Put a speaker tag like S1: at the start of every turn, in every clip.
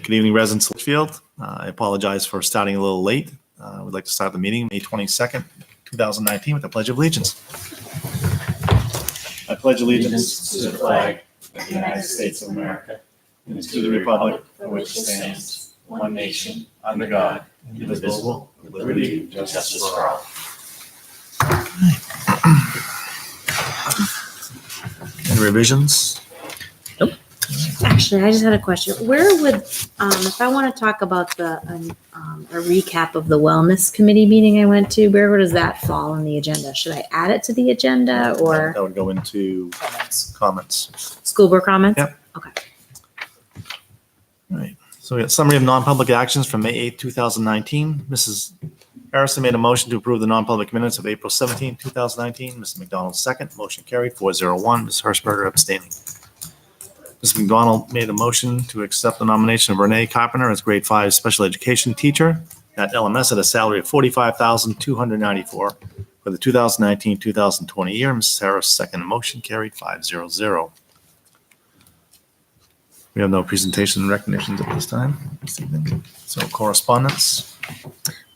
S1: Good evening, residents of Litchfield. I apologize for starting a little late. We'd like to start the meeting May 22nd, 2019 with the Pledge of Allegiance. I pledge allegiance to the flag of the United States of America and to the republic for which it stands, one nation, under God, indivisible, with liberty and justice for all. Any revisions?
S2: Actually, I just had a question. Where would, if I want to talk about the a recap of the wellness committee meeting I went to, where does that fall on the agenda? Should I add it to the agenda or
S1: That would go into comments.
S2: school board comments?
S1: Yep.
S2: Okay.
S1: All right. So we got summary of non-public actions from May 8th, 2019. Mrs. Harrison made a motion to approve the non-public minutes of April 17th, 2019. Mr. McDonald second. Motion carried 4-0-1. Ms. Hershberger abstaining. Ms. McDonald made a motion to accept the nomination of Renee Carpenter as grade 5 special education teacher at LMS at a salary of $45,294 for the 2019-2020 year. Mrs. Harris second. Motion carried 5-0-0. We have no presentation and recognitions at this time this evening. So correspondence.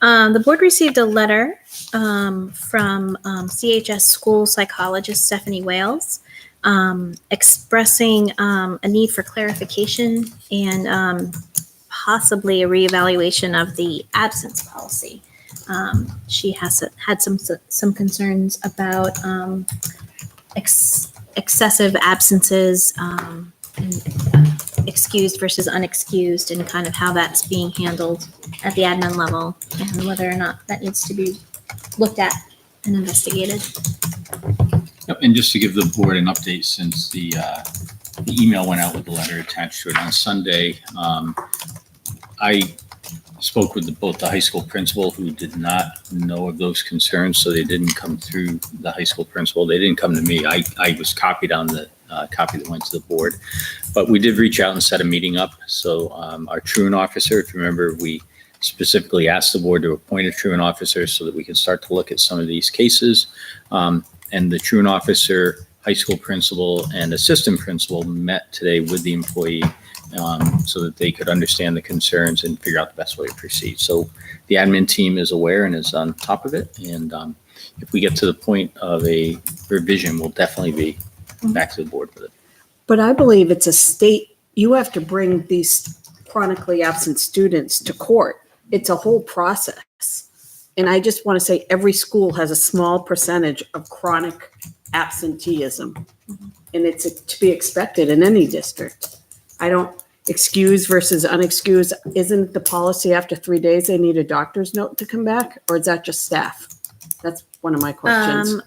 S2: The board received a letter from CHS school psychologist Stephanie Wales expressing a need for clarification and possibly a reevaluation of the absence policy. She has had some concerns about excessive absences and excused versus unexcused and kind of how that's being handled at the admin level and whether or not that needs to be looked at and investigated.
S3: Yep, and just to give the board an update, since the email went out with the letter attached to it on Sunday, I spoke with both the high school principal, who did not know of those concerns, so they didn't come through the high school principal. They didn't come to me. I was copied on the copy that went to the board, but we did reach out and set a meeting up. So our truant officer, if you remember, we specifically asked the board to appoint a truant officer so that we can start to look at some of these cases. And the truant officer, high school principal, and assistant principal met today with the employee so that they could understand the concerns and figure out the best way to proceed. So the admin team is aware and is on top of it. And if we get to the point of a revision, we'll definitely be back to the board with it.
S4: But I believe it's a state, you have to bring these chronically absent students to court. It's a whole process. And I just want to say every school has a small percentage of chronic absenteeism. And it's to be expected in any district. I don't excuse versus unexcused. Isn't the policy after 3 days they need a doctor's note to come back? Or is that just staff? That's one of my questions.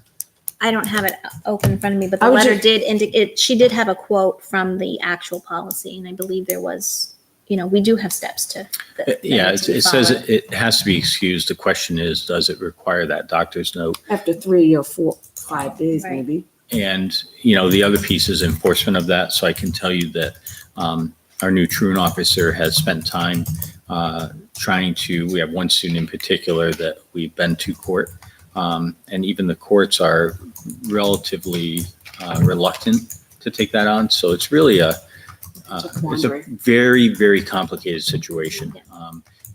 S2: I don't have it open in front of me, but the letter did indicate, she did have a quote from the actual policy. And I believe there was, we do have steps to.
S3: It says it has to be excused. The question is, does it require that doctor's note?
S4: After 3 or 4, 5 days,
S2: Right.
S4: maybe.
S3: And, the other piece is enforcement of that. So I can tell you that our new truant officer has spent time we have one student in particular that we've been to court. And even the courts are relatively reluctant to take that on. So it's really it's a very, very complicated situation.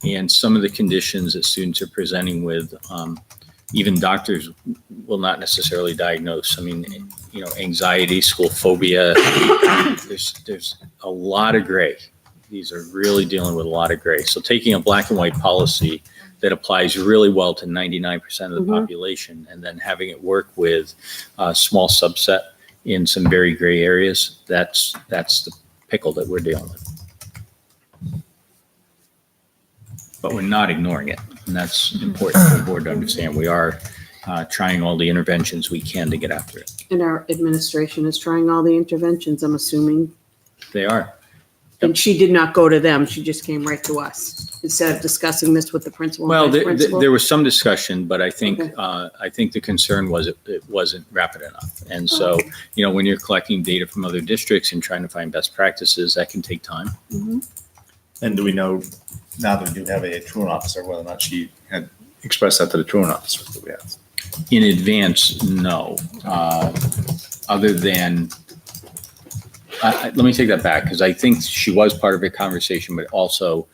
S3: And some of the conditions that students are presenting with, even doctors will not necessarily diagnose. I mean, anxiety, school phobia, there's a lot of gray. These are really dealing with a lot of gray. So taking a black and white policy that applies really well to 99% of the population and then having it work with a small subset in some very gray areas, that's the pickle that we're dealing with. But we're not ignoring it. And that's important for the board to understand. We are trying all the interventions we can to get after it.
S4: And our administration is trying all the interventions, I'm assuming.
S3: They are.
S4: And she did not go to them. She just came right to us instead of discussing this with the principal.
S3: Well,
S4: and vice principal.
S3: there was some discussion, but I think
S4: Okay.
S3: I think the concern was it wasn't rapid enough. And so, when you're collecting data from other districts and trying to find best practices, that can take time.
S1: And do we know, now that we do have a truant officer, whether or not she had expressed that to the truant officer that we have?
S3: In advance, no. Other than Let me take that back, because I think she was part of a conversation, but also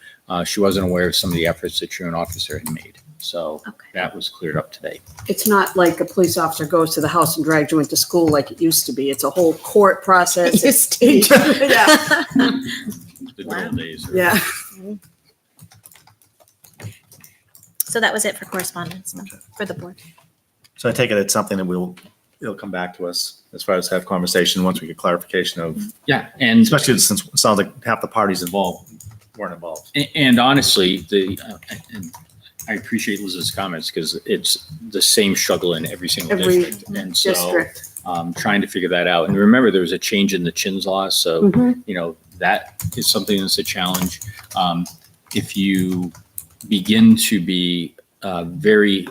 S3: she wasn't aware of some of the efforts the truant officer had made. So
S2: Okay.
S3: that was cleared up today.
S4: It's not like a police officer goes to the house and drags you into school like it used to be. It's a whole court process.
S2: It used to be.
S4: Yeah.
S3: The good
S2: Wow.
S3: old days.
S4: Yeah.
S2: So that was it for correspondence then,
S1: Okay.
S2: for the board.
S1: So I take it it's something that it'll come back to us as far as have conversation once we get clarification of,
S3: Yeah, and
S1: especially since it sounds like half the parties involved weren't involved.
S3: And honestly, and I appreciate Liz's comments, because it's the same struggle in every single
S4: Every
S3: district. And so
S4: District.
S3: trying to figure that out. And remember, there was a change in the CHINS law. So,
S4: Mhm.
S3: that is something that's a challenge. If you begin to be very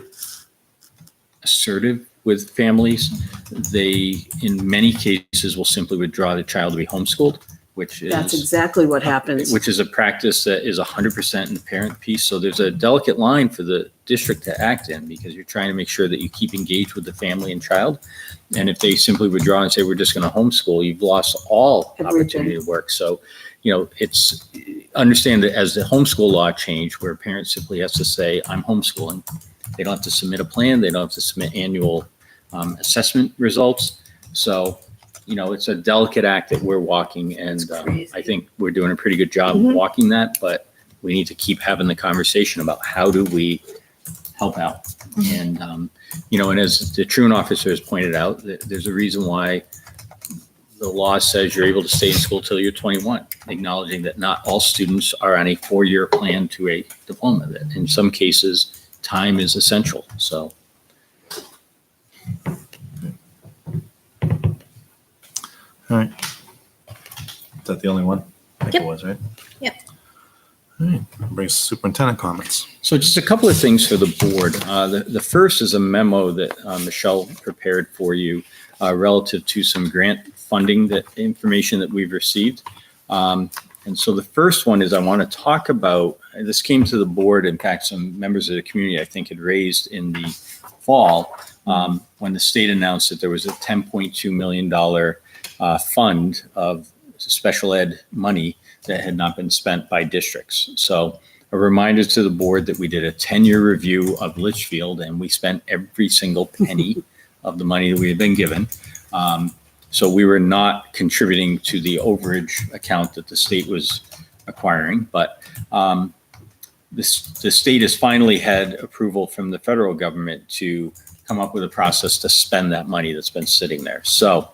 S3: assertive with families, they, in many cases, will simply withdraw the child to be homeschooled, which
S4: That's
S3: is
S4: exactly what happens.
S3: which is a practice that is 100% in the parent piece. So there's a delicate line for the district to act in, because you're trying to make sure that you keep engaged with the family and child. And if they simply withdraw and say, we're just going to homeschool, you've lost all
S4: Everything.
S3: opportunity to work. So, it's understand that as the homeschool law changed, where a parent simply has to say, I'm homeschooling. They don't have to submit a plan. They don't have to submit annual assessment results. So, it's a delicate act that we're walking, and I think we're doing a pretty good job
S4: Mhm.
S3: walking that, but we need to keep having the conversation about how do we help out. And, and as the truant officer has pointed out, there's a reason why the law says you're able to stay in school till you're 21, acknowledging that not all students are on a 4-year plan to a diploma. That in some cases, time is essential. So.
S1: All right. Is that the only one? I think
S2: Yep.
S1: it was, right?
S2: Yep.
S1: All right. Brings superintendent comments.
S3: So just a couple of things for the board. The first is a memo that Michelle prepared for you relative to some grant funding information that we've received. And so the first one is I want to talk about, and this came to the board, in fact, some members of the community I think had raised in the fall when the state announced that there was a $10.2 million fund of special ed money that had not been spent by districts. So a reminder to the board that we did a 10-year review of Litchfield, and we spent every single penny of the money that we had been given. So we were not contributing to the overage account that the state was acquiring, but the state has finally had approval from the federal government to come up with a process to spend that money that's been sitting there. So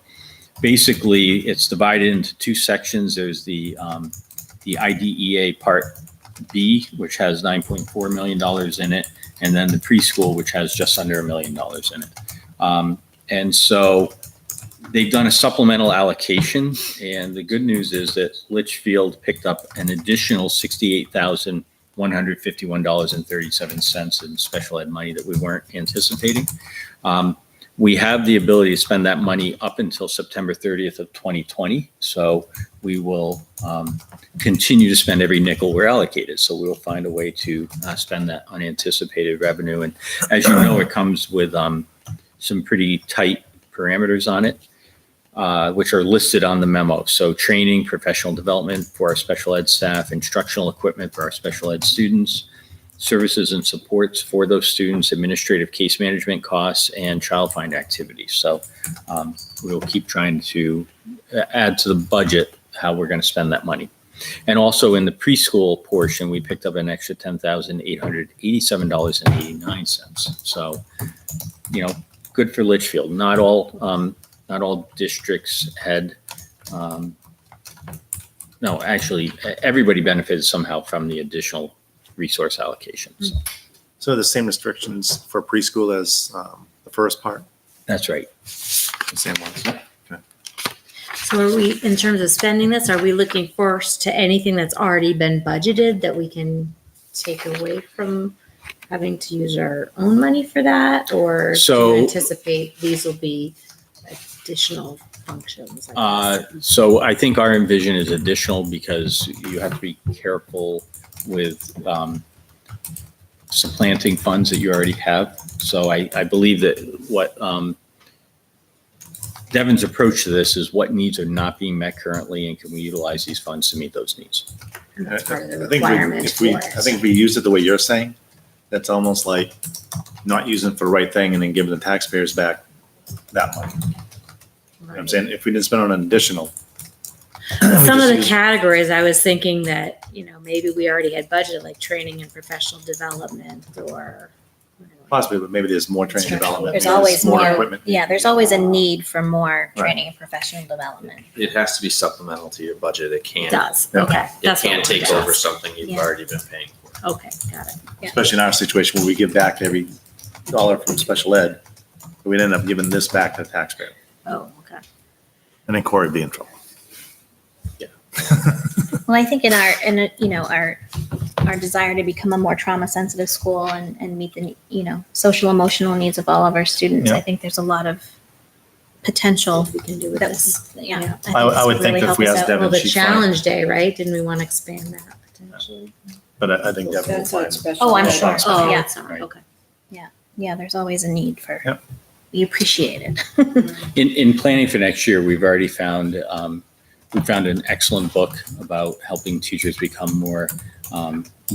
S3: basically, it's divided into two sections. There's the IDEA Part B, which has $9.4 million in it, and then the preschool, which has just under $1 million in it. And so they've done a supplemental allocation, and the good news is that Litchfield picked up an additional $68,151.37 in special ed money that we weren't anticipating. We have the ability to spend that money up until September 30th of 2020. So we will continue to spend every nickel we're allocated. So we will find a way to spend that unanticipated revenue. And as you know, it comes with some pretty tight parameters on it, which are listed on the memo. So training, professional development for our special ed staff, instructional equipment for our special ed students, services and supports for those students, administrative case management costs, and child find activities. So we will keep trying to add to the budget how we're going to spend that money. And also in the preschool portion, we picked up an extra $10,887.89. So, good for Litchfield. Not all districts had, no, actually, everybody benefited somehow from the additional resource allocations.
S1: So the same restrictions for preschool as the first part?
S3: That's right.
S1: The same ones?
S2: So are we, in terms of spending this, are we looking first to anything that's already been budgeted that we can take away from having to use our own money for that? Or do
S3: So-
S2: you anticipate these will be additional functions? I guess?
S3: So I think our envision is additional because you have to be careful with supplanting funds that you already have. So I believe that what Devon's approach to this is what needs are not being met currently, and can we utilize these funds to meet those needs?
S2: And that's part of the
S1: I think
S2: requirement
S1: if we,
S2: for
S1: I
S2: it.
S1: think if we use it the way you're saying, that's almost like not using it for the right thing and then giving the taxpayers back that money. You know what I'm saying? If we didn't spend on an additional.
S2: Some of the
S1: cat.
S2: categories, I was thinking that, maybe we already had budgeted, like training and professional development or.
S1: Possibly, but maybe there's more training development.
S5: There's
S1: maybe
S5: always more,
S1: equipment.
S5: yeah, there's always a need for more
S1: Right.
S5: training and professional development.
S6: It has to be supplemental to your budget. It
S2: It
S6: can't.
S2: does,
S1: Yeah.
S2: okay.
S6: It
S2: That's what
S6: can't
S2: I
S6: take
S2: wanted to
S6: over
S2: ask.
S6: something you've
S5: Yeah.
S6: already been paying for.
S2: Okay, got it.
S1: Especially in our situation where we give back every dollar from special ed, we'd end up giving this back to the taxpayer.
S2: Oh, okay.
S1: And then Corey would be in trouble.
S5: Well, I think our desire to become a more trauma sensitive school and meet the, social emotional needs of all of our students,
S1: Yeah.
S5: I think there's a lot of potential.
S2: We can do with
S5: That's,
S2: this.
S5: yeah.
S2: Yeah.
S5: think
S1: I
S5: this
S1: would think
S5: really
S1: that if
S5: help
S1: we
S5: us
S1: asked
S5: out.
S1: Devin,
S2: Well, the
S1: she'd find-
S2: challenge day, right? Didn't we want to expand that potentially?
S1: But I think Devin will
S4: That's not
S1: find.
S4: special.
S5: Oh, I'm
S4: ed.
S5: sure.
S2: Oh,
S5: Yeah.
S2: sorry,
S1: Right.
S2: okay.
S5: Yeah, there's always a need for,
S1: Yep.
S5: we appreciate it.
S3: In planning for next year, we've already found, we found an excellent book about helping teachers become more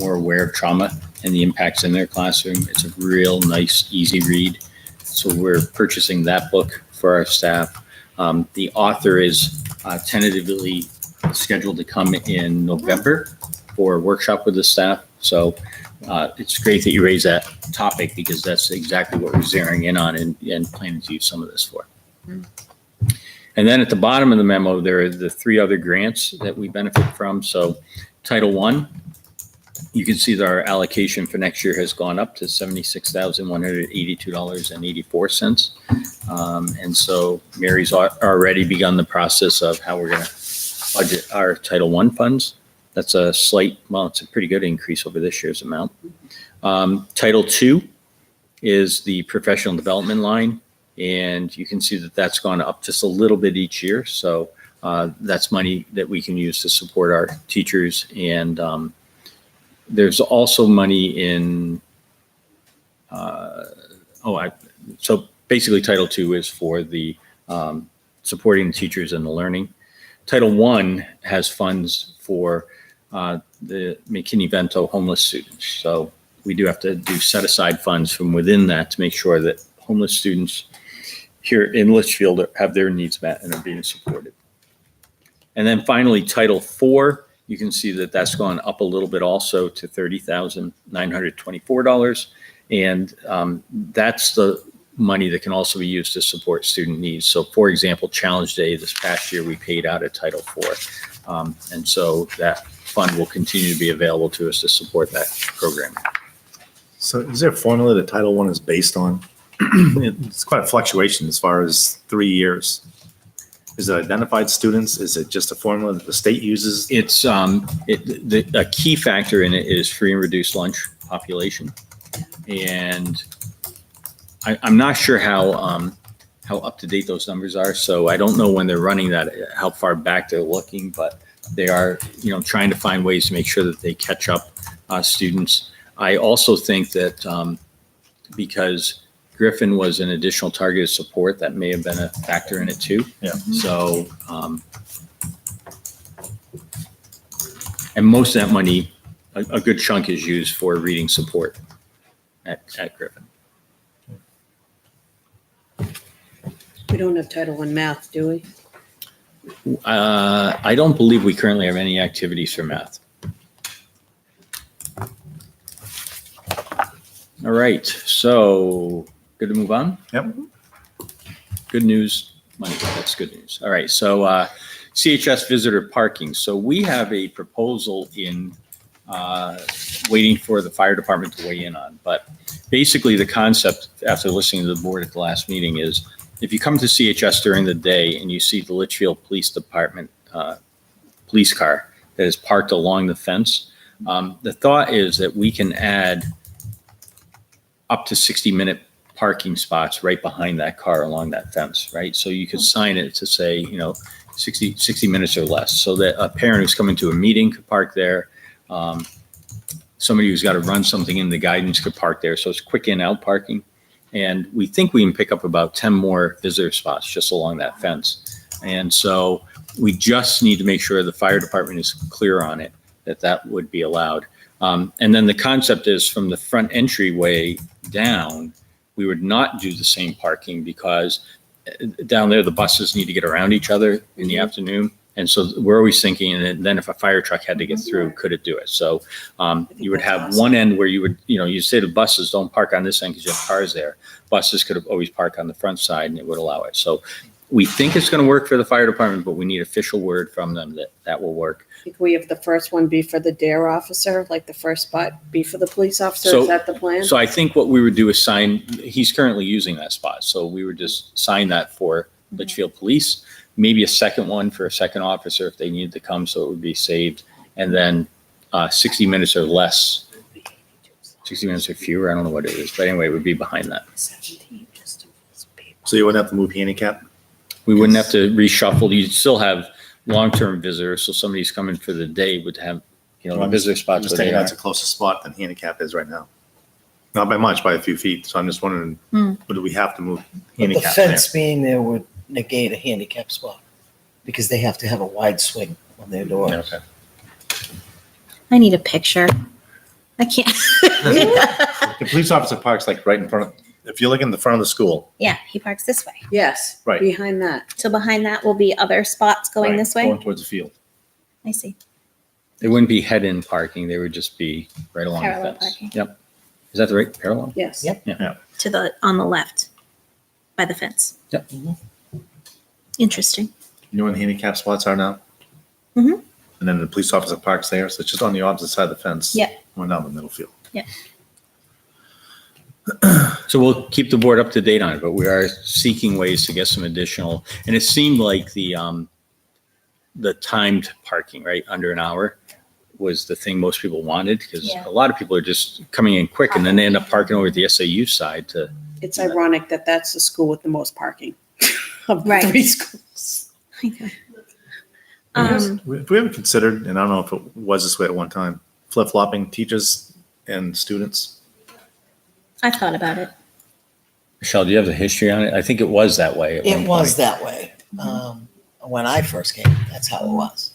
S3: aware of trauma and the impacts in their classroom. It's a real nice, easy read. So we're purchasing that book for our staff. The author is tentatively scheduled to come in November for a workshop with the staff. So it's great that you raise that topic because that's exactly what we're zeroing in on and planning to use some of this for. And then at the bottom of the memo, there are the three other grants that we benefit from. So Title I, you can see that our allocation for next year has gone up to $76,182.84. And so Mary's already begun the process of how we're going to budget our Title I funds. That's a slight, well, it's a pretty good increase over this year's amount. Title II is the professional development line. And you can see that that's gone up just a little bit each year. So that's money that we can use to support our teachers. And there's also money in, so basically Title II is for the supporting the teachers and the learning. Title I has funds for the McKinney-Vento homeless students. So we do have to set aside funds from within that to make sure that homeless students here in Litchfield have their needs met and are being supported. And then finally, Title IV, you can see that that's gone up a little bit also to $30,924. And that's the money that can also be used to support student needs. So for example, Challenge Day this past year, we paid out at Title IV. And so that fund will continue to be available to us to support that program.
S1: So is there a formula that Title I is based on? It's quite a fluctuation as far as 3 years. Is it identified students? Is it just a formula that the state uses?
S3: It's a key factor in it is free and reduced lunch population, and I'm not sure how up to date those numbers are. So I don't know when they're running that, how far back they're looking, but they are trying to find ways to make sure that they catch up students. I also think that because Griffin was an additional target of support, that may have been a factor in it too.
S1: Yeah.
S3: So, and most of that money, a good chunk is used for reading support at Griffin.
S4: We don't have Title I math, do we?
S3: I don't believe we currently have any activities for math. All right, so good to move on?
S1: Yep.
S3: Good news, money, that's good news. All right, so CHS visitor parking. So we have a proposal in waiting for the fire department to weigh in on. But basically the concept after listening to the board at the last meeting is if you come to CHS during the day and you see the Litchfield Police Department police car that is parked along the fence, the thought is that we can add up to 60-minute parking spots right behind that car along that fence, right? So you could sign it to say, 60 minutes or less, so that a parent who's coming to a meeting could park there. Somebody who's got to run something in the guidance could park there. So it's quick in out parking. And we think we can pick up about 10 more visitor spots just along that fence. And so we just need to make sure the fire department is clear on it, that would be allowed. And then the concept is from the front entryway down, we would not do the same parking because down there, the buses need to get around each other in the afternoon. And so we're always thinking, and then if a fire truck had to get through, could it do it? So you would have one end where you would, you say to buses, don't park on this end because you have cars there. Buses could have always parked on the front side and it would allow it. So we think it's going to work for the fire department, but we need official word from them that will work.
S4: If we have the first one be for the DARE officer, like the first spot be for the police officer,
S3: So-
S4: is that the plan?
S3: So I think what we would do is sign, he's currently using that spot. So we would just sign that for Litchfield Police, maybe a second one for a second officer if they needed to come, so it would be saved. And then 60 minutes or less, 60 minutes or fewer, I don't know what it is, but anyway, it would be behind that.
S1: So you wouldn't have to move handicap?
S3: We wouldn't have to reshuffle. You'd still have long-term visitors, so somebody's coming for the day would have, visitor
S1: I'm
S3: spots
S1: just
S3: where they
S1: thinking
S3: are.
S1: that's a closer spot than handicap is right now. Not by much, by a few feet. So I'm just wondering, do we have to move
S7: But the
S1: handicap there?
S7: fence being there would negate a handicap spot because they have to have a wide swing on their doors.
S1: Okay.
S2: I need a picture. I can't.
S1: The police officer parks like right in front of, if you look in the front of the school.
S5: Yeah, he parks this way.
S4: Yes,
S1: Right.
S4: behind that.
S5: So behind that will be other spots going
S1: right,
S5: this way.
S1: Going towards the field.
S5: I see.
S3: They wouldn't be head-in parking. They would just be right along the
S5: Parallel
S3: fence.
S5: parking.
S3: Yep. Is that the right parallel?
S4: Yes.
S7: Yep.
S5: To the on the left, by the fence.
S3: Yep.
S5: Interesting.
S1: You know where the handicap spots are now?
S5: Mhm.
S1: And then the police officer parks there, so it's just on the opposite side of the fence.
S5: Yeah.
S1: Going down the middle field.
S3: So we'll keep the board up to date on it, but we are seeking ways to get some additional, and it seemed like the timed parking, right, under an hour was the thing most people wanted because
S5: Yeah.
S3: a lot of people are just coming in quick and then they end up parking over at the SAU side to,
S4: It's ironic that that's the school with the most parking of the
S5: Right.
S4: 3 schools.
S5: I know.
S1: If we haven't considered, and I don't know if it was this way at one time, flip-flopping teachers and students.
S5: I thought about it.
S3: Michelle, do you have the history on it? I think it was that way at one
S7: It was
S3: point.
S7: that way. When I first came, that's how it was.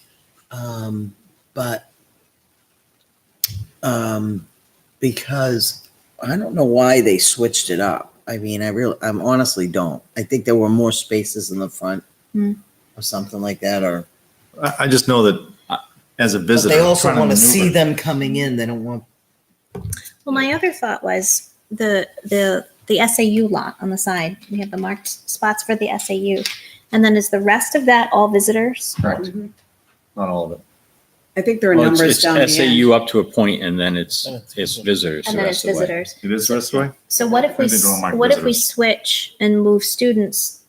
S7: Because I don't know why they switched it up. I mean, I honestly don't. I think there were more spaces in the front
S5: Hmm.
S7: or something like that, or
S1: I just know that as a
S7: but
S1: visitor.
S7: they also
S1: trying
S7: want to
S1: maneuver-
S7: see them coming in. They don't want.
S5: Well, my other thought was the SAU lot on the side. We have the marked spots for the SAU, and then is the rest of that all visitors?
S3: Correct.
S1: Not all of it.
S4: I think there are
S3: Well,
S4: numbers
S3: it's
S4: down the end.
S3: SAU up to a point and then it's
S7: Then it's
S3: visitors the
S5: And then it's
S3: rest of the way.
S5: visitors.
S1: It is the rest of the way?
S5: So what if we
S1: I think they're all marked
S5: what if we
S1: visitors.
S5: switch and move students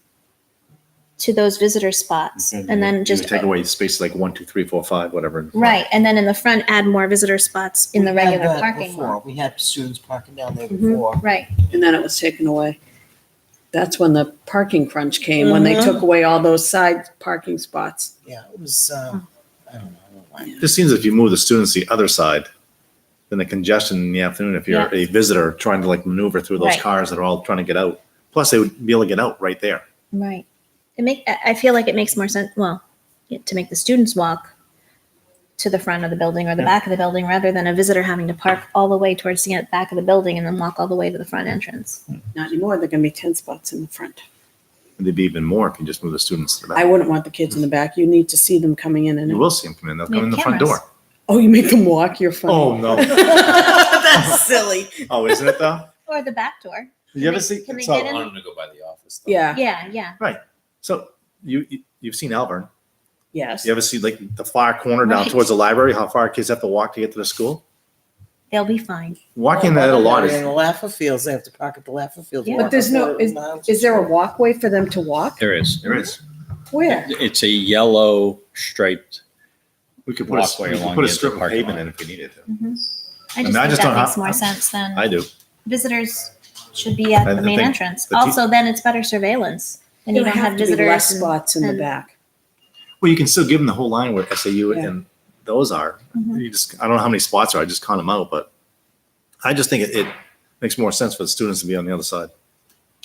S5: to those visitor spots, and then
S1: You
S5: just
S1: take away spaces like 1, 2, 3, 4, 5, whatever. in front.
S5: right, and then in the front add more visitor spots in the
S7: We had
S5: regular
S7: that
S5: parking
S7: before.
S5: lot.
S7: We had students parking down there
S4: Mhm.
S7: before.
S5: Right.
S4: And then it was taken away. That's when the parking crunch came, when they
S5: Mhm.
S4: took away all those side parking spots.
S7: Yeah, it was. I don't know. why.
S1: Just seems if you move the students to the other side, then the congestion in the afternoon, if you're a visitor trying to like maneuver through those
S5: Right.
S1: cars that are all trying to get out. Plus they would be able to get out right there.
S5: Right. I feel like it makes more sense, well, to make the students walk to the front of the building or the back of the building rather than a visitor having to park all the way towards the back of the building and then walk all the way to the front entrance.
S4: Not anymore. There are going to be 10 spots in the front.
S1: And there'd be even more if you just move the students to the
S4: I
S1: back.
S4: wouldn't want the kids in the back. You need to see them coming in and
S1: You
S4: out.
S1: will see them come in. They'll
S5: We
S1: come in
S5: have
S1: the front
S5: cameras.
S1: door.
S4: Oh, you make them walk? You're funny.
S1: Oh, no.
S7: That's silly.
S1: Oh, isn't it though?
S5: Or the back door.
S1: Did you ever see?
S5: Can they
S1: so,
S5: get in?
S6: I want them to go by the office. though.
S4: Yeah.
S5: Yeah.
S1: so you've seen Elburn.
S4: Yes.
S1: You ever see like the far corner down
S5: Right.
S1: towards the library, how far kids have to walk to get to the school?
S5: They'll be fine.
S1: Walking that a lot
S7: In
S1: is,
S7: the Laffer Fields, they have to park at the Laffer Fields.
S5: Yeah.
S7: walk
S4: But there's no,
S7: up
S4: is,
S7: miles.
S4: is there a walkway for them to walk?
S3: There is.
S1: there is.
S4: Where?
S3: It's a yellow striped,
S1: We could put
S3: Walkway
S1: we could
S3: along
S1: put a
S3: the
S1: strip of
S3: parking
S1: pavement
S3: lot.
S1: in if we needed to.
S5: I just
S1: mean, I
S5: think
S1: just
S5: that
S1: don't
S5: makes
S1: have-
S5: more sense than
S1: I do.
S5: visitors should be at
S1: I
S5: the main
S1: think
S5: entrance.
S1: the te-
S5: Also, then it's better surveillance and you
S4: There
S5: don't have
S4: to be less
S5: visitors. and-
S4: spots in the
S5: and-
S4: back.
S1: Well, you can still give them the whole line where SAU
S4: Yeah.
S1: and those are.
S5: Mhm.
S1: You just, I don't know how many spots are. I just count them out, but I just think it makes more sense for the students to be on the other side.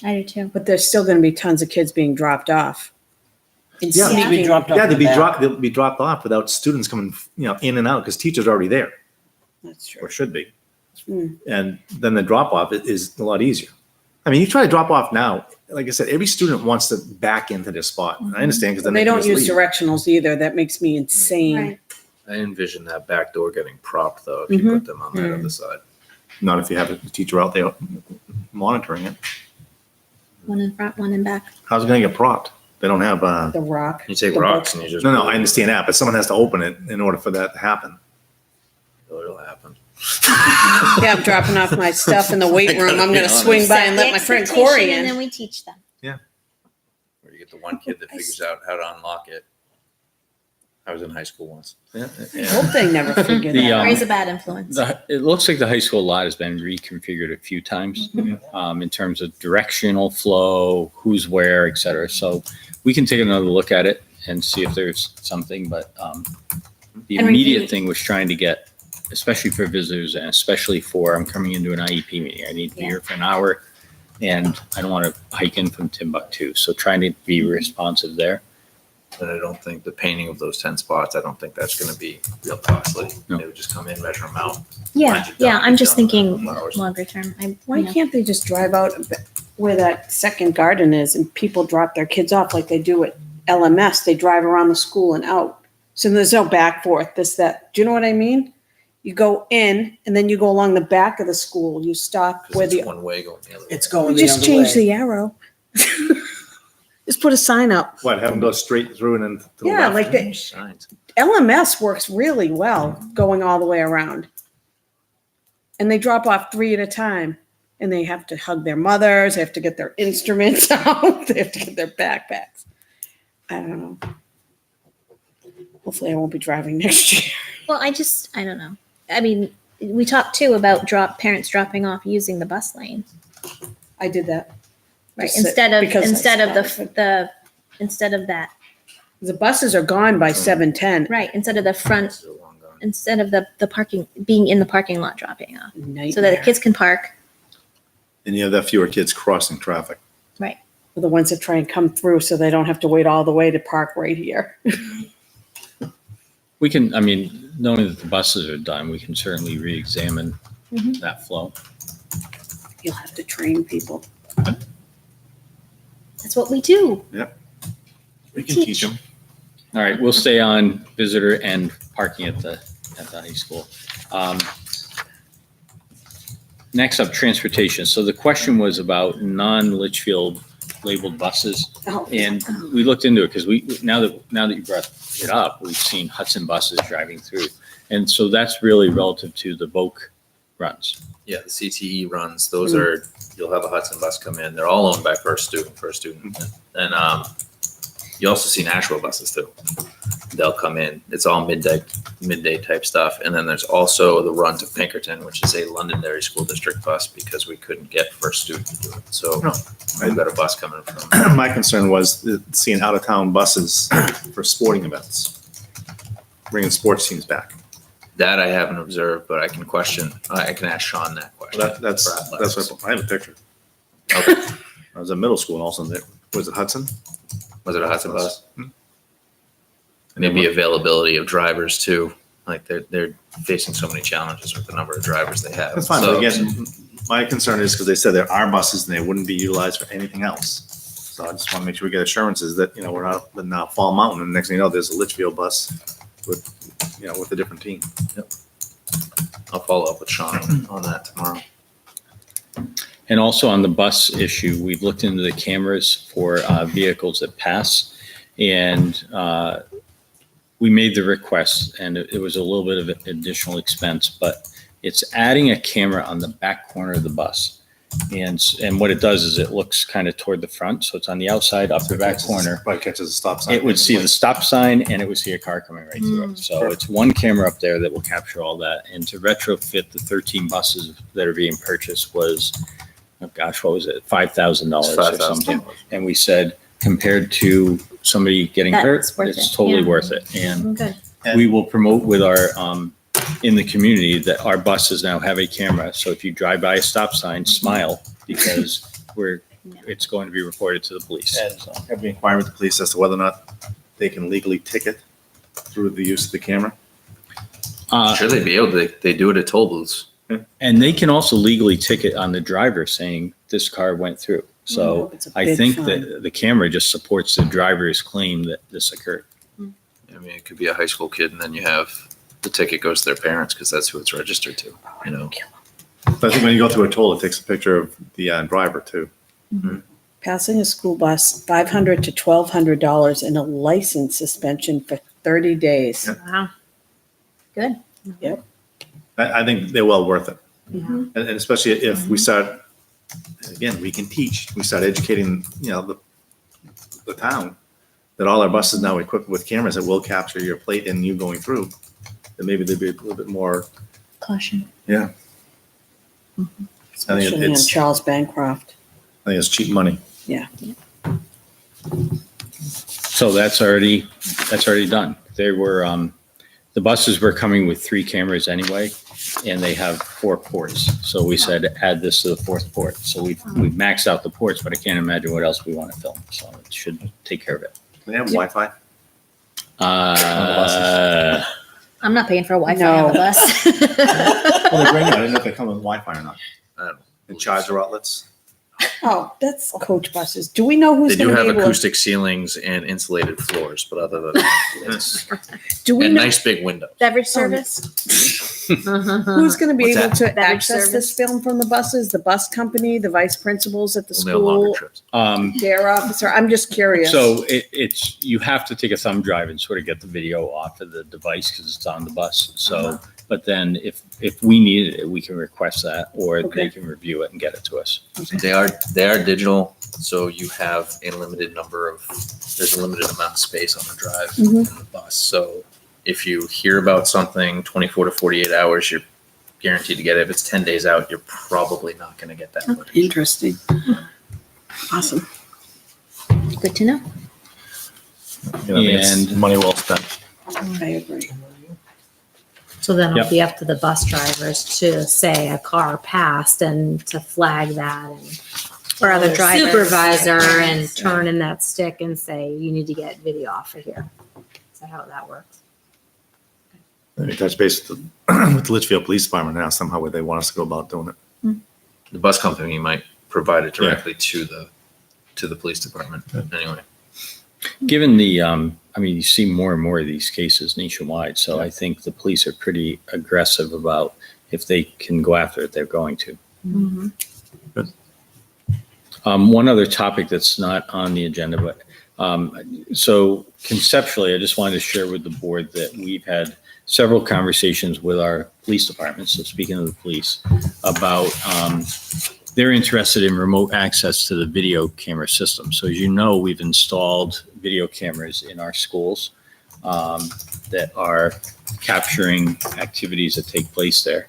S5: I do too.
S4: But there's still gonna be tons of kids being dropped off. And
S1: Yeah.
S5: Yeah.
S7: We dropped off
S1: Yeah,
S7: the back.
S1: they'll be dropped off without students coming, in and out because teachers are already there
S4: That's true.
S1: or should be.
S4: Mm.
S1: And then the drop off is a lot easier. I mean, you try to drop off now, like I said, every student wants to back into their spot. And I understand because then
S4: They
S1: can
S4: don't
S1: just
S4: use
S1: leave.
S4: directionals either. That makes me insane.
S5: Right.
S6: I envision that back door getting propped though, if you
S4: Mhm.
S6: put them on that other side.
S1: Not if you have a teacher out there monitoring it.
S5: One in front, one in back.
S1: How's it going to get propped? They don't have,
S4: The rock.
S6: You take
S4: the
S6: rocks and you just.
S1: no, I understand that, but someone has to open it in order for that to happen.
S6: It'll happen.
S4: Yeah, I'm dropping off my stuff in the weight room. I'm gonna swing by and let my friend Corey
S5: And then
S4: in.
S5: we teach them.
S6: Or you get the one kid that figures out how to unlock it. I was in high school once.
S1: Yeah.
S4: Hope they never figure
S3: The,
S4: that out.
S5: Or is a bad influence.
S3: It looks like the high school lot has been reconfigured a few times in terms of directional flow, who's where, et cetera. So we can take another look at it and see if there's something. But the
S5: And
S3: immediate
S5: review.
S3: thing was trying to get, especially for visitors and especially for, I'm coming into an IEP meeting. I need to be
S5: Yeah.
S3: here for an hour and I don't want to hike in from Timbuktu. So trying to be responsive there.
S6: And I don't think the painting of those 10 spots, I don't think that's gonna be real costly.
S3: No.
S6: They would just come in, measure them out.
S5: Yeah,
S6: Find it
S5: yeah.
S6: done,
S5: I'm just
S6: done in a
S5: thinking
S6: couple hours.
S5: longer term.
S4: Why can't they just drive out where that second garden is and people drop their kids off like they do at LMS? They drive around the school and out. So there's no back forth, this, that. Do you know what I mean? You go in and then you go along the back of the school. You stop where
S6: Cause it's
S4: the,
S6: one way going the other way.
S7: It's going
S4: we
S7: the
S4: just
S7: other
S4: change
S7: way.
S4: the arrow. Just put a sign up.
S1: What, have them go straight through and then to the
S4: Yeah,
S1: left?
S4: like the
S6: Signs.
S4: LMS works really well going all the way around. And they drop off 3 at a time and they have to hug their mothers. They have to get their instruments out. They have to get their backpacks. I don't know. Hopefully I won't be driving next year.
S5: Well, I don't know. I mean, we talked too about parents dropping off using the bus lane,
S4: I did that.
S5: right?
S4: Just
S5: Instead of
S4: because I
S5: instead of that,
S4: The buses are gone by 7:10.
S5: right? Instead of the front,
S6: So long gone.
S5: instead of the parking being in the parking lot dropping off, so that the
S4: Nightmare.
S5: kids can park.
S1: And you have that fewer kids crossing traffic.
S5: Right.
S4: For the ones that try and come through so they don't have to wait all the way to park right here.
S3: We can, I mean, knowing that the buses are done, we can certainly re-examine
S5: Mhm.
S3: that flow.
S4: You'll have to train people.
S5: That's what we do.
S1: We can teach them.
S3: All right, we'll stay on visitor and parking at the high school. Next up, transportation. So the question was about non-Litchfield labeled buses.
S4: Oh,
S3: And we looked into it because now that you brought it up, we've seen Hudson buses driving through. And so that's really relative to the VOC runs.
S6: Yeah, the CTE runs, those are, you'll have a Hudson bus come in. They're all owned by First Student. And you also see Nashua buses too. They'll come in. It's all midday type stuff. And then there's also the run to Pinkerton, which is a Londonderry School District bus because we couldn't get First Student to do it. So
S1: No.
S6: we've got a bus coming from.
S1: My concern was seeing out-of-town buses for sporting events, bringing sports teams back.
S6: That I haven't observed, but I can ask Sean that question.
S1: That's
S6: for athletics.
S1: what, I have a picture.
S6: Okay.
S1: I was in middle school and also, was it Hudson?
S6: Was it a Hudson bus?
S1: Hmm.
S6: Maybe availability of drivers too. Like they're facing so many challenges with the number of drivers they have.
S1: That's fine,
S6: So-
S1: but again, my concern is because they said there are buses and they wouldn't be utilized for anything else. So I just want to make sure we get assurances that, we're not in Fall Mountain and next thing you know, there's a Litchfield bus with, with a different team.
S6: I'll follow up with Sean on that tomorrow.
S3: And also on the bus issue, we've looked into the cameras for vehicles that pass. And we made the request and it was a little bit of an additional expense, but it's adding a camera on the back corner of the bus. And what it does is it looks kind of toward the front. So it's on the outside, up the back corner.
S1: Probably catches a stop sign.
S3: It would see the stop sign and it would see a car coming right through it. So it's one camera up there that will capture all that. And to retrofit the 13 buses that are being purchased was, oh gosh, what was it? $5,000 or something. And we said, compared to somebody getting hurt,
S5: That's worth
S3: it's
S5: it,
S3: totally
S5: yeah.
S3: worth it. And
S5: Good.
S3: we will promote with our, in the community that our buses now have a camera. So if you drive by a stop sign, smile because we're it's going to be reported to the police.
S1: And
S3: So,
S1: have we inquired with the police as to whether or not they can legally ticket through the use of the camera?
S3: uh,
S6: Sure, they'd be able to. They do it at toll booths.
S3: and they can also legally ticket on the driver saying this car went through. So
S4: It's a
S3: I
S4: big
S3: think
S4: fine.
S3: that the camera just supports the driver's claim that this occurred.
S6: I mean, it could be a high school kid, and then you have the ticket goes to their parents because that's who it's registered to. You know,
S1: But I think when you go through a toll, it takes a picture of the driver too.
S4: Passing a school bus, $500 to $1,200 and a license suspension for 30 days.
S2: Wow. Good.
S1: I think they're well worth it.
S4: Mhm.
S1: And especially if we start, again, we can teach, we start educating, the town that all our buses now are equipped with cameras that will capture your plate and you going through, then maybe they'd be a little bit more,
S5: Caution.
S1: yeah.
S4: Especially on
S1: it's-
S4: Charles Bancroft.
S1: I think it's cheap money.
S3: So that's already done. They were, the buses were coming with 3 cameras anyway, and they have 4 ports. So we said, add this to the 4th port. So we've maxed out the ports, but I can't imagine what else we want to film. So it should take care of it.
S1: They have Wi-Fi.
S5: I'm not paying for Wi-Fi on the bus.
S1: Well, they bring it. I didn't know if they come with Wi-Fi or not.
S6: I don't
S1: And charger outlets.
S4: Oh, that's coach buses. Do we know who's
S6: they do
S4: going to
S6: have
S4: be able to?
S6: acoustic ceilings and insulated floors, but other than that, it's
S4: Do we
S6: and
S4: know
S6: nice big windows.
S5: Beverage service.
S4: who's going to be
S6: What's
S4: able
S6: that?
S4: to
S5: Beverage
S4: access
S5: service?
S4: this film from the buses? The bus company, the vice principals at the
S6: Only on longer
S4: school,
S6: trips.
S4: their officer? I'm just curious.
S3: So it's, you have to take a thumb drive and sort of get the video off of the device because it's on the bus. So, but then if we needed it, we can request that, or
S4: Okay.
S3: they can review it and get it to us.
S6: They are digital, so you have a limited number of. There's a limited amount of space on the drive
S4: Mhm.
S6: in the bus. So if you hear about something 24 to 48 hours, you're guaranteed to get it. If it's 10 days out, you're probably not going to get that footage.
S4: Interesting. Awesome.
S5: Good to know.
S1: I think it's
S3: And-
S1: money well spent.
S4: I agree.
S2: So then it'll
S3: Yep.
S2: be up to the bus drivers to say a car passed and to flag that and.
S5: Or other
S2: the
S5: drivers.
S2: Supervisor and
S5: Yes.
S2: turn in that stick and say, you need to get video off of here. Is that how that works?
S1: Let me touch base with with the Litchfield Police Department now somehow where they want us to go about doing it.
S6: The bus company might provide it directly to the police department. Anyway,
S3: Given the, you see more and more of these cases nationwide, so I think the police are pretty aggressive about if they can go after it, they're going to. One other topic that's not on the agenda, but so conceptually, I just wanted to share with the board that we've had several conversations with our police department. So speaking of the police, about they're interested in remote access to the video camera system. So as you know, we've installed video cameras in our schools that are capturing activities that take place there.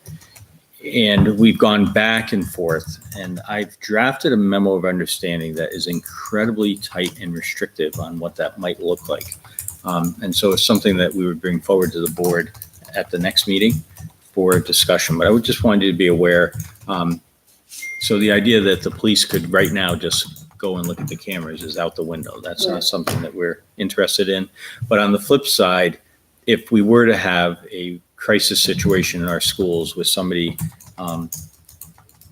S3: And we've gone back and forth, and I've drafted a memo of understanding that is incredibly tight and restrictive on what that might look like. And so it's something that we would bring forward to the board at the next meeting for discussion. But I would just want you to be aware. So the idea that the police could right now just go and look at the cameras is out the window. That's not something that we're interested in. But on the flip side, if we were to have a crisis situation in our schools with somebody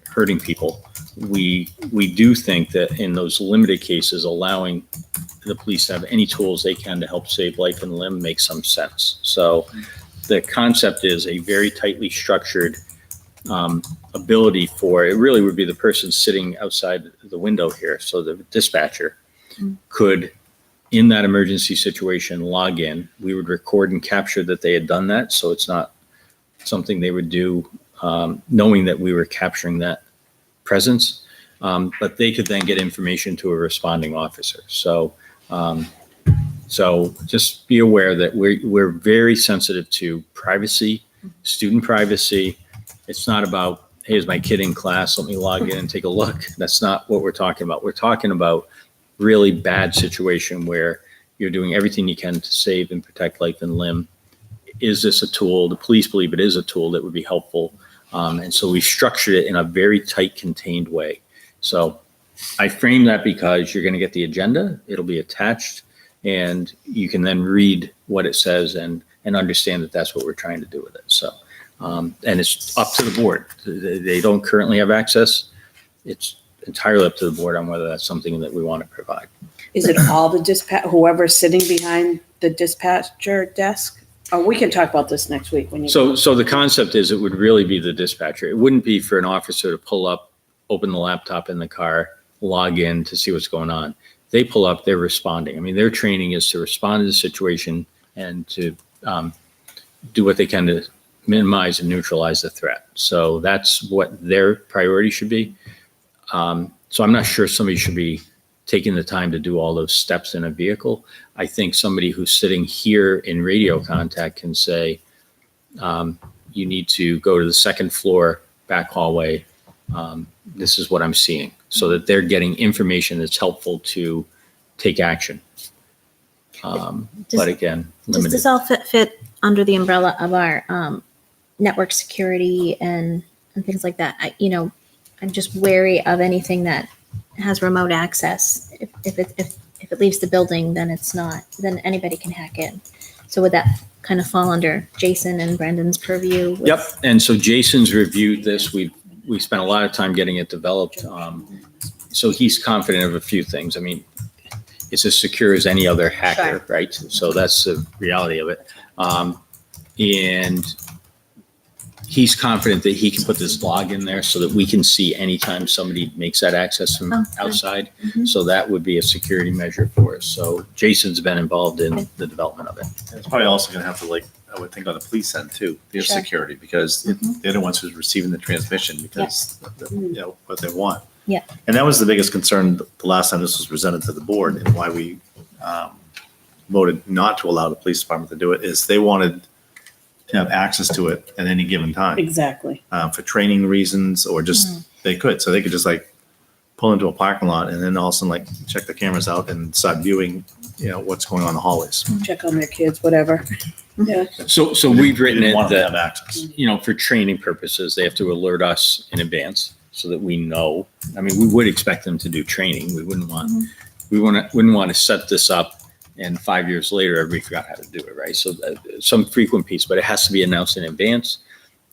S3: hurting people, we do think that in those limited cases, allowing the police to have any tools they can to help save life and limb makes some sense. So the concept is a very tightly structured ability for, it really would be the person sitting outside the window here. So the dispatcher could, in that emergency situation, log in. We would record and capture that they had done that. So it's not something they would do knowing that we were capturing that presence. But they could then get information to a responding officer. So just be aware that we're very sensitive to privacy, student privacy. It's not about, hey, is my kid in class? Let me log in and take a look. That's not what we're talking about. We're talking about really bad situation where you're doing everything you can to save and protect life and limb. Is this a tool? The police believe it is a tool that would be helpful. And so we've structured it in a very tight, contained way. So I frame that because you're going to get the agenda, it'll be attached, and you can then read what it says and understand that that's what we're trying to do with it. So, and it's up to the board. They don't currently have access. It's entirely up to the board on whether that's something that we want to provide.
S4: Is it all the whoever's sitting behind the dispatcher desk? Oh, we can talk about this next week when you.
S3: So the concept is it would really be the dispatcher. It wouldn't be for an officer to pull up, open the laptop in the car, log in to see what's going on. They pull up, they're responding. I mean, their training is to respond to the situation and to do what they can to minimize and neutralize the threat. So that's what their priority should be. So I'm not sure somebody should be taking the time to do all those steps in a vehicle. I think somebody who's sitting here in radio contact can say, you need to go to the second floor, back hallway. This is what I'm seeing, so that they're getting information that's helpful to take action. But again,
S5: Does
S3: limited.
S5: this all fit under the umbrella of our network security and things like that? I'm just wary of anything that has remote access. If it leaves the building, then then anybody can hack in. So would that kind of fall under Jason and Brendan's purview?
S3: Yep. And so Jason's reviewed this. We spent a lot of time getting it developed. So he's confident of a few things. I mean, it's as secure as any other hacker, right? So that's the reality of it. And he's confident that he can put this log in there so that we can see anytime somebody makes that access from outside.
S5: Mhm.
S3: So that would be a security measure for us. So Jason's been involved in the development of it.
S1: And it's probably also gonna have to, like, I would think on the police end too, their
S5: Sure.
S1: security, because they're the ones who's receiving the transmission because, what they want.
S5: Yeah.
S1: And that was the biggest concern the last time this was presented to the board, and why we voted not to allow the police department to do it, is they wanted to have access to it at any given time,
S4: Exactly.
S1: for training reasons, or just, they could, so they could just like pull into a parking lot and then all of a sudden like check the cameras out and start viewing, what's going on in the hallways.
S4: Check on their kids, whatever. Yeah.
S3: So we've
S1: They
S3: written
S1: didn't
S3: it
S1: want them to
S3: that,
S1: have access.
S3: for training purposes, they have to alert us in advance so that we know. I mean, we would expect them to do training. We wouldn't want, wouldn't want to set this up and 5 years later, everybody forgot how to do it, right? So some frequent piece, but it has to be announced in advance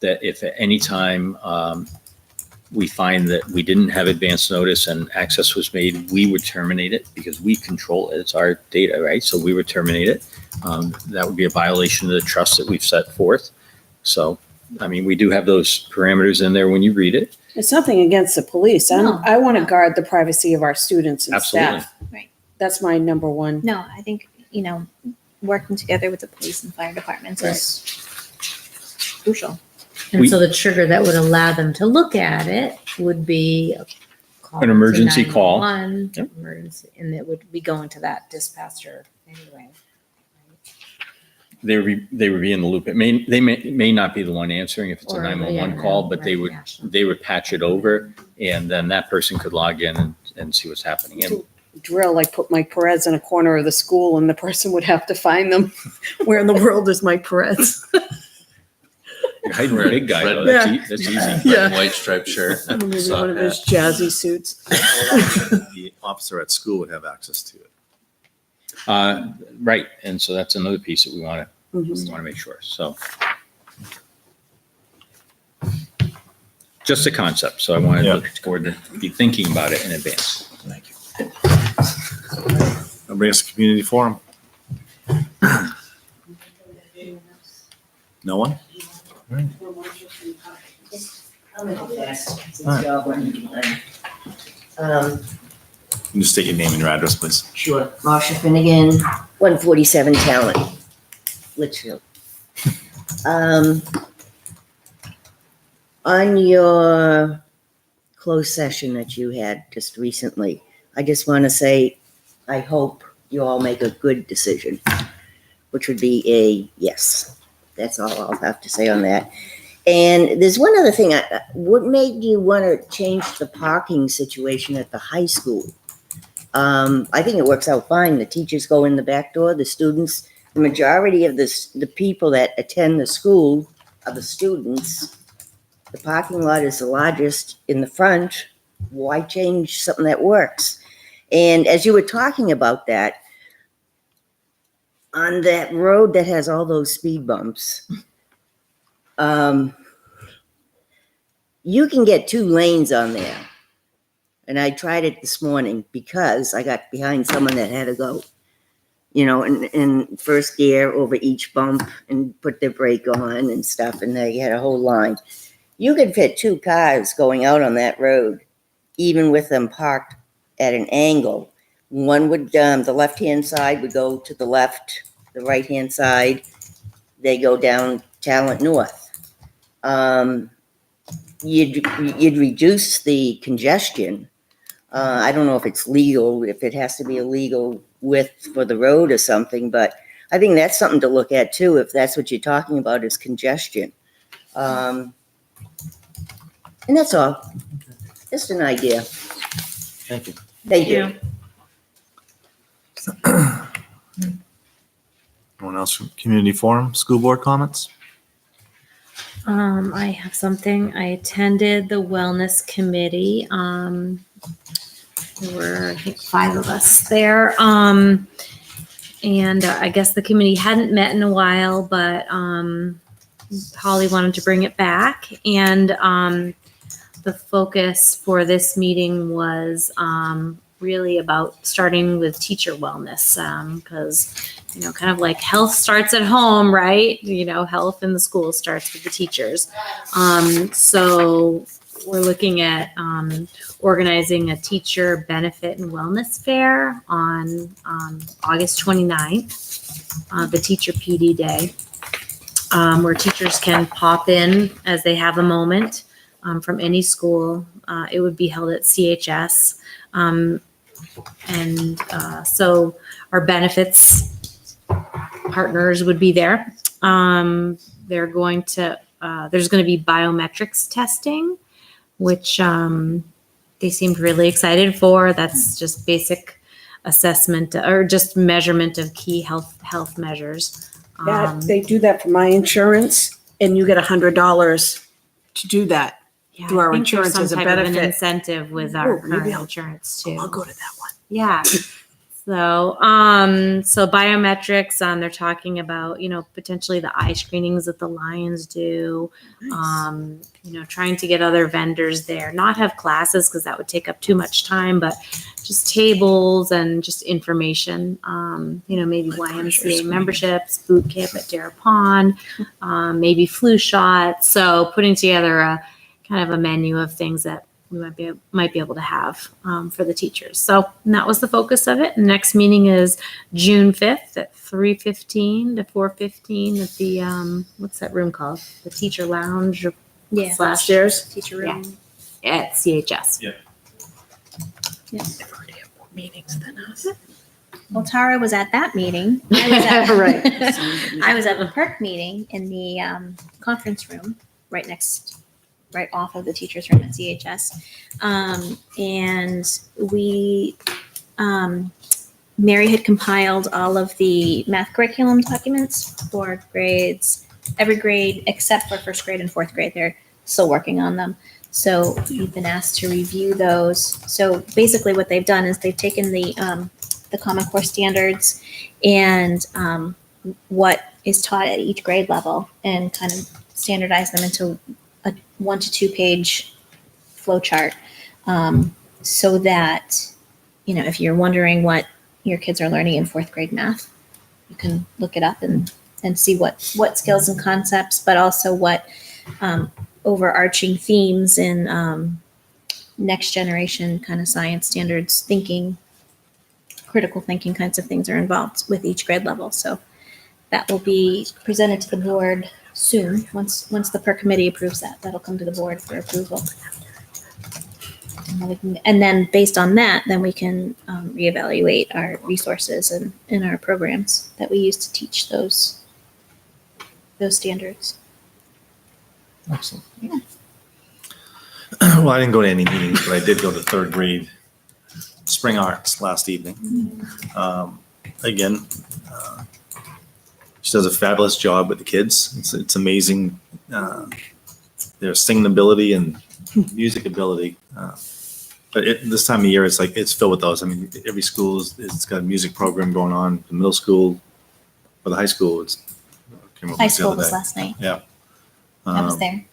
S3: that if at any time we find that we didn't have advance notice and access was made, we would terminate it because we control it. It's our data, right? So we would terminate it. That would be a violation of the trust that we've set forth. So, I mean, we do have those parameters in there when you read it.
S4: It's nothing against the police.
S5: No,
S4: I want to
S5: no.
S4: guard the privacy of our students and
S3: Absolutely.
S4: staff.
S5: Right.
S4: That's my number one.
S5: No, I think, working together with the police and fire departments is crucial.
S2: And
S3: We-
S2: so the trigger that would allow them to look at it would be a call
S3: An
S2: to
S3: emergency call.
S2: 911,
S3: Yep.
S2: emergency, and it would be going to that dispatcher anyway.
S3: They would be in the loop. They may not be the one answering if it's a
S2: Or,
S3: 911
S2: yeah,
S3: call, but they
S2: right,
S3: would
S2: national.
S3: they would patch it over, and then that person could log in and see what's happening. And
S4: Drill, like put Mike Perez in a corner of the school and the person would have to find them. Where in the world is Mike Perez?
S3: you're hiding the big guy, though.
S4: Yeah.
S3: That's easy.
S4: Yeah.
S6: Red and white striped shirt.
S4: Maybe
S6: sock
S4: one of his
S6: hat.
S4: jazzy suits.
S1: The officer at school would have access to it.
S3: Right, and so that's another piece that we want
S4: Mhm.
S3: to make sure. So just a concept. So I wanted
S1: Yeah.
S3: the board to be thinking about it in advance.
S1: Thank you. That brings us to community forum. No one? You can just state your name and your address, please.
S8: Sure. Marsha Finnegan, 147 Talent, Litchfield. On your closed session that you had just recently, I just want to say, I hope you all make a good decision, which would be a yes. That's all I'll have to say on that. And there's one other thing. What made you want to change the parking situation at the high school? I think it works out fine. The teachers go in the back door, the students, the majority of the people that attend the school are the students. The parking lot is the largest in the front, why change something that works? And as you were talking about that, on that road that has all those speed bumps, you can get 2 lanes on there. And I tried it this morning because I got behind someone that had to go, in first gear over each bump and put their brake on and stuff. And they had a whole line. You could fit 2 cars going out on that road, even with them parked at an angle. One would, the left-hand side would go to the left, the right-hand side, they go down Talent North. You'd reduce the congestion. I don't know if it's legal, if it has to be a legal width for the road or something, but I think that's something to look at too, if that's what you're talking about is congestion. And that's all. Just an idea.
S1: Thank you.
S8: Thank you.
S1: Anyone else from community forum, school board comments?
S2: I have something. I attended the wellness committee. There were, I think, 5 of us there. And I guess the committee hadn't met in a while, but Holly wanted to bring it back. And the focus for this meeting was really about starting with teacher wellness, because kind of like health starts at home, right? Health in the school starts with the teachers. So we're looking at organizing a teacher benefit and wellness fair on August 29th, the teacher PD day, where teachers can pop in as they have a moment from any school. It would be held at CHS. So our benefits partners would be there. They're going to, there's going to be biometrics testing, which they seemed really excited for. That's just basic assessment or just measurement of key health measures.
S4: Yeah, they do that for my insurance, and you get $100 to do that.
S2: Yeah,
S4: through our
S2: I think there's
S4: insurance as a
S2: some type of an
S4: benefit.
S2: incentive with our
S4: Oh, maybe
S2: current
S4: I'll-
S2: insurance too.
S4: I'll go to that one.
S2: Yeah. So biometrics, they're talking about, potentially the eye screenings that the Lions do, trying to get other vendors there, not have classes because that would take up too much time, but just tables and just information, maybe YMCA memberships, boot camp at Dara Pond, maybe flu shots. So putting together a kind of a menu of things that we might be able to have for the teachers. So that was the focus of it. The next meeting is June 5th at 3:15 to 4:15 at the, what's that room called? The teacher lounge
S5: Yeah.
S2: slash
S4: Upstairs.
S5: Teacher room.
S2: at CHS.
S1: Yeah.
S5: Yeah.
S4: They've already had more meetings than us.
S5: Well, Tara was at that meeting. I was at,
S2: Right.
S5: I was at the PERC meeting in the conference room right off of the teacher's room at CHS. And we, Mary had compiled all of the math curriculum documents for grades, every grade except for first grade and fourth grade. They're still working on them. So we've been asked to review those. So basically what they've done is they've taken the Common Core standards and what is taught at each grade level and kind of standardized them into a 1 to 2 page flow chart, so that, if you're wondering what your kids are learning in fourth grade math, you can look it up and see what skills and concepts, but also what overarching themes in next generation kind of science standards thinking, critical thinking kinds of things are involved with each grade level. So that will be presented to the board soon. Once the PER committee approves that, that'll come to the board for approval. And then based on that, then we can reevaluate our resources and our programs that we use to teach those standards.
S1: Excellent.
S5: Yeah.
S1: Well, I didn't go to any meetings, but I did go to third grade spring arts last evening. Again, she does a fabulous job with the kids. It's amazing, their singing ability and music ability. But this time of year, it's like, it's filled with those. I mean, every school it's got a music program going on. The middle school, or the high school, it's. I came up
S5: High
S1: with the
S5: school
S1: other
S5: was
S1: day.
S5: last night.
S1: Yeah.
S5: I was
S1: Um,
S5: there.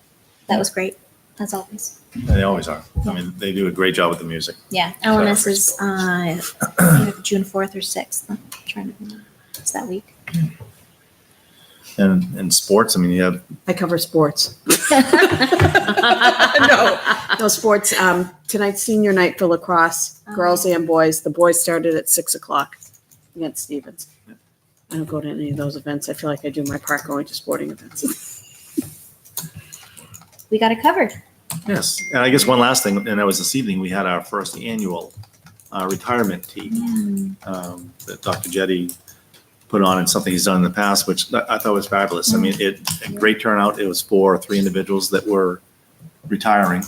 S5: That was great, as always.
S1: They always are. I mean, they do a great job with the music.
S5: Yeah, LMS is either June 4th or 6th. I'm trying to remember. It's that week.
S1: And sports, I mean, you have,
S4: I cover sports. No sports. Tonight's senior night for lacrosse, girls and boys. The boys started at 6:00 against Stevens. I don't go to any of those events. I feel like I do my part going to sporting events.
S5: We got it covered.
S1: yes. And I guess one last thing, and that was this evening, we had our first annual retirement tea that Dr. Jetty put on, and something he's done in the past, which I thought was fabulous. I mean, a great turnout. It was for 3 individuals that were retiring.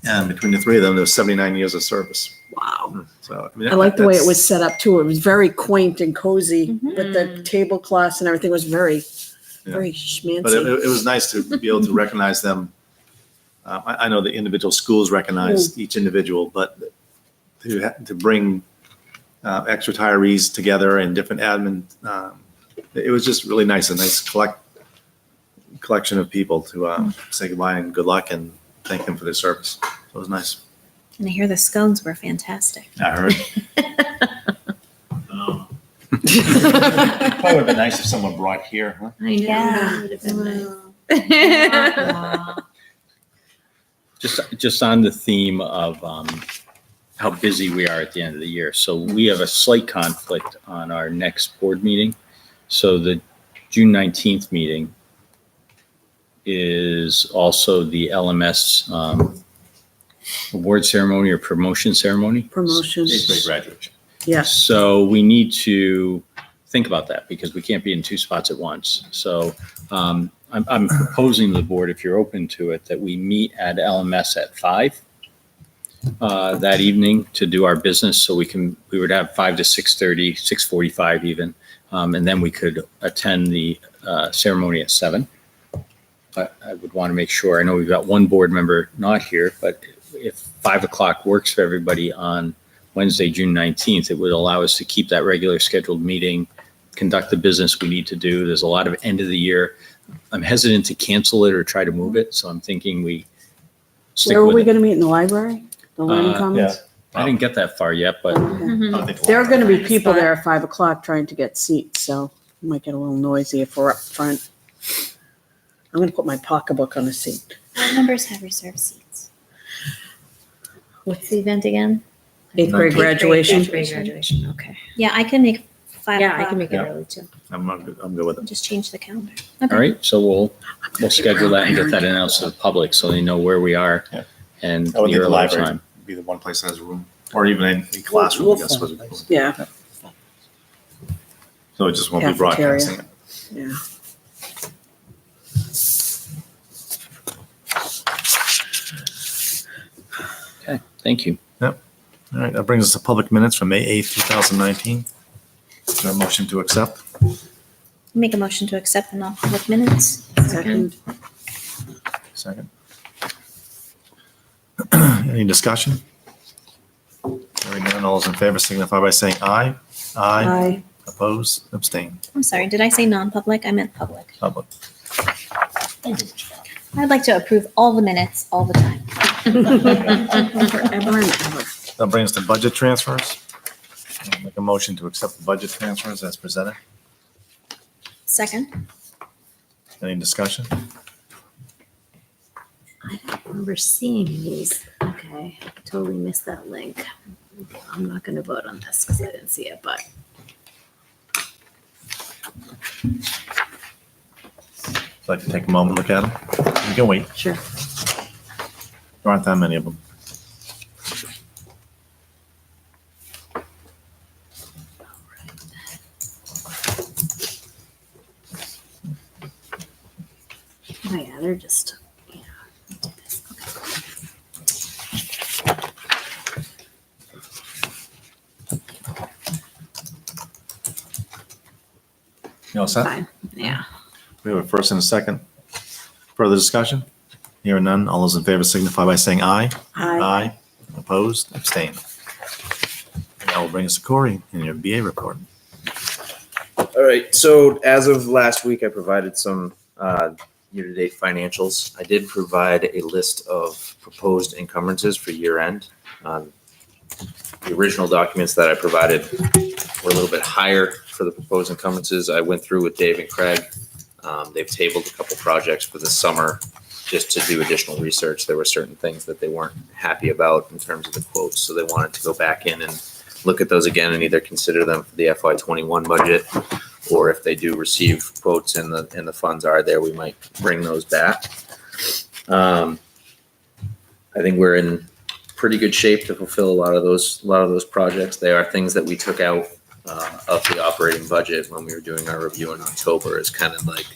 S1: And between the 3 of them, there was 79 years of service.
S4: Wow.
S1: So, I mean,
S4: I like the way it
S1: that's-
S4: was set up too. It was very quaint and cozy
S5: Mhm.
S4: with the tablecloths and everything was very,
S1: Yeah.
S4: very
S1: But
S4: schmancy.
S1: it was nice to be able to recognize them. I know the individual schools recognize each individual, but to bring ex-retirees together and different admin, it was just really nice, a nice collection of people to say goodbye and good luck and thank them for their service. So it was nice.
S5: And I hear the scones were fantastic.
S1: I heard. Probably would have been nice if someone brought here, huh?
S2: I know.
S5: Yeah.
S2: That would have been nice.
S3: Just on the theme of how busy we are at the end of the year. So we have a slight conflict on our next board meeting. So the June 19th meeting is also the LMS award ceremony or promotion ceremony.
S4: Promotion.
S1: 8th grade graduation.
S4: Yes.
S3: So we need to think about that because we can't be in 2 spots at once. So I'm proposing to the board, if you're open to it, that we meet at LMS at 5 that evening to do our business. So we would have 5 to 6:30, 6:45 even. And then we could attend the ceremony at 7. But I would want to make sure, I know we've got one board member not here, but if 5 o'clock works for everybody on Wednesday, June 19th, it would allow us to keep that regular scheduled meeting, conduct the business we need to do. There's a lot of end of the year. I'm hesitant to cancel it or try to move it, so I'm thinking we stick
S4: Where are we
S3: with it.
S4: going to meet? In the library? The Learning
S3: Uh,
S4: Commons?
S3: I didn't get that far yet, but
S4: Okay.
S2: Mhm.
S1: I think
S4: There are going to be
S2: Nice
S4: people
S2: spot.
S4: there at 5:00 trying to get seats, so it might get a little noisy if we're up front. I'm going to put my pocketbook on a seat.
S5: Board members have reserved seats.
S2: What's the event again?
S4: 8th grade graduation.
S2: 8th grade graduation, okay.
S5: Yeah, I can make 5
S2: Yeah,
S5: o'clock.
S2: I can make it
S1: Yeah.
S2: early too.
S1: I'm good with it.
S5: Just change the calendar.
S3: all right, so we'll schedule that and get that announced to the public so they know where we are
S1: Yeah.
S3: and
S1: I would think
S3: near
S1: the
S3: our
S1: library
S3: time.
S1: would be the one place that has a room, or even a classroom, I guess.
S7: We'll
S1: was-
S4: Yeah,
S1: So it just won't be
S4: Cafeteria.
S1: broadcasting it.
S4: yeah.
S3: Okay, thank you.
S1: All right, that brings us to public minutes from May 8th, 2019. Is there a motion to accept?
S5: Make a motion to accept the non-public minutes.
S4: Second.
S1: Second. Any discussion? Hearing none, all those in favor signify by saying aye.
S4: Aye.
S1: Opposed, abstain.
S5: I'm sorry, did I say non-public? I meant public.
S1: Public.
S5: I'd like to approve all the minutes all the time.
S4: Forever and ever.
S1: That brings us to budget transfers. I'll make a motion to accept the budget transfers as presented.
S5: Second.
S1: Any discussion?
S2: I don't remember seeing these. Okay, totally missed that link. I'm not gonna vote on this because I didn't see it, but.
S1: I'd like to take a moment, look at them. You can wait.
S2: Sure.
S1: There aren't that many of them.
S2: Oh yeah, they're just, yeah. I'll do this. Okay.
S1: You all set?
S2: Fine, yeah.
S1: We have a first and a second. Further discussion? Hearing none, all those in favor signify by saying aye.
S4: Aye.
S1: Opposed? Abstained. And that will bring us to Corey in your BA report.
S6: All right, so as of last week, I provided some year-to-date financials. I did provide a list of proposed encumbrances for year end. The original documents that I provided were a little bit higher for the proposed encumbrances. I went through with Dave and Craig. They've tabled a couple projects for the summer just to do additional research. There were certain things that they weren't happy about in terms of the quotes, so they wanted to go back in and look at those again and either consider them for the FY21 budget, or if they do receive quotes and the funds are there, we might bring those back. I think we're in pretty good shape to fulfill a lot of those projects. They are things that we took out of the operating budget when we were doing our review in October. Is kind of like,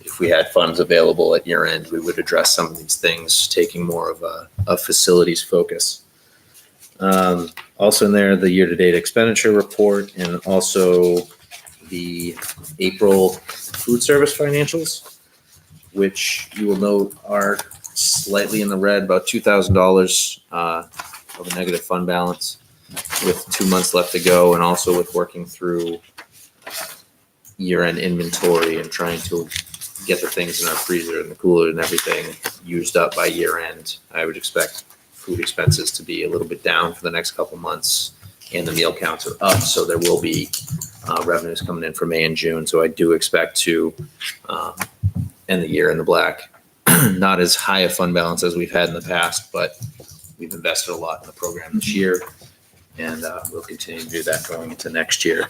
S6: if we had funds available at year end, we would address some of these things, taking more of a facilities focus. Also in there, the year-to-date expenditure report, and also the April food service financials, which you will note are slightly in the red, about $2,000 of a negative fund balance with 2 months left to go, and also with working through year-end inventory and trying to get the things in our freezer and the cooler and everything used up by year end. I would expect food expenses to be a little bit down for the next couple months, and the meal counts are up, so there will be revenues coming in for May and June. So I do expect to end the year in the black. Not as high a fund balance as we've had in the past, but we've invested a lot in the program this year, and we'll continue to do that going into next year.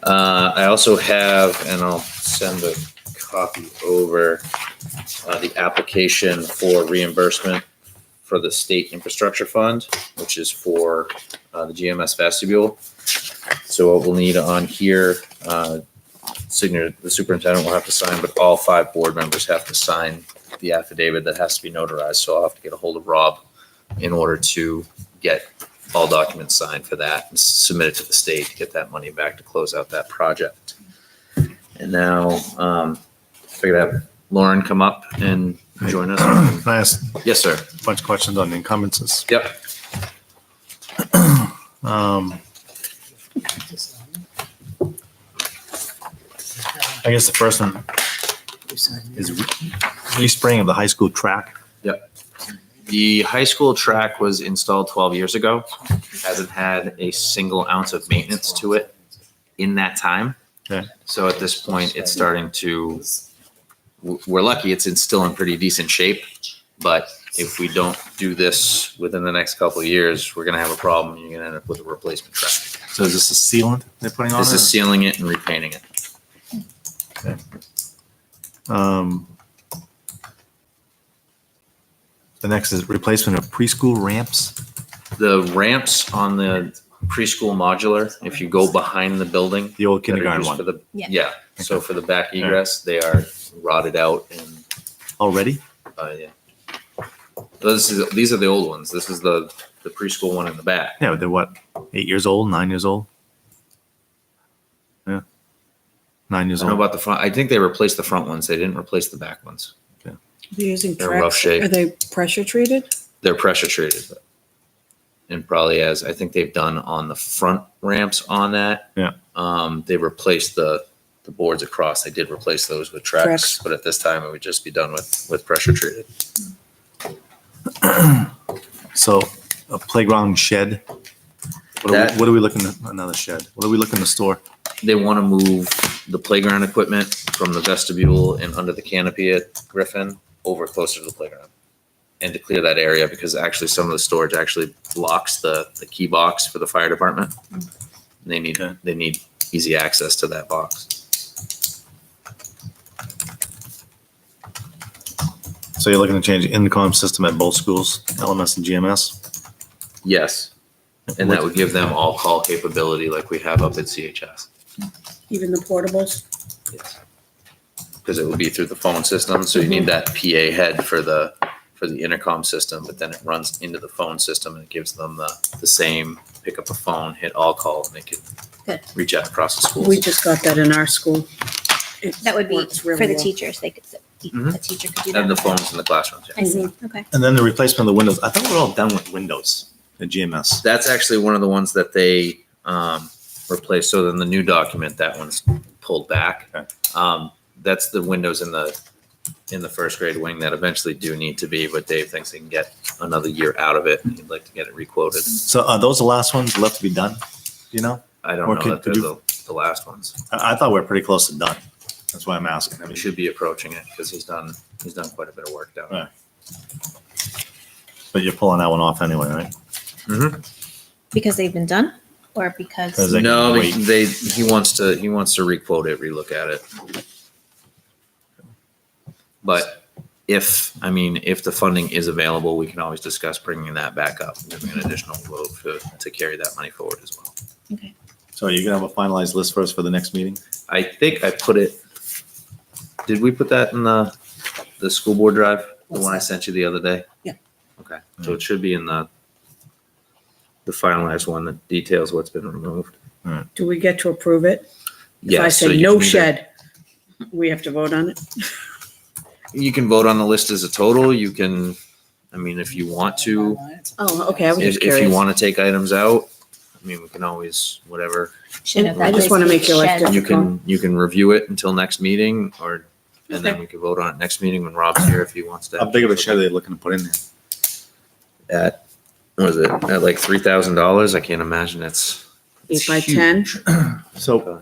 S6: I also have, and I'll send a copy over, the application for reimbursement for the state infrastructure fund, which is for the GMS vestibule. So what we'll need on here, signature, the superintendent will have to sign, but all 5 board members have to sign the affidavit that has to be notarized. So I'll have to get a hold of Rob in order to get all documents signed for that and submit it to the state to get that money back to close out that project. And now, figured I'd have Lauren come up and join us.
S1: Can I ask
S6: Yes, sir.
S1: a bunch of questions on the encumbrances?
S6: Yep.
S1: I guess the first one is respring of the high school track.
S6: The high school track was installed 12 years ago. Hasn't had a single ounce of maintenance to it in that time.
S1: Okay.
S6: So at this point, it's starting to, we're lucky it's still in pretty decent shape. But if we don't do this within the next couple of years, we're going to have a problem. You're going to end up with a replacement track.
S1: So is this a sealant they're putting on
S6: This
S1: it?
S6: is sealing it and repainting it.
S1: The next is replacement of preschool ramps.
S6: The ramps on the preschool modular, if you go behind the building,
S1: The old
S6: that are
S1: kindergarten
S6: used for
S1: one.
S6: the,
S5: Yeah.
S6: yeah. So for the back egress, they are rotted out and,
S1: Already?
S6: yeah. These are the old ones. This is the preschool one in the back.
S1: Yeah, they're what, 8 years old, 9 years old? Yeah. 9
S6: I
S1: years
S6: don't know
S1: old.
S6: about the front. I think they replaced the front ones. They didn't replace the back ones.
S4: They're using
S6: They're in rough shape.
S4: Are they pressure treated?
S6: They're pressure treated. And probably as I think they've done on the front ramps on that.
S1: Yeah.
S6: They replaced the boards across. They did replace those with Trex,
S4: Trex.
S6: but at this time it would just be done with pressure treated.
S1: So a playground shed. What are we looking at? Another shed. What are we looking to store?
S6: They want to move the playground equipment from the vestibule and under the canopy at Griffin over closer to the playground and to clear that area, because actually some of the storage actually blocks the key box for the fire department. They need easy access to that box.
S1: So you're looking to change the intercom system at both schools, LMS and GMS?
S6: Yes. And that would give them all call capability like we have up at CHS.
S4: Even the portables?
S6: Yes. Because it would be through the phone system. So you need that PA head for the intercom system, but then it runs into the phone system and it gives them the same pick up a phone, hit all call, and they can
S5: Good.
S6: reach out across the schools.
S4: We just got that in our school. It
S5: That would be
S4: works
S5: for
S4: really
S5: the
S4: well.
S5: teachers. They could,
S6: Mhm.
S5: a teacher could do that.
S6: And the phones in the classrooms. Yeah.
S5: I see. Okay.
S1: And then the replacement of the windows. I thought we were all done with windows the GMS?
S6: That's actually one of the ones that they replaced. So then the new document, that one's pulled back.
S1: Okay.
S6: That's the windows in the first grade wing that eventually do need to be, but Dave thinks he can get another year out of it. He'd like to get it requoted.
S1: So are those the last ones left to be done? Do you know?
S6: I don't
S1: Or
S6: know
S1: could-
S6: that they're
S1: could you-
S6: the last ones.
S1: I thought we were pretty close to done. That's why I'm asking. I
S6: We
S1: mean,
S6: should be approaching it because he's done quite a bit of work down there.
S1: but you're pulling that one off anyway, right?
S5: Because they've been done, or because
S1: 'Cause they-
S6: No,
S1: wait.
S6: he wants to requote it, relook at it. But if the funding is available, we can always discuss bringing that back up, giving an additional vote to carry that money forward as well.
S1: So you're gonna have a finalized list for us for the next meeting?
S6: I think I put it, did we put that in the school board drive, the one I sent you the other day?
S7: Yeah.
S6: Okay, so it should be in the finalized one that details what's been removed.
S4: Do we get to approve it? If I
S6: Yes, so
S4: say
S6: you
S4: no
S6: can either-
S4: shed, we have to vote on it?
S6: You can vote on the list as a total, you can, if you want to,
S4: Oh, okay, I was just
S6: if you
S4: curious.
S6: want to take items out, we can always, whatever.
S5: should have
S4: I just wanna make your life
S5: shed.
S6: You can review it until next meeting and then we can vote on it next meeting when Rob's here if he wants to.
S1: How big of a shed are they looking to put in there?
S6: At, what is it, at like $3,000? I can't imagine it's
S4: 8 by 10?
S1: So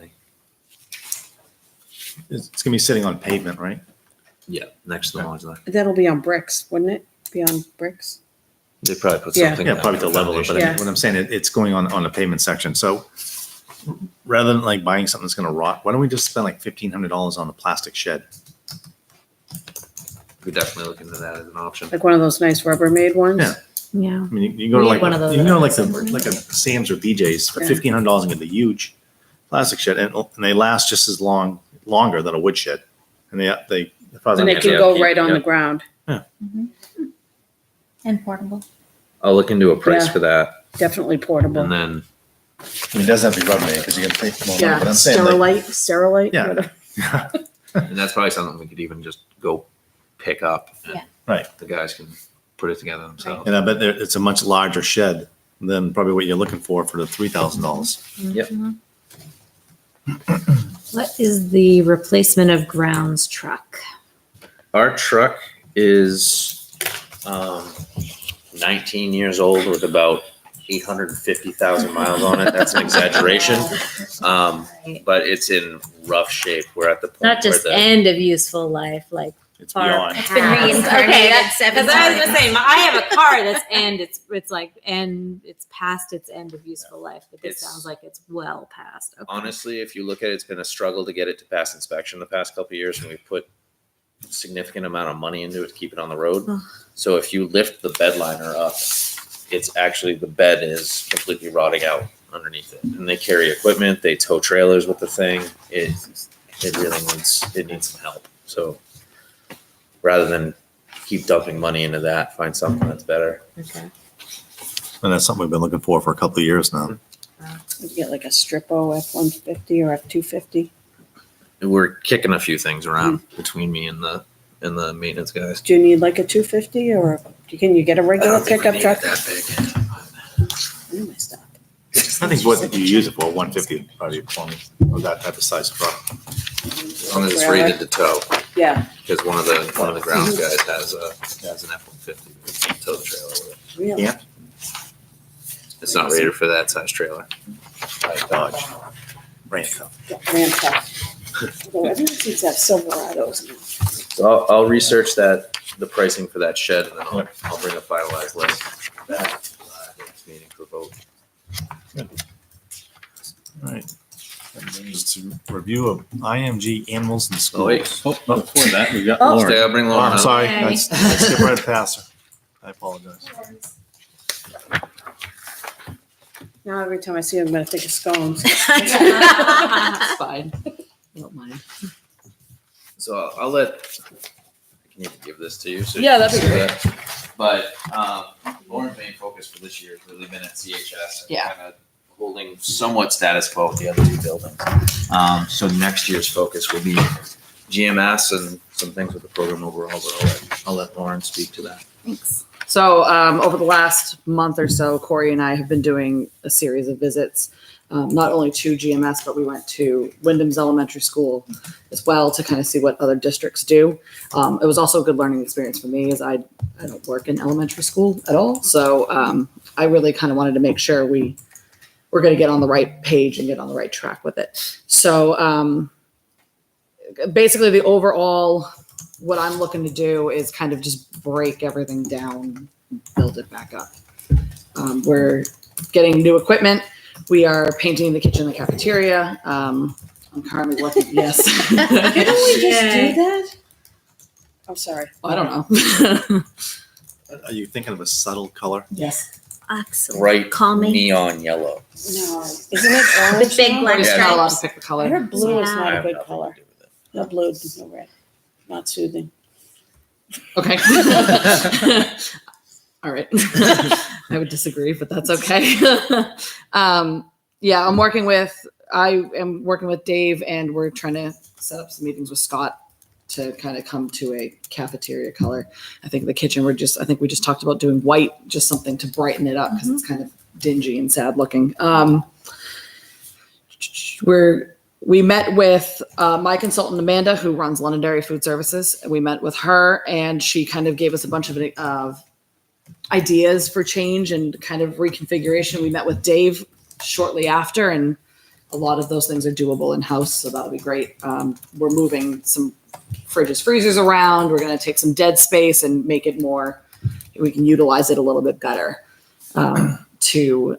S1: it's gonna be sitting on pavement, right?
S6: Yeah, next to the lodge.
S4: That'll be on bricks, wouldn't it? Be on bricks?
S6: They probably put
S4: Yeah.
S6: something.
S1: Yeah,
S6: down
S1: probably
S6: for
S1: to level it, but I
S4: Yeah.
S1: mean, what I'm saying, it's going on a pavement section, so rather than like buying something that's gonna rot, why don't we just spend like $1,500 on the plastic shed?
S6: We definitely look into that as an option.
S4: Like one of those nice Rubbermaid ones?
S1: Yeah.
S2: Yeah.
S1: I mean, you can go to
S2: We
S1: like,
S2: had one of those
S1: you can go to
S2: at
S1: like
S2: December.
S1: like a Sam's or BJ's for
S4: Yeah.
S1: $1,500 and get the huge plastic shed, and they last just as longer than a wood shed. And as far as I'm
S4: And they
S1: concerned,
S4: can go right on the ground.
S5: And portable.
S6: I'll look into a price
S4: Yeah.
S6: for that
S4: Definitely portable.
S6: and then,
S1: I mean, it doesn't have to be Rubbermaid because you can pay more money,
S4: Yeah,
S1: but I'm saying like,
S4: sterilite,
S1: Yeah.
S4: whatever.
S6: and that's probably something we could even just go pick up. And
S5: Yeah.
S1: Right.
S6: The guys can put it together themselves.
S1: and I bet it's a much larger shed than probably what you're looking for the $3,000.
S6: Yep.
S2: What is the replacement of grounds truck?
S6: Our truck is 19 years old with about 850,000 miles on it. That's an exaggeration. But it's in rough shape. We're at the point
S2: Not just
S6: where the,
S2: end of useful life, like
S1: It's
S2: far
S1: beyond.
S2: past.
S5: been reincarnated
S2: Okay, that's-
S5: 7
S2: 'cause I was
S5: times.
S2: gonna say, I have a car that's end. It's like end. It's past its end of useful life, but this
S6: It's-
S2: sounds like it's well past. Okay.
S6: honestly, if you look at it, it's been a struggle to get it to pass inspection the past couple of years, and we've put significant amount of money into it to keep it on the road.
S2: Ugh.
S6: So if you lift the bed liner up, it's actually, the bed is completely rotting out underneath it. And they carry equipment, they tow trailers with the thing. It really needs some help. So rather than keep dumping money into that, find something that's better.
S2: Okay.
S1: And that's something we've been looking for a couple of years now.
S4: You get like a Strippo F-150 or F-250.
S6: We're kicking a few things around between me and the maintenance guys.
S4: Do you need like a 250 or can you get a
S6: I
S4: regular
S6: don't think we
S4: pickup
S6: need
S4: truck?
S6: it that big.
S4: Oh, my stuff.
S1: I think what you use it for, 150, probably plenty of that type of size truck.
S6: As long as it's rated to tow,
S4: Yeah,
S6: because one of the grounds guys has an F-150 to tow the trailer with it.
S4: really.
S1: Yeah.
S6: It's not rated for that size trailer.
S1: Like Dodge. Ram truck.
S4: Ram truck. Although everyone seems to have Silverados now.
S6: So I'll research the pricing for that shed, and then I'll bring a finalized list back at the next meeting for vote.
S1: All right. And then just to review of IMG animals in school.
S6: Oh, wait.
S3: Oh, before that, we got
S4: Oh.
S3: Lauren.
S6: Okay, I'll bring
S1: Oh,
S6: Lauren
S1: I'm
S6: up.
S1: sorry.
S2: Hey.
S1: I skipped right past her. I apologize.
S4: Now every time I see them, I'm gonna think of scones.
S2: It's
S4: fine. Don't mind.
S6: So I'll let, I can even give this to you. So
S4: Yeah,
S6: you can
S4: that'd be
S6: see
S4: great.
S6: that. But Lauren's main focus for this year has really been at CHS. and
S4: Yeah.
S6: kinda holding somewhat status quo with the other two buildings. So next year's focus will be GMS and some things with the program overall, but I'll let Lauren speak to that.
S5: Thanks.
S9: So over the last month or so, Corey and I have been doing a series of visits, not only to GMS, but we went to Wyndham's Elementary School as well to kind of see what other districts do. It was also a good learning experience for me as I don't work in elementary school at all. So I really kind of wanted to make sure we're going to get on the right page and get on the right track with it. So basically the overall, what I'm looking to do is kind of just break everything down, build it back up. We're getting new equipment. We are painting the kitchen and the cafeteria. I'm currently looking, yes.
S4: Didn't we just do that? I'm sorry.
S9: I don't know.
S1: Are you thinking of a subtle color?
S4: Yes.
S2: Excellent.
S6: Bright
S2: Calming.
S6: neon yellow.
S4: No, isn't it orange?
S2: With big
S4: now?
S2: black
S9: You're not allowed to
S2: stripes.
S9: pick the
S4: I
S9: color.
S4: heard blue is
S2: Yeah.
S6: I
S4: not a
S6: have
S4: good
S6: nothing
S4: color.
S6: to do with it.
S4: No blue, no red. Not soothing.
S9: Okay. All right. I would disagree, but that's okay. Yeah, I am working with Dave and we're trying to set up some meetings with Scott to kind of come to a cafeteria color. I think the kitchen, I think we just talked about doing white, just something to brighten it up because it's kind of dingy and sad looking. We met with my consultant, Amanda, who runs Londonderry Food Services. We met with her and she kind of gave us a bunch of ideas for change and kind of reconfiguration. We met with Dave shortly after and a lot of those things are doable in-house, so that'll be great. We're moving some fridges, freezers around. We're going to take some dead space and make it more, we can utilize it a little bit better to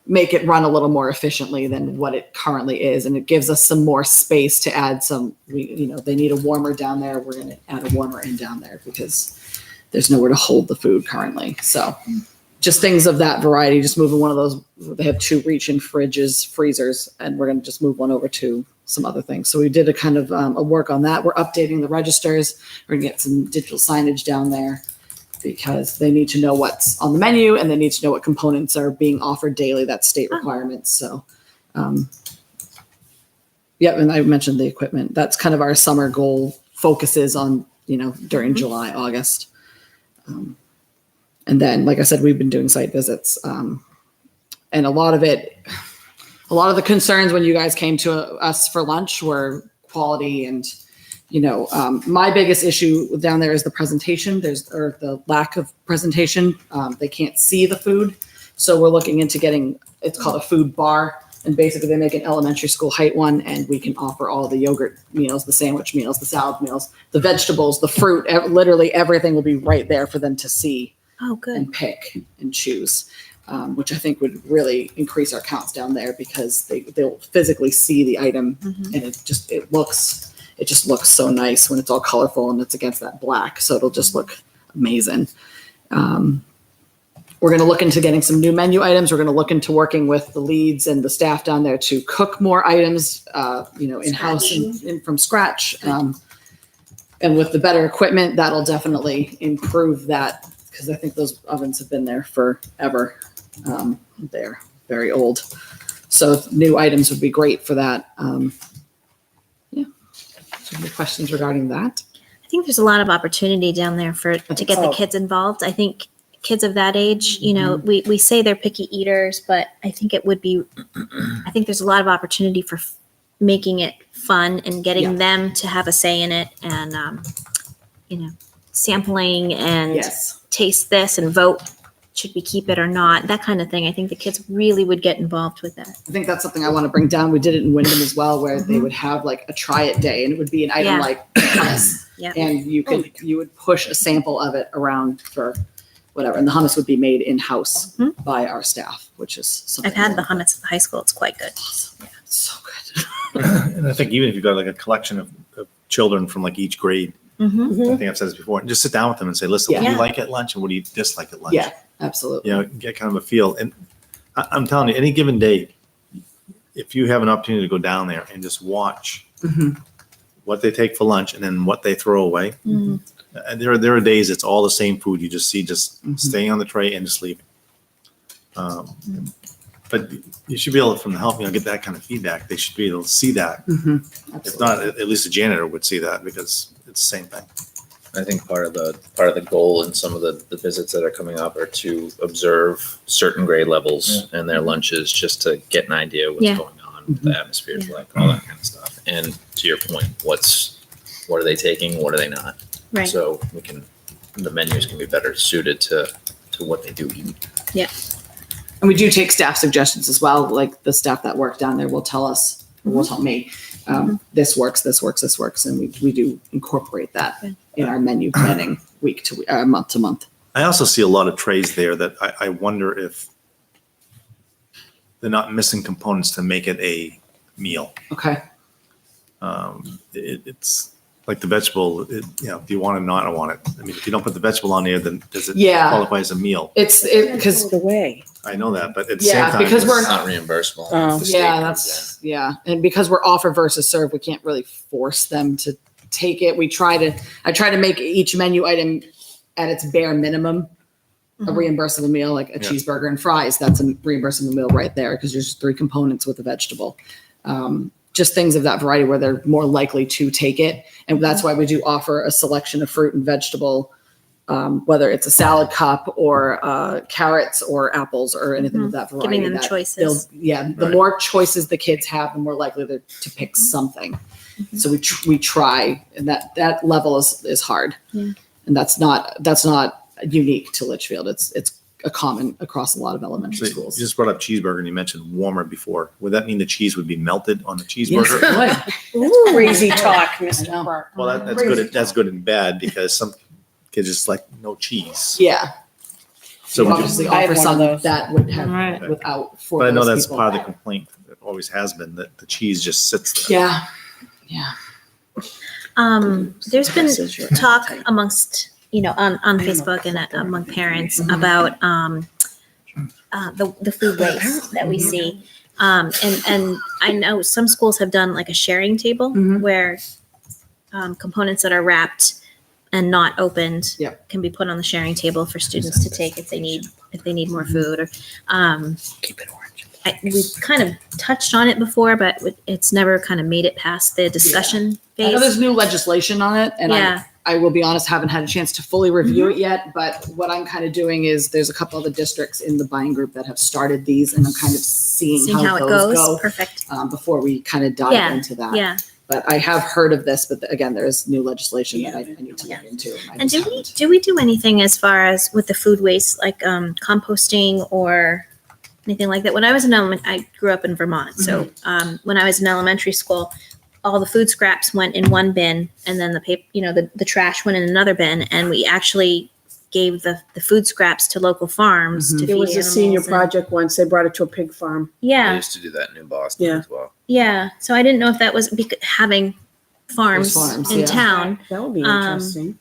S9: make it run a little more efficiently than what it currently is. And it gives us some more space to add they need a warmer down there. We're going to add a warmer in down there because there's nowhere to hold the food currently. So just things of that variety, just moving one of those, they have 2 reach-in fridges, freezers, and we're going to just move one over to some other things. So we did a kind of a work on that. We're updating the registers. We're going to get some digital signage down there because they need to know what's on the menu and they need to know what components are being offered daily. That's state requirements. So, and I mentioned the equipment. That's kind of our summer goal focuses on, during July, August. And then, like I said, we've been doing site visits. And a lot of the concerns when you guys came to us for lunch were quality and, my biggest issue down there is the presentation. Or the lack of presentation. They can't see the food. So we're looking into it's called a food bar. And basically they make an elementary school height one and we can offer all the yogurt meals, the sandwich meals, the salad meals, the vegetables, the fruit, literally everything will be right there for them to see.
S2: Oh, good.
S9: And pick and choose, which I think would really increase our counts down there because they'll physically see the item and it just looks so nice when it's all colorful and it's against that black. So it'll just look amazing. We're going to look into getting some new menu items. We're going to look into working with the leads and the staff down there to cook more items, in-house and from scratch. And with the better equipment, that'll definitely improve that because I think those ovens have been there forever. They're very old. So new items would be great for that. So any questions regarding that?
S2: I think there's a lot of opportunity down there to get the kids involved. I think kids of that age, we say they're picky eaters, but I think there's a lot of opportunity for making it fun and getting them to have a say in it and, sampling and taste this and vote, should we keep it or not? That kind of thing. I think the kids really would get involved with that.
S9: I think that's something I want to bring down. We did it in Wyndham as well, where they would have like a try it day and it would be an item like hummus.
S2: Yeah.
S9: And you would push a sample of it around for whatever. And the hummus would be made in-house by our staff, which is something.
S2: I've had the hummus at the high school. It's quite good.
S9: Yeah, it's so good.
S1: And I think even if you've got like a collection of children from like each grade,
S2: Mm-hmm.
S1: I think I've said this before, just sit down with them and say, listen, what do you like at lunch and what do you dislike at lunch?
S9: Yeah, absolutely.
S1: Get kind of a feel. And I'm telling you, any given day, if you have an opportunity to go down there and just watch what they take for lunch and then what they throw away. And there are days it's all the same food. You just see staying on the tray and just leaving. But you should be able to, from the help, get that kind of feedback. They should be able to see that. If not, at least the janitor would see that because it's the same thing.
S6: I think part of the goal in some of the visits that are coming up are to observe certain grade levels and their lunches, just to get an idea of what's
S2: Yeah.
S6: going on, what the atmosphere is like, all that kind of stuff. And to your point, what are they taking? What are they not?
S2: Right.
S6: So the menus can be better suited to what they do eat.
S9: And we do take staff suggestions as well. Like the staff that work down there will tell us, or will tell me, this works, this works, this works. And we do incorporate that in our menu planning week to month to month.
S1: I also see a lot of trays there that I wonder if they're not missing components to make it a meal.
S9: Okay.
S1: It's like the vegetable, do you want it or not want it? I mean, if you don't put the vegetable on there, then does it
S9: Yeah.
S1: qualify as a meal?
S9: Because
S4: The way.
S1: I know that, but at the same
S9: Yeah,
S1: time.
S9: because
S6: It's
S9: we're
S6: not reimbursable.
S4: Oh.
S6: The state
S9: yeah,
S6: comes
S9: and because we're offer versus serve, we can't really force them to take it. I try to make each menu item at its bare minimum a reimbursable meal, like a
S1: Yeah.
S9: cheeseburger and fries. That's a reimbursable meal right there because there's 3 components with a vegetable. Just things of that variety where they're more likely to take it. And that's why we do offer a selection of fruit and vegetable, whether it's a salad cup or carrots or apples or anything of that variety.
S2: Giving them
S9: that
S2: choices.
S9: the
S1: Right.
S9: more choices the kids have, the more likely they're to pick something. So we try, and that level is hard.
S2: Yeah.
S9: And that's not unique to Litchfield. It's a common across a lot of elementary
S1: You
S9: schools.
S1: just brought up cheeseburger and you mentioned warmer before. Would that mean the cheese would be melted on the
S9: Yes,
S1: cheeseburger?
S9: it would.
S4: Crazy talk,
S9: I
S4: Mr.
S9: know.
S4: Burke.
S1: Well, that's good. That's good and bad because some kids just like no cheese.
S9: Yeah.
S1: So
S9: We
S1: we just,
S9: obviously
S4: I have
S9: offer
S4: one of
S9: some
S4: those.
S9: that would have
S2: Right.
S9: without for
S1: but I know
S9: those
S1: that's
S9: people.
S1: part of the complaint. It always has been that the cheese just sits there.
S9: Yeah. Yeah.
S2: There's been
S8: Passes your
S2: talk
S8: appetite.
S2: amongst, on Facebook and among parents about the food waste that we see. And I know some schools have done like a sharing table
S9: Mhm.
S2: where components that are wrapped and not opened
S9: Yep.
S2: can be put on the sharing table for students to take if they need more food. Or
S7: Keep it orange.
S2: we kind of touched on it before, but it's never kind of made it past the discussion
S9: I know there's
S2: phase.
S9: new legislation on it, and
S2: Yeah.
S9: I will be honest, haven't had a chance to fully review it yet. But what I'm kind of doing is there's a couple of the districts in the buying group that have started these, and I'm kind of seeing
S2: Seeing
S9: how,
S2: how it
S9: those
S2: goes.
S9: go
S2: Perfect.
S9: before we kind of dive
S2: Yeah.
S9: into that.
S2: Yeah.
S9: But I have heard of this, but again, there is new legislation that I need to look into. I
S2: And
S9: just
S2: do we
S9: haven't.
S2: do anything as far as with the food waste, like composting or anything like that? When I was I grew up in Vermont, so when I was in elementary school, all the food scraps went in one bin, and then the paper, the trash went in another bin, and we actually gave the food scraps to local farms to feed
S4: There was a
S2: animals
S4: senior
S2: and-
S4: project once. They brought it to a pig farm.
S6: I
S2: Yeah,
S6: used to do that in New Boston
S4: Yeah.
S6: as well.
S2: yeah. So I didn't know if that was having farms,
S9: farms,
S2: in
S9: yeah.
S2: town.
S4: That would be
S2: Um,
S4: interesting.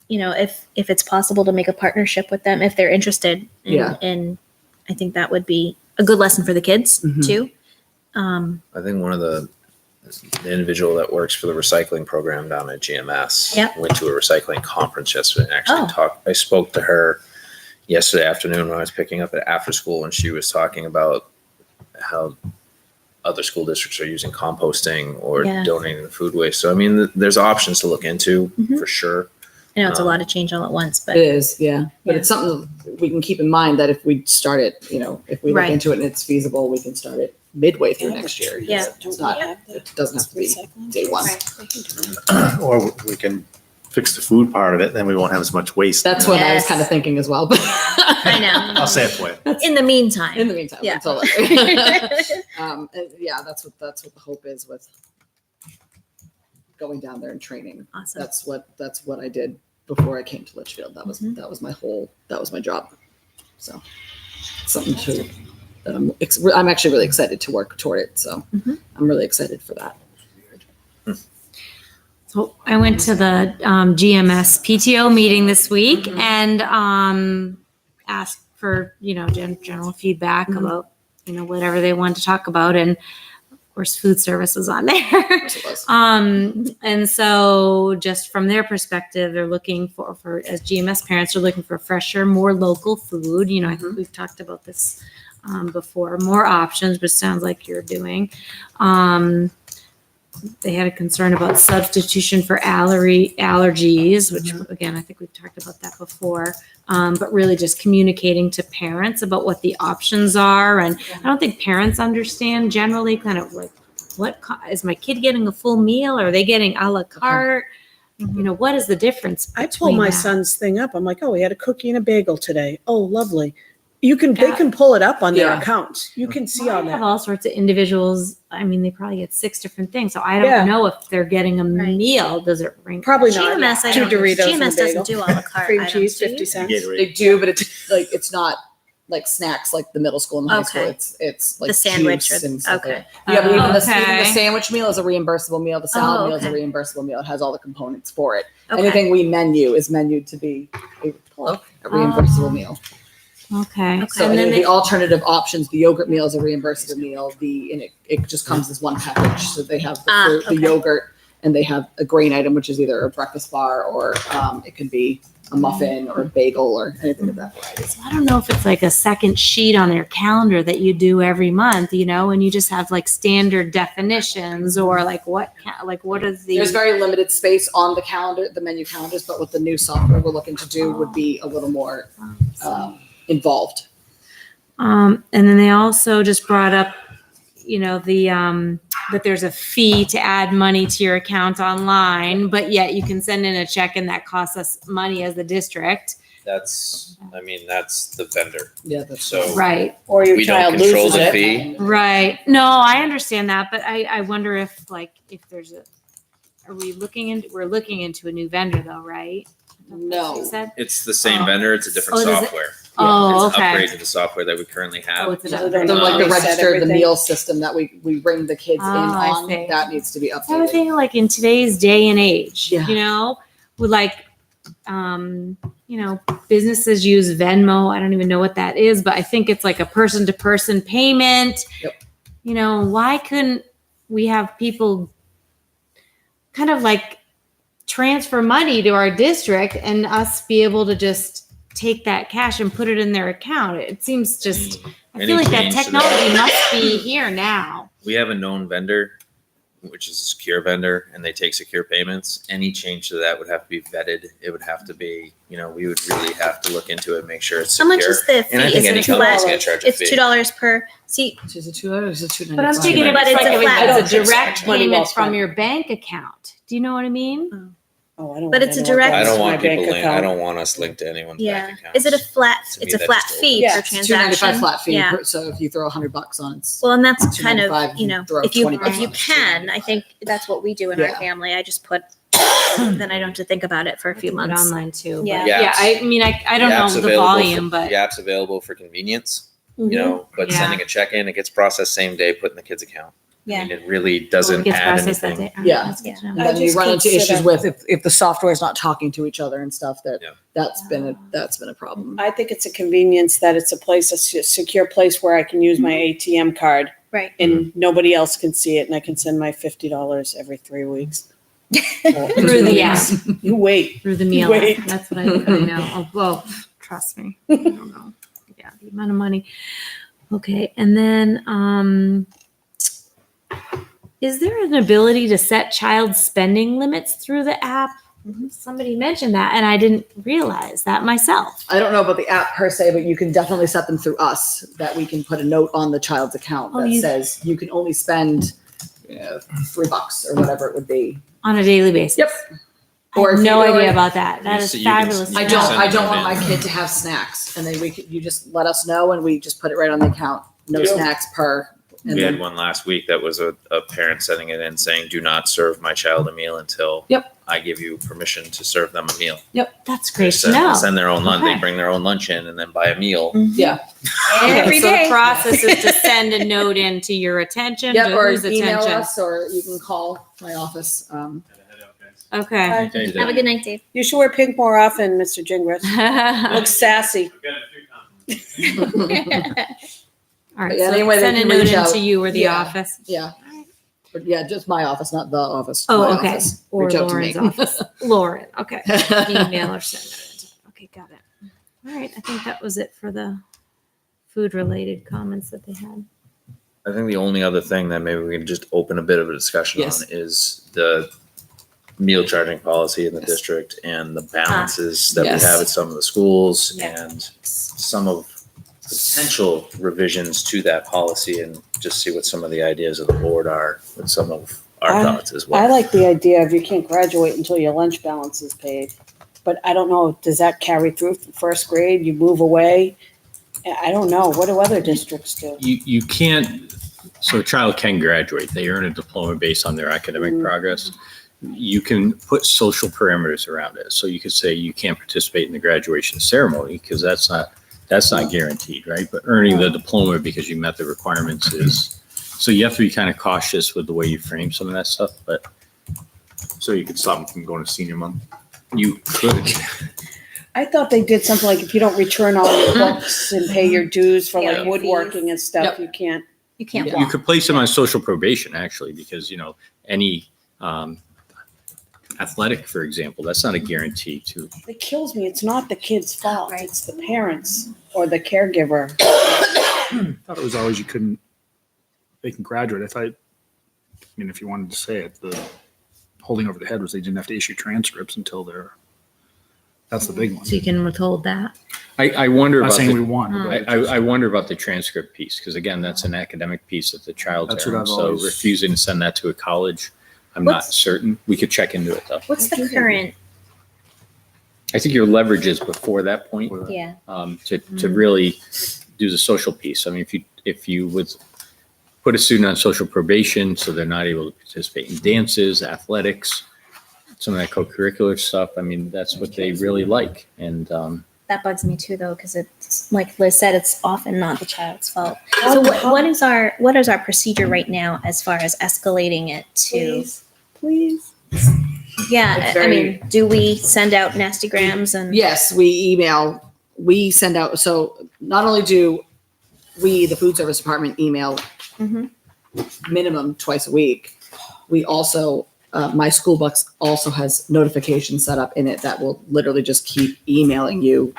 S2: If it's possible to make a partnership with them, if they're interested.
S9: Yeah.
S2: And I think that would be a good lesson for the kids
S9: Mhm.
S2: too.
S6: I think one of the individual that works for the recycling program down at GMS
S2: Yep.
S6: went to a recycling conference yesterday and actually
S2: Oh.
S6: I spoke to her yesterday afternoon when I was picking up at after school, and she was talking about how other school districts are using composting or
S2: Yeah.
S6: donating the food waste. So, I mean, there's options to look into
S2: Mhm.
S6: for sure.
S2: I know it's a lot of change all at once, but
S9: It is, yeah. But
S2: Yeah.
S9: it's something we can keep in mind that if we start it, if we look
S2: Right.
S9: into it and it's feasible, we can start it midway through next year.
S2: Yeah.
S9: It's not, it doesn't have to be day one.
S1: Or we can fix the food part of it, then we won't have as much waste.
S9: That's what I was
S2: Yes.
S9: kind of thinking as well.
S2: I know.
S1: I'll say it for you.
S2: In the meantime.
S9: In the meantime,
S2: Yeah.
S9: until and yeah, that's what the hope is with going down there and training.
S2: Awesome.
S9: That's what I did before I came to Litchfield. That was
S2: Mhm.
S9: that was my job. So something that I'm actually really excited to work toward it. So
S2: Mhm.
S9: I'm really excited for that.
S10: So I went to the GMS PTO meeting this week
S9: Mm-hmm.
S10: and asked for, general feedback
S9: Mhm.
S10: about, whatever they wanted to talk about. And of course, food service was on there.
S9: Yes, it was.
S10: And so just from their perspective, they're looking for as GMS parents, are looking for fresher, more local food. I think we've talked about this before, more options, but it sounds like you're doing. they had a concern about substitution for allergies, which again, I think we've talked about that before. But really just communicating to parents about what the options are. And I don't think parents understand generally kind of like, is my kid getting a full meal? Or are they getting a la carte? You know, what is the difference?
S4: I pull
S10: between
S4: my
S10: that?
S4: son's thing up. I'm like, oh, he had a cookie and a bagel today. Oh, lovely. They
S10: Yeah.
S4: can pull it up on their
S9: Yeah.
S4: accounts. You can see
S10: Well,
S4: on
S10: I have
S4: that.
S10: all sorts of individuals. I mean, they probably get 6 different things. So I don't
S4: Yeah.
S10: know if they're getting a
S5: Right.
S10: meal. Does it ring?
S4: Probably not.
S5: GMS, I
S4: 2
S5: don't,
S4: Doritos and a
S5: GMS
S4: bagel.
S5: doesn't do a la carte
S4: Cream
S5: items,
S4: cheese,
S5: do you?
S4: 50 cents.
S1: Gatorade.
S9: They do, but it's not like snacks like the middle school and high school.
S5: Okay.
S9: It's like
S5: The sandwich
S9: juice
S5: or-
S9: and stuff like
S5: okay.
S9: that. Yeah, but even the
S10: Okay.
S9: sandwich meal is a reimbursable meal. The salad
S5: Oh,
S9: meal is a
S5: okay.
S9: reimbursable meal. It has all the components for it.
S5: Okay.
S9: Anything we menu is menued to be a reimbursable meal.
S10: Okay.
S9: So
S10: and then
S9: the
S10: they,
S9: alternative options, the yogurt meal is a reimbursable meal. It just comes as one package. So they have the, fruit,
S5: okay.
S9: the yogurt, and they have a grain item, which is either a breakfast bar or it can be a muffin or a bagel or anything of that variety.
S10: so I don't know if it's like a second sheet on your calendar that you do every month, you know, and you just have like standard definitions or like what is the
S9: There's very limited space on the calendar, the menu calendars, but with the new software we're looking to do would be a little more involved.
S10: And then they also just brought up, you know, the that there's a fee to add money to your account online, but yet you can send in a check and that costs us money as the district.
S6: That's the vendor.
S9: Yeah, that's
S6: So
S10: Right.
S4: Or your
S6: we don't
S4: child
S6: control
S4: loses
S6: the
S4: it.
S6: fee.
S10: Right. No, I understand that, but I wonder if there's we're looking into a new vendor though, right?
S9: No.
S10: You said?
S6: It's the same
S10: Oh.
S6: vendor. It's a different
S10: Oh, does it-
S6: software.
S10: Oh,
S6: It's an
S10: okay.
S6: upgrade to the software that we currently have.
S10: Oh, it's
S4: So
S10: an
S4: they're
S9: The,
S4: not
S9: like the
S4: reset
S9: register, the
S4: everything.
S9: meal system that we bring the kids in
S10: Oh, I
S9: on,
S10: see.
S9: that needs to be
S10: I was
S9: updated.
S10: thinking like in today's day and age,
S9: Yeah.
S10: you know, with you know, businesses use Venmo. I don't even know what that is, but I think it's like a person to person payment.
S9: Yep.
S10: You know, why couldn't we have people kind of like transfer money to our district and us be able to just take that cash and put it in their account? It seems just, I
S6: Any
S10: feel like that
S6: change to
S10: technology
S6: that?
S10: must be here now.
S6: We have a known vendor, which is a secure vendor, and they take secure payments. Any change to that would have to be vetted. It would have to be, you know, we would really have to look into it, make sure it's
S5: How
S6: secure.
S5: much is the
S6: And I
S5: fee?
S6: think
S5: Is
S6: any
S5: it
S6: company's
S5: flat?
S6: gonna charge a
S5: It's
S6: fee.
S5: $2 per seat.
S9: Is it $2 or is it $2.95?
S10: But I'm thinking if
S5: But
S10: it's
S5: it's
S10: like
S5: a
S10: if
S5: flat-
S10: it's a direct
S4: money well
S10: payment from
S4: spent.
S10: your bank account. Do you know what I mean?
S4: Oh, I don't
S5: But
S4: want
S5: it's a
S4: to know what
S5: direct-
S6: I
S4: goes
S6: don't
S4: to my
S6: want people
S4: bank
S6: linked. I
S4: account.
S6: don't want us linked to anyone's
S5: Yeah.
S6: bank account.
S5: Is it a flat?
S6: To
S5: It's
S6: me,
S5: a flat
S6: that's
S5: fee
S4: Yeah,
S5: per
S9: It's $2.95
S5: transaction.
S9: flat fee.
S5: Yeah.
S9: So if you throw $100 on, it's
S5: Well, and that's kind of,
S9: $2.95,
S5: you know,
S9: throw
S5: if you
S9: 20
S5: if you
S9: bucks.
S5: can, I think that's what we do in our
S9: Yeah.
S5: family. I just put, then I don't have to think about it for a few
S10: Do it
S5: months.
S10: online too.
S5: Yeah.
S10: But yeah. I mean, I don't know the volume, but
S6: the app's available for convenience,
S5: Mhm.
S6: you know, but
S10: Yeah.
S6: sending a check in, it gets processed same day, put in the kid's account. I
S5: Yeah.
S6: mean, it really
S10: it
S6: doesn't
S10: gets
S6: add
S10: processed that
S6: anything.
S10: day. Oh,
S9: Yeah.
S10: that's good to know.
S9: And
S4: I
S9: then you
S4: just
S9: run into
S4: consider-
S9: issues with if the software is not talking to each other and stuff.
S6: Yeah.
S9: That's been a problem.
S4: I think it's a convenience that it's a place, a secure place where I can use my ATM card
S5: Right.
S4: and nobody else can see it and I can send my $50 every 3 weeks.
S10: Through the app,
S4: You wait.
S10: through the meal.
S4: Wait.
S10: App. That's what I know. Oh, well, trust me. I don't know. Yeah, the amount of money. Okay, and then is there an ability to set child spending limits through the app? Somebody mentioned that, and I didn't realize that myself.
S9: I don't know about the app per se, but you can definitely set them through us that we can put a note on the child's account
S10: Oh,
S9: that
S10: you-
S9: says you can only spend $3 or whatever it would be.
S10: On a daily basis.
S9: Yep.
S10: I
S9: Or
S10: have
S9: if
S10: no
S9: you-
S10: idea about that. That
S6: You
S10: is
S6: see- you can-
S10: fabulous.
S6: you
S10: to
S9: I
S6: can
S10: know.
S9: don't.
S6: send
S9: I don't
S6: them
S9: want
S6: in.
S9: my kid to have snacks, and then you just let us know, and we just put it right on the account. No
S4: Yeah.
S9: snacks per. And
S6: We had
S9: then,
S6: one last week that was a parent sending it in saying, do not serve my child a meal until
S9: Yep.
S6: I give you permission to serve them a meal.
S10: That's
S6: They
S10: great to
S6: send,
S10: know.
S6: send their own lunch.
S10: Okay.
S6: They bring their own lunch in and then buy a meal.
S9: yeah.
S5: Every
S10: So
S5: day.
S10: the process is to send a note in to your attention,
S9: Yep.
S10: to
S9: Or
S10: whose
S9: email
S10: attention.
S9: us, or you can call my office.
S10: Okay.
S5: Have a good night, Dave.
S4: You should wear pink more often, Mr. Gingras. Look sassy.
S10: All right,
S9: Yeah,
S10: so
S9: anyway, they
S10: send a
S9: can
S10: note
S9: reach out.
S10: into you or the
S9: Yeah.
S10: office.
S9: Yeah. But yeah, just my office, not the office.
S10: Oh,
S9: My
S10: okay.
S9: office.
S10: Or
S9: Reach out to me.
S10: Lauren's office. Lauren, okay. Email or send it into. Okay, got it. All right, I think that was it for the food-related comments that they had.
S6: I think the only other thing that maybe we can just open a bit of a discussion
S9: Yes.
S6: on is the meal charging policy in the
S9: Yes.
S6: district and the balances that
S9: Yes.
S6: we have at some of the schools
S2: Yeah.
S6: and some of potential revisions to that policy, and just see what some of the ideas of the board are with some of our thoughts as well.
S4: I like the idea of you can't graduate until your lunch balance is paid. But I don't know, does that carry through from first grade? You move away? I don't know. What do other districts do?
S3: You can't, so a child can graduate. They earn a diploma based on their academic progress. You can put social parameters around it. So you could say you can't participate in the graduation ceremony because that's not guaranteed, right? But earning the diploma because you met the requirements is, so you have to be kind of cautious with the way you frame some of that stuff, but
S1: So you could stop them from going to senior month.
S3: you could.
S4: I thought they did something like if you don't return all your books and pay your dues for like
S5: Yeah.
S4: woodworking and stuff,
S9: Yep.
S4: you can't.
S5: You can't
S9: Yeah.
S3: You
S5: walk.
S3: could place them on social probation actually, because, any athletic, for example, that's not a guarantee to.
S4: It kills me. It's not the kid's fault.
S5: Right.
S4: It's the parents or the caregiver.
S11: I thought it was always they can graduate. I mean, if you wanted to say it, the holding over the head was they didn't have to issue transcripts until that's the big one.
S10: So you can withhold that.
S3: I wonder
S11: I'm not
S3: about
S11: saying we
S3: the,
S11: want. but
S3: I wonder about the transcript piece, because again, that's an academic piece of the child's
S11: That's what
S3: earned.
S11: I've
S3: So
S11: always-
S3: refusing to send that to a college, I'm not
S5: What's-
S3: certain. We could check into it though.
S5: What's the current?
S3: I think your leverage is before that point.
S5: Yeah.
S3: To really do the social piece. I mean, if you would put a student on social probation, so they're not able to participate in dances, athletics, some of that co-curricular stuff, I mean, that's what they really like. And,
S5: That bugs me too, though, because it's like Liz said, it's often not the child's fault. So what is our procedure right now as far as escalating it to?
S4: Please.
S5: Yeah,
S9: It's
S5: I
S9: very-
S5: mean, do we send out nastygrams and?
S9: Yes, we send out, so not only do we, the food service department, email
S5: Mhm.
S9: minimum twice a week, we also, my school bus also has notifications set up in it that will literally just keep emailing you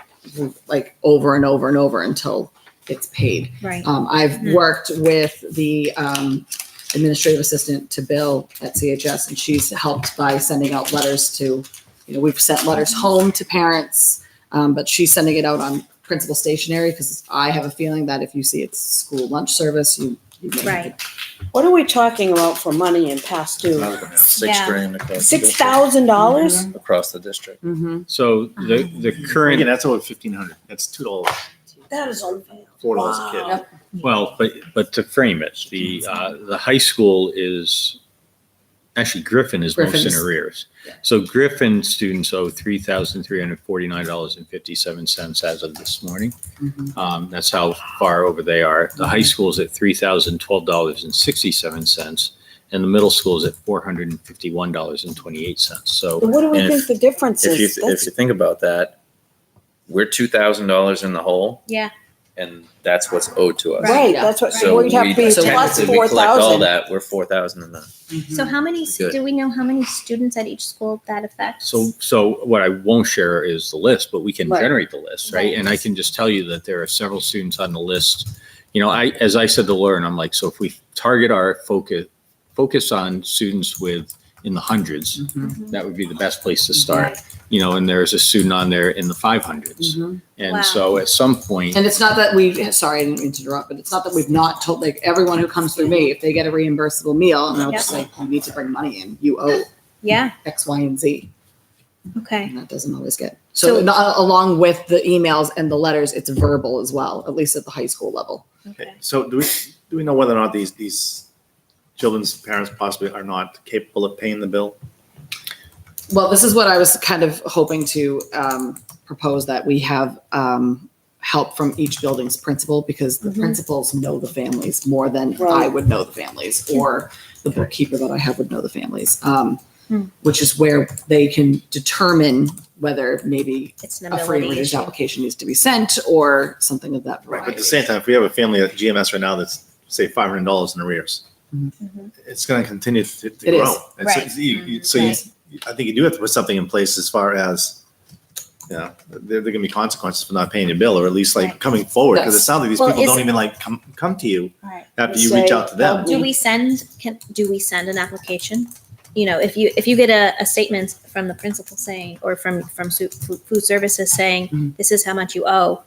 S9: like over and over and over until it's paid.
S5: Right.
S9: I've worked with the administrative assistant to Bill at CHS, and she's helped by sending out letters to, we've sent letters home to parents, but she's sending it out on principal stationery because I have a feeling that if you see it's school lunch service, you may
S5: Right.
S4: What are we talking about for money in past due?
S6: Six
S5: Yeah.
S6: grand across the district.
S4: $6,000?
S6: Across the district.
S9: Mm-hmm.
S3: so the
S1: Again,
S3: current,
S1: that's over 1,500. That's $2,
S4: That is
S1: $4 a kid.
S4: Wow.
S3: well, but to frame it, the high school is, actually Griffin is most in
S9: Griffin's-
S3: arrears.
S9: yeah.
S3: So Griffin students owe $3,349.57 as of this morning. That's how far over they are. The high school is at $3,012.67, and the middle school is at $451.28. So
S4: What do we
S6: And
S4: think the difference
S6: If you,
S4: is?
S6: if you think about that, we're $2,000 in the hole,
S5: Yeah.
S6: and that's what's owed to us.
S4: Right,
S9: Yeah.
S4: that's what,
S6: So
S4: we'd have to be
S6: we
S4: plus
S6: technically, we collect all
S4: 4,000.
S6: that, we're 4,000 in the.
S5: So how many,
S6: Good.
S5: do we know how many students at each school that affects?
S3: So what I won't share is the list, but we can
S4: Right.
S3: generate the list, right? And I can just tell you that there are several students on the list. As I said to Lauren, I'm like, so if we target our focus on students in the hundreds, that would be the best place to start. And there's a student on there in the 500s. And
S5: Wow.
S3: so at some point,
S9: And it's not that sorry, I didn't mean to interrupt, but it's not that we've not told, like, everyone who comes through me, if they get a reimbursable meal, and I'll just say, you need to bring money in, you owe
S5: Yeah,
S9: X, Y, and Z.
S5: okay.
S9: And that doesn't always get,
S5: So-
S9: along with the emails and the letters, it's verbal as well, at least at the high school level.
S5: Okay.
S1: So do we know whether or not these children's parents possibly are not capable of paying the bill?
S9: Well, this is what I was kind of hoping to propose, that we have help from each building's principal, because the principals know the families more than I
S4: Right.
S9: would know the families, or the bookkeeper that I have would know the families. Which is where they can determine whether maybe
S5: It's an
S9: a free and
S5: ability
S9: reduced
S5: issue.
S9: application needs to be sent, or something of that
S1: Right,
S9: variety.
S1: but at the same time, if we have a family at GMS right now that's, say, $500 in arrears, it's going to continue to
S9: It
S1: grow.
S9: is.
S1: And so
S5: Right.
S1: I think you do have to put something in place as far as Yeah, there can be consequences for not paying your bill, or at least like
S5: Right.
S1: coming forward, because it sounds like these
S5: Well,
S1: people
S5: is-
S1: don't even like come to you
S5: Right.
S1: after you reach out to them.
S5: Do we send an application? You know, if you get a statement from the principal saying, or from food services saying, this is how much you owe,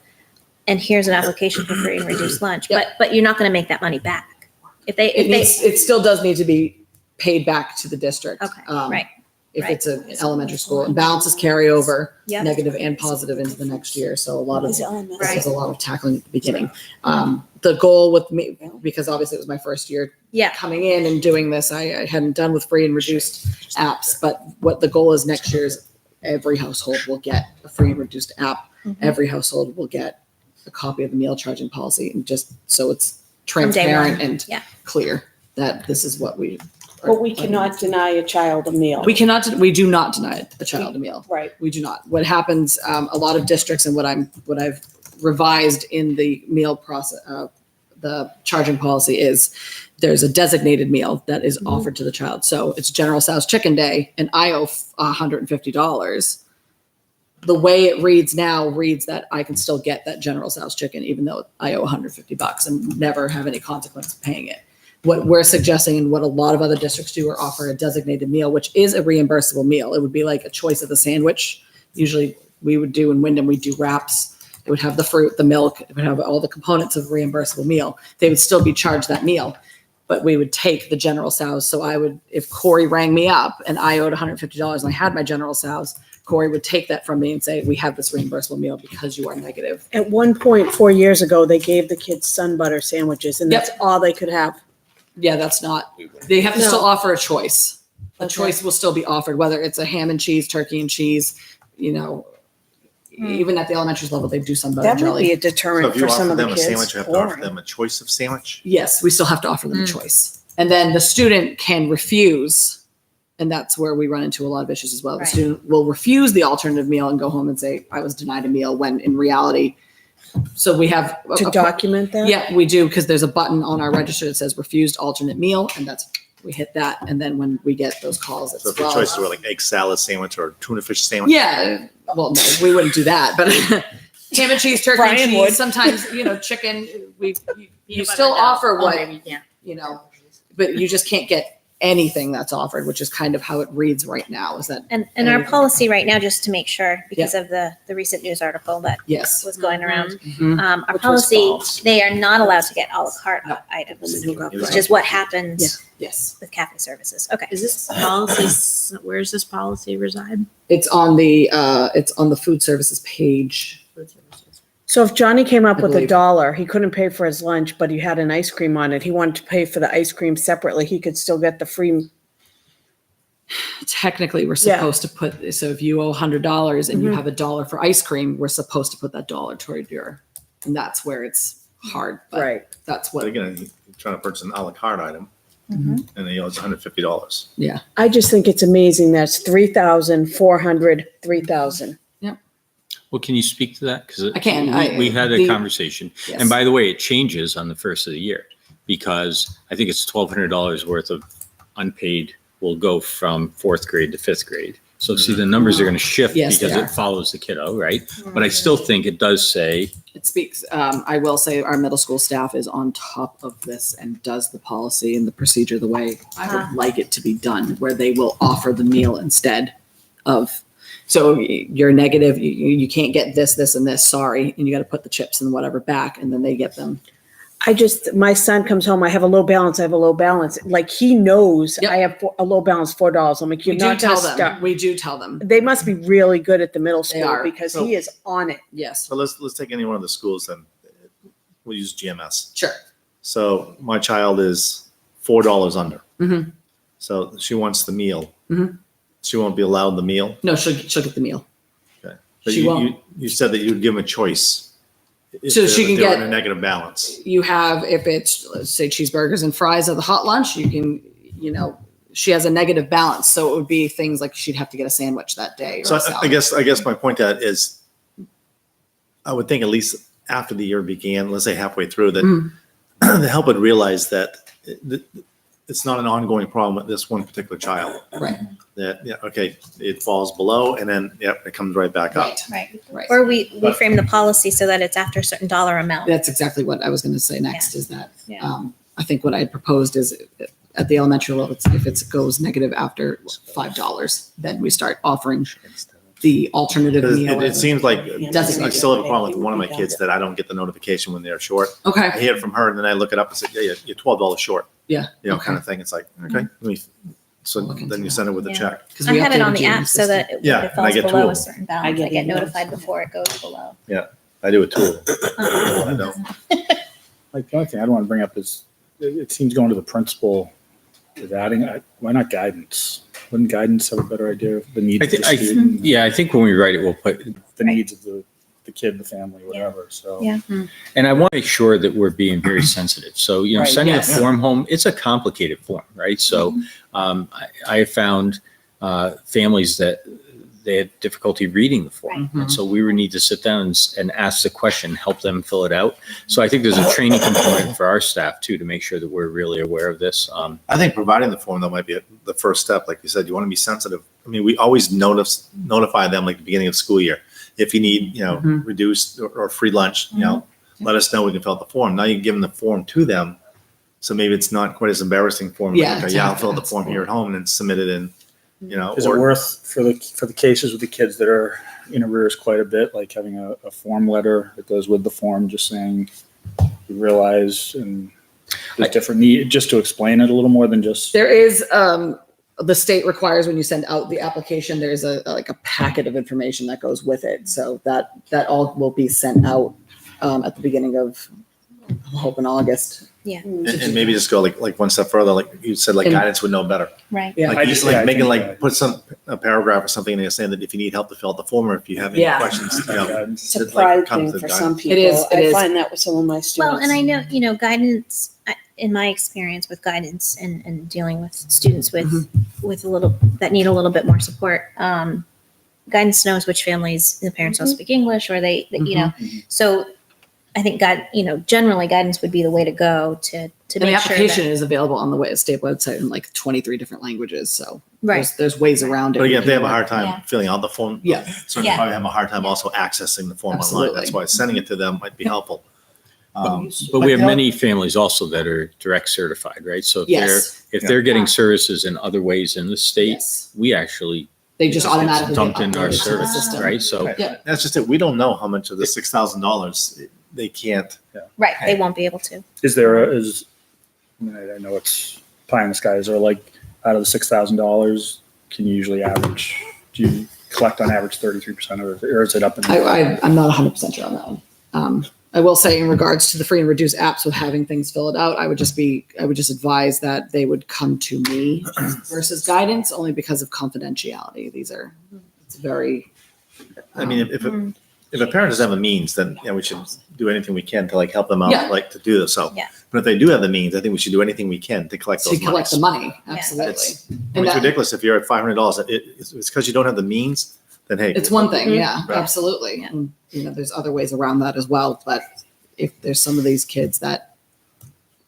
S5: and here's an application for free and reduced lunch, but you're not going to make that money back.
S9: It still does need to be paid back to the district.
S5: Okay,
S9: um,
S5: right.
S9: If it's an elementary school, and balances carry over,
S5: Yep.
S9: negative and positive into the next year. So a lot of, this
S5: Right.
S9: is a lot of tackling at the beginning. The goal with me, because obviously it was my first year
S5: Yeah.
S9: coming in and doing this, I hadn't done with free and reduced apps, but what the goal is next year is every household will get a free and reduced app. Every household will get a copy of the meal charging policy, and just so it's
S5: From day
S9: transparent
S5: one.
S9: and
S5: Yeah.
S9: clear that this is what we.
S4: But we cannot deny a child a meal.
S9: We do not deny a child a meal.
S4: Right.
S9: We do not. What happens, a lot of districts, and what I've revised in the meal process, the charging policy is there's a designated meal that is offered to the child. So it's General Tso's Chicken Day and I owe $150. The way it reads now reads that I can still get that General Tso's chicken, even though I owe $150 and never have any consequence of paying it. What we're suggesting, and what a lot of other districts do, are offer a designated meal, which is a reimbursable meal. It would be like a choice of the sandwich. Usually we would do in Wyndham, we do wraps. It would have the fruit, the milk, it would have all the components of a reimbursable meal. They would still be charged that meal, but we would take the General Tso's. So I would, if Corey rang me up and I owed $150 and I had my General Tso's, Corey would take that from me and say, we have this reimbursable meal because you are negative.
S4: At one point, 4 years ago, they gave the kids sun butter sandwiches, and
S9: Yep.
S4: that's all they could have.
S9: Yeah, that's not, they have to
S4: No.
S9: still offer a choice. A
S4: Okay.
S9: choice will still be offered, whether it's a ham and cheese, turkey and cheese, even at the elementary level, they do some butter
S4: That might be
S9: jelly.
S4: a
S1: So
S4: deterrent
S1: if you
S4: for some
S1: offer
S4: of the
S1: them a
S4: kids.
S1: sandwich, you have to offer
S4: Boring.
S1: them a choice of sandwich.
S9: Yes, we still have to offer them a choice. And then the student can refuse, and that's where we run into a lot of issues as well. The
S5: Right.
S9: student will refuse the alternative meal and go home and say, I was denied a meal, when in reality, so we have.
S4: To document that?
S9: Yeah, we do, because there's a button on our register that says refused alternate meal, and we hit that, and then when we get those calls, it's
S1: So if your choices were like egg salad sandwich or tuna fish sandwich.
S9: yeah, well, no, we wouldn't do that, but ham and cheese, turkey and
S4: Brian
S9: cheese,
S4: would.
S9: sometimes, chicken, you still offer what, but you just can't get anything that's offered, which is kind of how it reads right now, is that,
S5: And our policy right now, just to make sure, because of the recent news article that
S9: yes.
S5: was going around,
S9: Mhm.
S5: our
S4: Which was
S5: policy,
S4: false.
S5: they are not allowed to get a la carte
S9: No.
S5: items,
S4: Who got
S5: which is what happened
S9: Yes,
S5: with cafe services. Okay.
S10: Is this policy, where's this policy reside?
S9: it's on the food services page.
S4: So if Johnny came up
S9: I
S4: with
S9: believe.
S4: $1, he couldn't pay for his lunch, but he had an ice cream on it. He wanted to pay for the ice cream separately. He could still get the free.
S9: Technically, we're
S4: Yeah.
S9: supposed to put, so if you owe $100 and you
S4: Mhm.
S9: have $1 for ice cream, we're supposed to put that dollar toward and that's where it's hard, but
S4: Right.
S9: that's
S1: But
S9: what,
S1: again, you're trying to purchase an a la carte item,
S5: Mhm.
S1: and then it's $150.
S4: I just think it's amazing. That's 3,400, 3,000.
S3: Well, can you speak to that? Because
S9: I can.
S3: we had a
S9: The-
S3: conversation.
S9: yes.
S3: And by the way, it changes on the first of the year because I think it's $1,200 worth of unpaid will go from fourth grade to fifth grade. So see, the numbers are going to shift
S9: Yes, they
S3: because
S9: are.
S3: it follows the kiddo, right? But I still think it does say,
S9: It speaks, I will say our middle school staff is on top of this and does the policy and the procedure the way I would like it to be done, where they will offer the meal instead of, so you're negative, you can't get this, this, and this, sorry, and you got to put the chips and whatever back, and then they get them.
S4: My son comes home, I have a low balance, I have a low balance. Like he knows
S9: Yep.
S4: I have a low balance, $4. I'm like,
S9: We
S4: you're
S9: do
S4: not gonna
S9: tell them,
S4: start.
S9: we do tell them,
S4: They must be really good at the middle
S9: They
S4: school
S9: are.
S4: because
S1: So-
S4: he is on it.
S9: yes,
S1: So let's take any one of the schools and we'll use GMS.
S9: sure.
S1: So my child is $4 under.
S9: Mhm.
S1: So she wants the meal.
S9: Mhm.
S1: She won't be allowed the meal.
S9: No, she'll get the meal.
S1: But
S9: She won't.
S1: you said that you'd give them a choice. If
S9: So she
S1: they're-
S9: can
S1: they're in
S9: get-
S1: a negative balance.
S9: You have, if it's, let's say, cheeseburgers and fries at the hot lunch, you can, she has a negative balance. So it would be things like she'd have to get a sandwich that day. Or
S1: So
S9: a salad.
S1: I guess my point to that is, I would think at least after the year began, let's say halfway through, that
S9: Mm.
S1: the help would realize that it's not an ongoing problem with this one particular child.
S9: Right.
S1: That, yeah, okay, it falls below and then, yep, it comes right back up.
S5: Right.
S9: Right.
S5: Or we frame the policy so that it's after a certain dollar amount.
S9: That's exactly what I was going to say next is that,
S5: Yeah.
S9: I think what I had proposed is at the elementary level, if it goes negative after $5, then we start offering the alternative
S1: Because
S9: meal.
S1: it seems like,
S9: Doesn't
S1: I
S9: make
S1: still have a problem with one of my kids that I don't get the notification when they're short. I
S9: Okay.
S1: hear it from her and then I look it up and say, yeah, you're $12 short.
S9: Yeah.
S1: You know,
S9: Okay.
S1: kind of thing. It's like, okay, so
S9: Look into
S1: then you
S9: that.
S1: send it with a
S5: Yeah.
S1: check.
S9: 'Cause
S5: I
S9: we
S5: had it on
S9: updated
S5: the
S9: Jane's
S5: app so
S9: system.
S5: that
S1: Yeah,
S5: if it
S1: and I
S5: falls
S1: get
S5: below
S1: two.
S5: a certain balance,
S8: I
S5: I
S8: get
S5: get
S8: emails.
S5: notified before it goes below.
S1: I do it too. I don't.
S11: Like the only thing I'd want to bring up is it seems going to the principal is adding, why not guidance? Wouldn't guidance have a better idea of the needs of the student?
S3: Yeah, I think when we write it, we'll put,
S11: The needs of the kid, the family, whatever, so.
S5: Yeah.
S3: and I want to make sure that we're being very sensitive. So,
S8: Right,
S3: sending
S9: yes.
S3: a form home, it's a complicated form, right? So I have found families that they had difficulty reading the form.
S9: Right.
S3: And so we would need to sit down and ask the question, help them fill it out. So I think there's a training component for our staff too, to make sure that we're really aware of this.
S1: I think providing the form, that might be the first step. Like you said, you want to be sensitive. I mean, we always notify them like the beginning of school year. If you need, reduced or free lunch, let us know. We can fill out the form. Now you can give them the form to them. So maybe it's not quite as embarrassing for them.
S9: Yeah,
S1: Like,
S9: to
S1: I'll
S9: have
S1: fill out the
S9: to
S1: form
S9: ask
S1: here
S9: for.
S1: at home and then submit it in,
S11: Is it worth for the cases with the kids that are in arrears quite a bit, like having a form letter that goes with the form, just saying, we realize and there's different need, just to explain it a little more than just.
S9: There is, the state requires when you send out the application, there's a packet of information that goes with it. So that all will be sent out at the beginning of, I'm hoping August.
S1: and maybe just go like one step further. Like you said, like
S9: And-
S1: guidance would know better.
S5: Right.
S9: Yeah.
S1: Like,
S11: I just-
S1: like
S11: yeah, I
S1: making
S11: think,
S1: like put a paragraph or something in there saying that if you need help to fill out the form or if you have any
S9: Yeah.
S1: questions,
S4: It's a
S1: like,
S4: pride
S1: come
S4: thing
S1: to
S4: for
S1: the
S4: some
S1: guidance.
S4: people.
S9: It is.
S4: I find that with some of my
S5: Well,
S4: students.
S5: and I know, guidance, in my experience with guidance and dealing with students with a little, that need a little bit more support, guidance knows which families, the parents don't speak English or they, so I think generally guidance would be the way to go to
S9: And the
S5: make sure
S9: application
S5: that,
S9: is available on the state website in like 23 different languages. So
S5: right.
S9: there's ways around it.
S1: But again, if they have a hard time
S5: Yeah.
S1: filling out the form,
S9: Yeah.
S1: so they
S5: Yeah.
S1: probably have a hard time also accessing the form online. That's
S9: Absolutely.
S1: why sending it to them might be helpful.
S3: But we have many families also that are direct certified, right? So
S9: Yes.
S3: if they're getting services in other ways in the state,
S9: Yes.
S3: we actually
S9: They just automatically
S3: dumped
S9: get
S3: into our
S9: uploaded to the
S3: service,
S9: system.
S3: right? So
S1: Right.
S9: Yeah.
S1: That's just it. We don't know how much of the $6,000 they can't.
S5: Right. They won't be able to.
S11: Is there I mean, I know it's pie in the sky. Is there like out of the $6,000, can you usually average, do you collect on average 33% of it, or is it up in?
S9: I'm not 100% sure on that one. I will say in regards to the free and reduced apps with having things fill it out, I would just advise that they would come to me versus guidance only because of confidentiality. It's very.
S1: I mean, if a parent doesn't have a means, then we should do anything we can to like help them out,
S9: Yeah.
S1: like to do this. So,
S5: Yeah.
S1: but if they do have the means, I think we should do anything we can to collect
S9: To
S1: those
S9: collect
S1: monies.
S9: the money,
S5: Yeah.
S9: absolutely.
S1: It's
S9: And that-
S1: ridiculous if you're at $500. It's because you don't have the means. Then hey,
S9: It's one thing, yeah,
S1: Right.
S9: absolutely. And, there's other ways around that as well. But if there's some of these kids that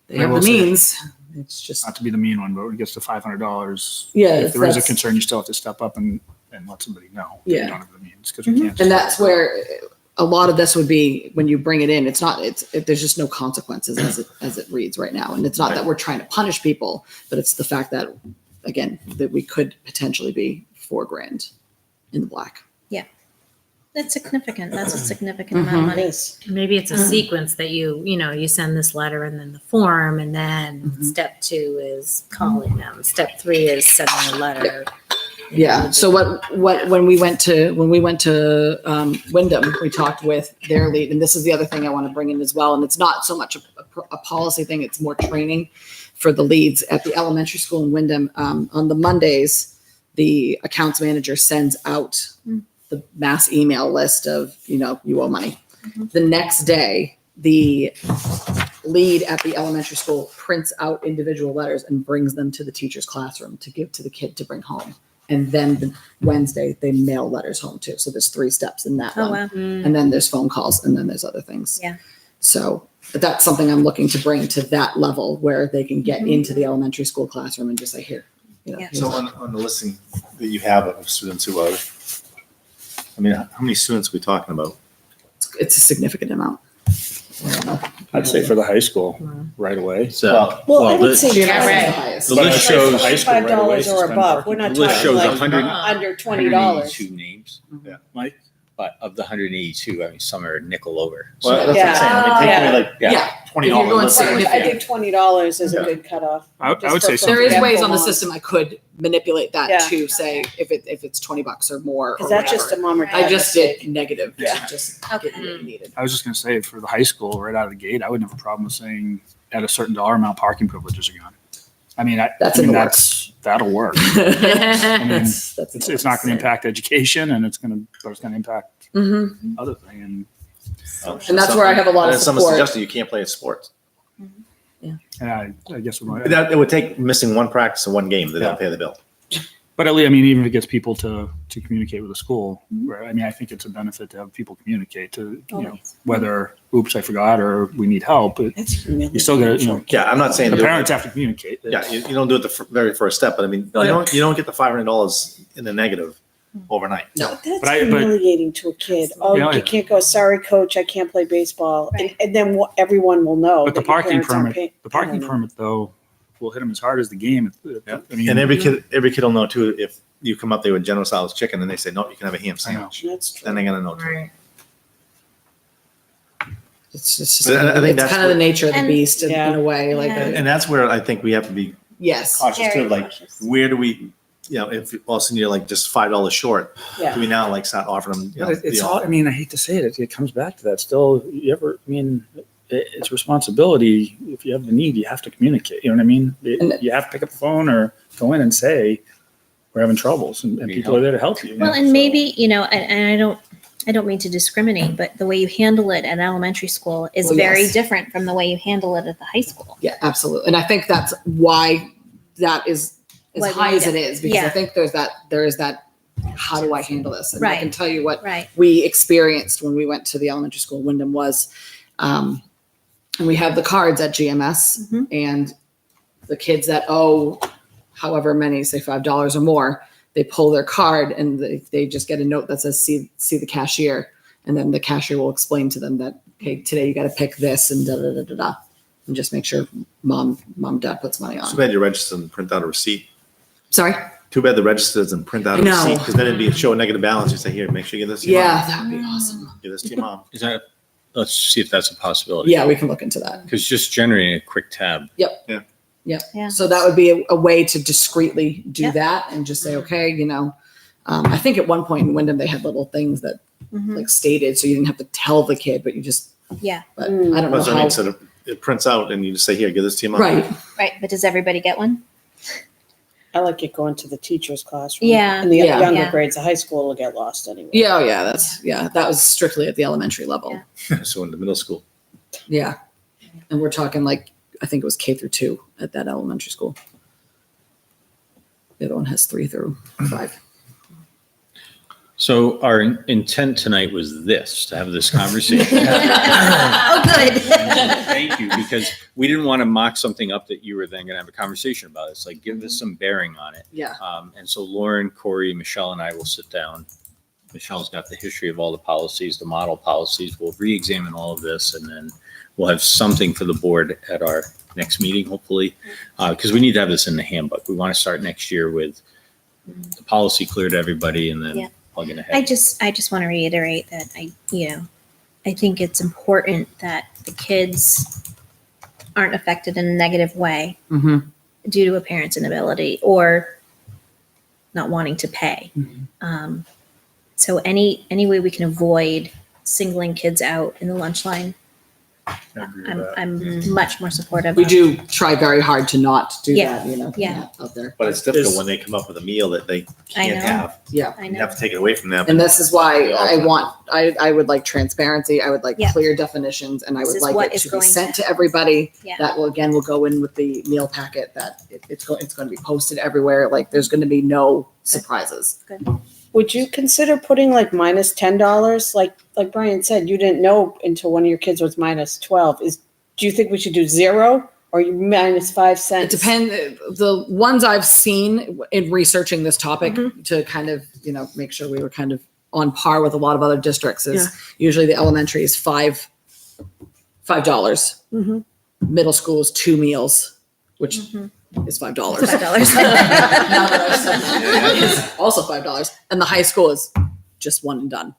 S9: they
S11: I
S9: have the
S11: will say-
S9: means, it's just,
S11: Not to be the mean one, but when it gets to $500,
S9: yeah.
S11: if there is a
S9: that's-
S11: concern, you still have to step up and let somebody know. that
S9: Yeah.
S11: You don't have the means, because we can't.
S9: And that's where a lot of this would be when you bring it in. There's just no consequences as it reads right now. And it's not that we're trying to punish people, but it's the fact that, again, that we could potentially be $4,000 in the black.
S5: That's significant. That's a significant amount of money.
S10: Maybe it's a sequence that you send this letter and then the form, and then step 2 is calling them. Step 3 is sending a letter.
S9: Yeah. So when we went to Wyndham, we talked with their lead, and this is the other thing I want to bring in as well. And it's not so much a policy thing; it's more training for the leads at the elementary school in Wyndham. On the Mondays, the accounts manager sends out the mass email list of you owe money. The next day, the lead at the elementary school prints out individual letters and brings them to the teacher's classroom to give to the kid to bring home. And then the Wednesday, they mail letters home too. So there's 3 steps in that
S5: Oh,
S9: one.
S5: wow.
S9: And then there's phone calls, and then there's other things.
S5: Yeah.
S9: So that's something I'm looking to bring to that level where they can get into the elementary school classroom and just say, here. You know,
S5: Yeah.
S9: here's
S1: So on the listing that you have of students who are, I mean, how many students are we talking about?
S9: it's a significant amount. I don't know.
S11: I'd say for the high school, right away.
S3: So,
S4: Well, I would
S3: the-
S4: say
S9: GMS is
S4: right.
S9: the highest.
S3: The list shows
S11: high school right away,
S4: $5 or
S11: suspend
S4: above.
S11: parking.
S4: We're not
S3: The list
S4: talking
S3: shows
S4: like
S3: 100
S4: under $20.
S3: 182 names.
S1: Yeah.
S11: Mike?
S3: But of the 182, I mean, some are nickel over.
S1: Well,
S3: So,
S1: that's what I'm saying. I mean, take away like
S9: Yeah.
S1: $20
S9: If you're going
S1: list.
S9: significant-
S4: I think $20 is a
S1: Yeah.
S4: good cutoff.
S11: I would
S4: Just
S11: say
S4: for
S11: so.
S9: There is
S4: example,
S9: ways on the
S4: mom.
S9: system I could manipulate that
S4: Yeah.
S9: to say if it's $20 or more.
S4: Because
S9: or
S4: that's just a
S9: whatever.
S4: mom or dad
S9: I just
S4: mistake.
S9: did negative.
S4: Yeah.
S9: To just
S5: Okay.
S9: get what you needed.
S11: I was just gonna say, for the high school, right out of the gate, I wouldn't have a problem with saying at a certain dollar amount, parking privileges are gone. I mean,
S9: That's in the works.
S11: that'll work.
S9: That's
S11: It's not gonna impact education and it's gonna impact
S9: Mhm.
S11: other thing. And
S9: And that's where I have a lot of
S1: And someone
S9: support.
S1: suggested you can't play sports.
S11: I guess,
S1: That, it would take missing one practice and one game that don't pay the bill.
S11: but at least, I mean, even if it gets people to communicate with the school, right? I mean, I think it's a benefit to have people communicate to, whether, oops, I forgot, or we need help, but
S4: That's
S11: you still gotta,
S1: Yeah, I'm not saying.
S11: the
S1: do it.
S11: parents have to communicate.
S1: Yeah, you don't do it the very first step, but I mean, you don't get the $500 in the negative overnight.
S9: No.
S4: That's
S11: But
S4: humiliating to a kid. Oh,
S11: Yeah,
S4: you
S11: yeah.
S4: can't go, sorry, coach, I can't play baseball.
S5: Right.
S4: And then everyone will know.
S11: But the
S4: that your
S11: parking
S4: parents aren't
S11: permit,
S4: paying-
S11: the
S4: I
S11: parking
S4: don't know.
S11: permit though, will hit them as hard as the game.
S1: Yeah.
S11: I mean,
S1: And every kid will know too, if you come up there with General Tso's chicken and they say, nope, you can have a ham
S11: I know.
S1: sandwich.
S4: That's true.
S1: Then they're gonna know too.
S9: It's just
S1: But I think
S9: it's
S1: that's
S9: kind of the
S1: what-
S9: nature of the
S5: And-
S9: beast in
S4: Yeah.
S9: a way. Like
S5: Yeah.
S1: And that's where I think we have to be
S9: yes,
S1: cautious
S5: Very
S1: too, like,
S5: cautious.
S1: where do we, if all of a sudden you're like just $5 short,
S4: Yeah.
S1: do we now like start offering them?
S11: But it's all, I mean, I hate to say it, it comes back to that still. It's responsibility. If you have the need, you have to communicate. You know what I mean? You have to pick up the phone or go in and say, we're having troubles and
S3: Need
S11: people
S3: help.
S11: are there to help you.
S5: Well, and maybe, and I don't mean to discriminate, but the way you handle it at elementary school is
S9: Well,
S5: very
S9: yes.
S5: different from the way you handle it at the high school.
S9: yeah, absolutely. And I think that's why that is as
S5: Why we
S9: high as
S5: need
S9: it
S5: it.
S9: is because I
S5: Yeah.
S9: think there is that. How do I handle this? And I
S5: Right.
S9: can tell you what
S5: Right.
S9: we experienced when we went to the elementary school. Wyndham was, and we have the cards at GMS,
S5: Mhm.
S9: and the kids that owe however many, say $5 or more, they pull their card and they just get a note that says see the cashier, and then the cashier will explain to them that okay, today you got to pick this and da da da da da, and just make sure mom dad puts money
S1: Too
S9: on.
S1: bad you register and print out a receipt.
S9: Sorry.
S1: Too bad the registers and print out a
S9: I know.
S1: receipt, because then it'd be show a negative balance. You say, here, make sure you give this to your
S9: Yeah,
S1: mom.
S9: that would be awesome.
S1: Give this to your mom.
S3: is that, let's see if that's a possibility.
S9: Yeah, we can look into that.
S3: Because just generating a quick tab.
S5: Yeah.
S9: So that would be a way to discreetly do
S5: Yeah.
S9: that and just say, okay, I think at one point in Wyndham they had little things that
S5: Mhm.
S9: like stated, so you didn't have to tell the kid, but you just.
S5: Yeah.
S9: But
S4: Mm.
S9: I don't know
S1: That's what I
S9: how.
S1: mean, so it prints out and you just say, here, give this to your mom.
S9: Right.
S5: Right. But does everybody get one?
S4: I like it going to the teacher's classroom.
S5: Yeah.
S4: In the
S9: Yeah.
S4: younger
S5: Yeah.
S4: grades, the high school will get lost anyway.
S9: Yeah. Oh, yeah. That was strictly at the elementary level.
S5: Yeah.
S1: So in the middle school.
S9: Yeah. And we're talking like I think it was K through 2 at that elementary school. The other one has 3 through 5.
S3: So our intent tonight was this, to have this conversation.
S5: Oh, good.
S3: Thank you, because we didn't want to mock something up that you were then going to have a conversation about. It's like, give us some bearing on it.
S9: Yeah.
S3: And so Lauren, Corey, Michelle, and I will sit down. Michelle's got the history of all the policies, the model policies. We'll re-examine all of this, and then we'll have something for the board at our next meeting, hopefully, because we need to have this in the handbook. We want to start next year with the policy clear to everybody, and then
S5: Yeah.
S3: plugging
S5: I
S3: ahead.
S5: just want to reiterate that I think it's important that the kids aren't affected in a negative way
S9: Mm-hmm.
S5: due to a parent's inability or not wanting to pay.
S9: Mhm.
S5: So any way we can avoid singling kids out in the lunch line,
S11: I agree with that.
S5: I'm much more supportive.
S9: We
S5: of.
S9: do try very hard to not do
S5: Yeah.
S9: that,
S5: Yeah.
S9: out there.
S1: But it's difficult when they come up with a meal that they
S5: I
S1: can't
S5: know.
S1: have.
S9: Yeah.
S5: I
S1: You
S5: know.
S1: have to take it away from them.
S9: And this is why I would like transparency. I would like
S5: Yeah.
S9: clear definitions, and I
S5: This
S9: would
S5: is
S9: like
S5: what
S9: it
S5: is
S9: to be
S5: going
S9: sent
S5: to-
S9: to everybody.
S5: Yeah.
S9: That will go in with the meal packet. That it's going to be posted everywhere. Like there's going to be no surprises.
S4: Would you consider putting like minus $10? Like Brian said, you didn't know until one of your kids was minus 12. do you think we should do 0 or you minus 5
S9: It
S4: cents?
S9: depends. The ones I've seen in researching this topic to kind of, make sure we were kind of on par with a lot of other districts is usually the elementary is $5.
S4: Mhm.
S9: Middle school is 2 meals, which is $5.
S5: $5.
S9: Now that I've said that, it is also $5. And the high school is just one and done.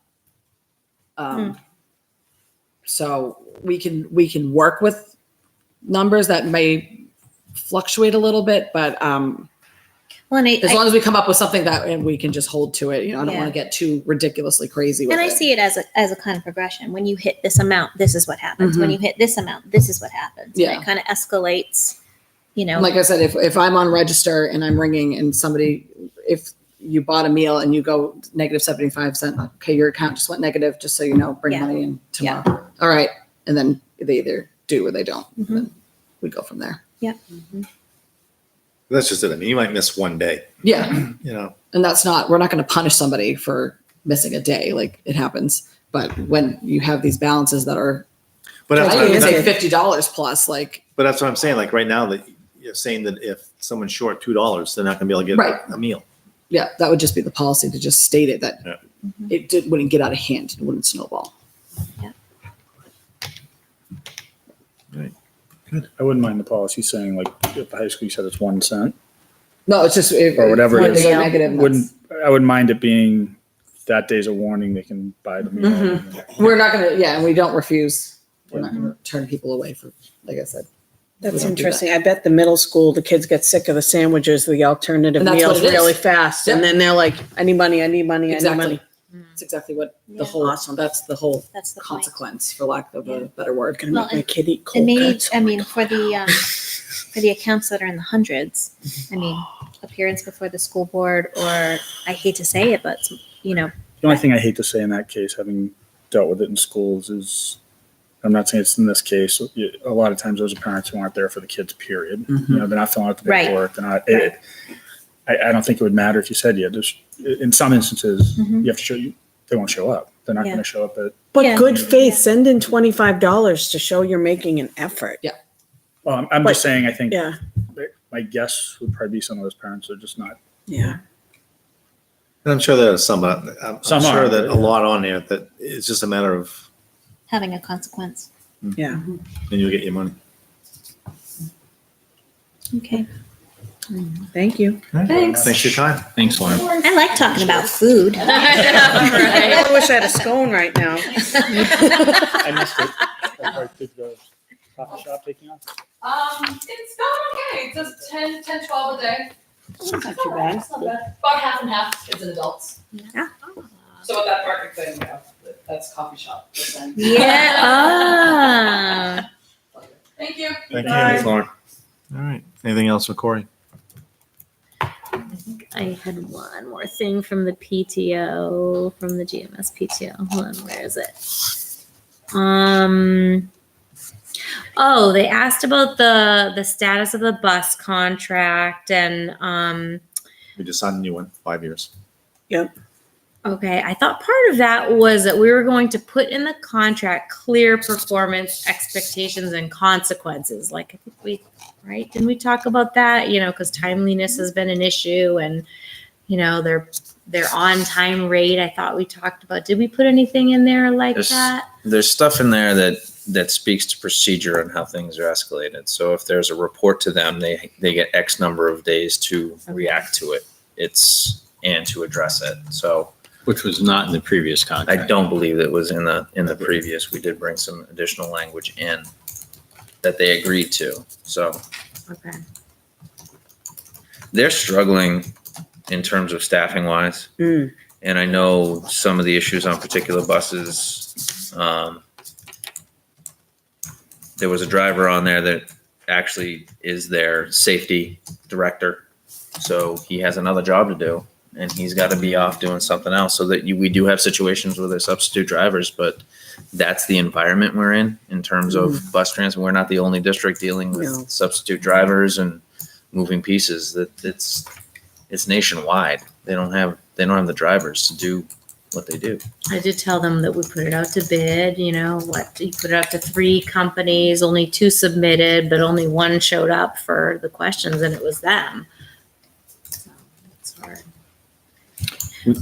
S9: So we can work with numbers that may fluctuate a little bit, but
S5: Well, and
S9: as long as we come up with something that and we can just hold to it, I don't
S5: Yeah.
S9: want to get too ridiculously crazy with
S5: and I
S9: it.
S5: see it as a kind of progression. When you hit this amount, this is what happens. When you hit this amount, this is what happens. And
S9: Yeah.
S5: it kind of escalates,
S9: And like I said, if I'm on register and I'm ringing and if you bought a meal and you go negative 75 cents, okay, your account just went negative, just so you know, bring
S5: Yeah.
S9: money in tomorrow. All right. And then they either do or they don't.
S5: Mhm.
S9: Then we go from there.
S1: That's just it. I mean, you might miss one day,
S9: Yeah.
S1: and
S9: And we're not going to punish somebody for missing a day. Like it happens. But when you have these balances that are,
S1: but
S9: I
S1: that's,
S9: didn't even
S1: what,
S9: say $50 plus, like,
S1: but that's what I'm saying. Like right now that you're saying that if someone's short $2, they're not going to be able to get
S9: Right.
S1: a meal.
S9: yeah, that would just be the policy to just state it that
S1: Yeah.
S9: it wouldn't get out of hand. It wouldn't snowball.
S11: I wouldn't mind the policy saying like at the high school you said it's 1 cent.
S9: No, it's just
S11: Or whatever it
S9: when they
S11: is.
S9: go negative,
S11: I wouldn't mind it being that day's a warning. They can buy the meal.
S9: we're not gonna. Yeah, and we don't refuse. We're not gonna turn people away for, like I said. We
S4: That's
S9: don't do
S4: interesting. I bet the middle school, the kids get sick of the sandwiches, the alternative
S9: And that's what
S4: meals
S9: it is.
S4: really fast. And
S9: Yeah.
S4: then they're like, I need money, I need money, I need
S9: Exactly.
S4: money.
S9: It's exactly what
S5: Yeah.
S9: the whole. That's the whole
S5: that's the point.
S9: consequence, for lack of a better word.
S4: Gonna
S5: Well,
S4: make my kid eat
S5: And
S4: cold
S5: maybe,
S4: cuts.
S5: I mean, for the accounts that are in the hundreds, I mean, appearance before the school board, or I hate to say it, but
S11: The only thing I hate to say in that case, having dealt with it in schools, is I'm not saying it's in this case. A lot of times, those are parents who aren't there for the kids. Period. They're not filling out the
S5: Right.
S11: paperwork. They're not.
S5: Right.
S11: I don't think it would matter if you said just in some instances
S5: Mhm.
S11: you have to show you. They won't show up. They're not
S5: Yeah.
S11: going to show up at.
S4: But
S5: Yeah.
S4: good faith, send in $25 to show you're making an effort.
S11: Well, I'm
S4: But-
S11: just saying. I think
S4: Yeah,
S11: my guess would probably be some of those parents are just not.
S4: yeah.
S1: And I'm sure there are some, but I'm
S11: Some
S1: sure
S11: are,
S1: that
S11: yeah.
S1: a lot on there that it's just a matter of,
S5: having a consequence.
S4: Yeah.
S1: and you'll get your money.
S5: Okay.
S4: Thank you.
S1: Thanks for your time.
S3: Thanks, Lauren.
S5: I like talking about food.
S4: I wish I had a scone right now.
S11: I missed it. Did the coffee shop taking off?
S12: It's going okay. Just 10, 12 a day.
S4: Not too bad.
S12: It's not bad. About half and half kids and adults.
S5: Yeah.
S12: So with that parking thing, we have, that's coffee shop. Just saying.
S5: Yeah. Ah.
S12: Thank you.
S1: Thank
S4: Bye.
S1: you, Lauren. All right. Anything else for Corey?
S10: I had one more thing from the PTO, from the GMS PTO. Hold on, where is it? Oh, they asked about the status of the bus contract and
S1: We just signed a new one, 5 years.
S10: okay, I thought part of that was that we were going to put in the contract clear performance expectations and consequences. Like I think right? Didn't we talk about that? Because timeliness has been an issue and their on time rate. I thought we talked about. Did we put anything in there like that?
S6: There's stuff in there that speaks to procedure and how things are escalated. So if there's a report to them, they get X number of days to react to it. And to address it. So
S3: Which was not in the previous
S6: I
S3: contract.
S6: don't believe it was in the previous. We did bring some additional language in that they agreed to. So
S10: Okay.
S6: they're struggling in terms of staffing wise.
S4: Mm.
S6: And I know some of the issues on particular buses. There was a driver on there that actually is their safety director. So he has another job to do and he's got to be off doing something else. So that we do have situations where there's substitute drivers, but that's the environment we're in terms of bus transit. We're not the only district dealing with
S4: No.
S6: substitute drivers and moving pieces. That it's nationwide. They don't have the drivers to do what they do.
S10: I did tell them that we put it out to bid, you put it out to 3 companies, only 2 submitted, but only 1 showed up for the questions and it was them. So it's hard.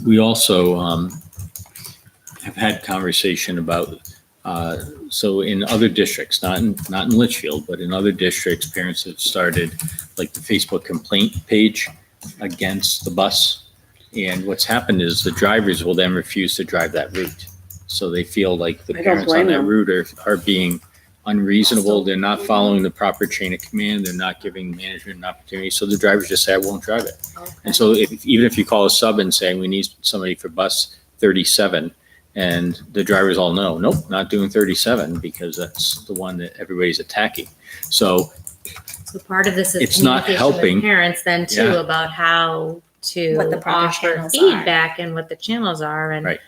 S3: We also have had conversation about, so in other districts, not in Litchfield, but in other districts, parents have started like the Facebook complaint page against the bus. And what's happened is the drivers will then refuse to drive that route. So they feel like the
S4: I don't
S3: parents on
S4: blame
S3: that
S4: them.
S3: route are being unreasonable. They're not following the proper chain of command. They're not giving management an opportunity. So the drivers just say, I won't drive it. And so even if you call a sub and say, we need somebody for bus 37, and the drivers all know, nope, not doing 37 because that's the one that everybody's attacking. So
S10: So part of this is
S3: It's not
S10: communication with
S3: helping.
S10: parents then too
S3: Yeah.
S10: about how to
S5: What the proper
S10: offer
S5: channels are.
S10: feedback and what the channels are. And
S3: Right.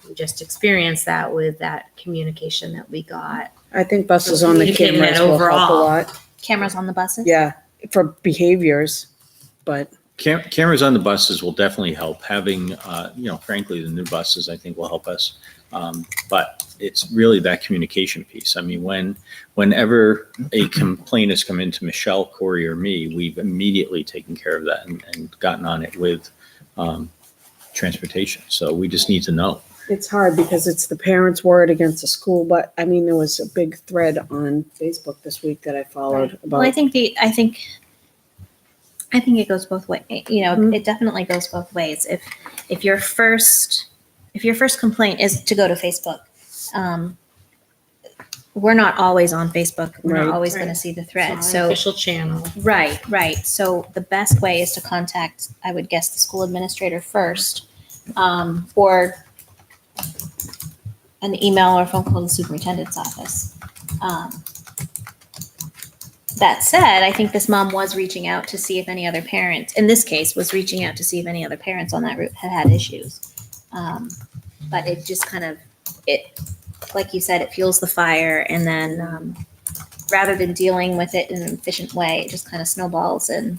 S10: we just experienced that with that communication that we got.
S4: I think buses
S10: So
S4: on the
S10: communicating that
S4: cameras will help a
S10: overall.
S4: lot.
S5: Cameras on the buses?
S4: Yeah, for behaviors, but
S3: cameras on the buses will definitely help. Having, frankly, the new buses, I think, will help us. But it's really that communication piece. I mean, whenever a complaint has come into Michelle, Corey, or me, we've immediately taken care of that and gotten on it with transportation. So we just need to know.
S4: it's hard because it's the parents' word against the school. But I mean, there was a big thread on Facebook this week that I followed about.
S5: Well, I think it goes both ways.
S4: Mhm.
S5: It definitely goes both ways. If your first complaint is to go to Facebook, we're not always on Facebook. We're
S4: Right.
S5: not always going to
S10: Right.
S5: see the
S10: It's
S5: thread.
S10: our
S5: So
S10: official channel.
S5: right. So the best way is to contact, I would guess, the school administrator first, or an email or phone call to the superintendent's office. That said, I think this mom was reaching out to see if any other parents, in this case, was reaching out to see if any other parents on that route had issues. But it just kind of, like you said, it fuels the fire, and then rather than dealing with it in an efficient way, it just kind of snowballs and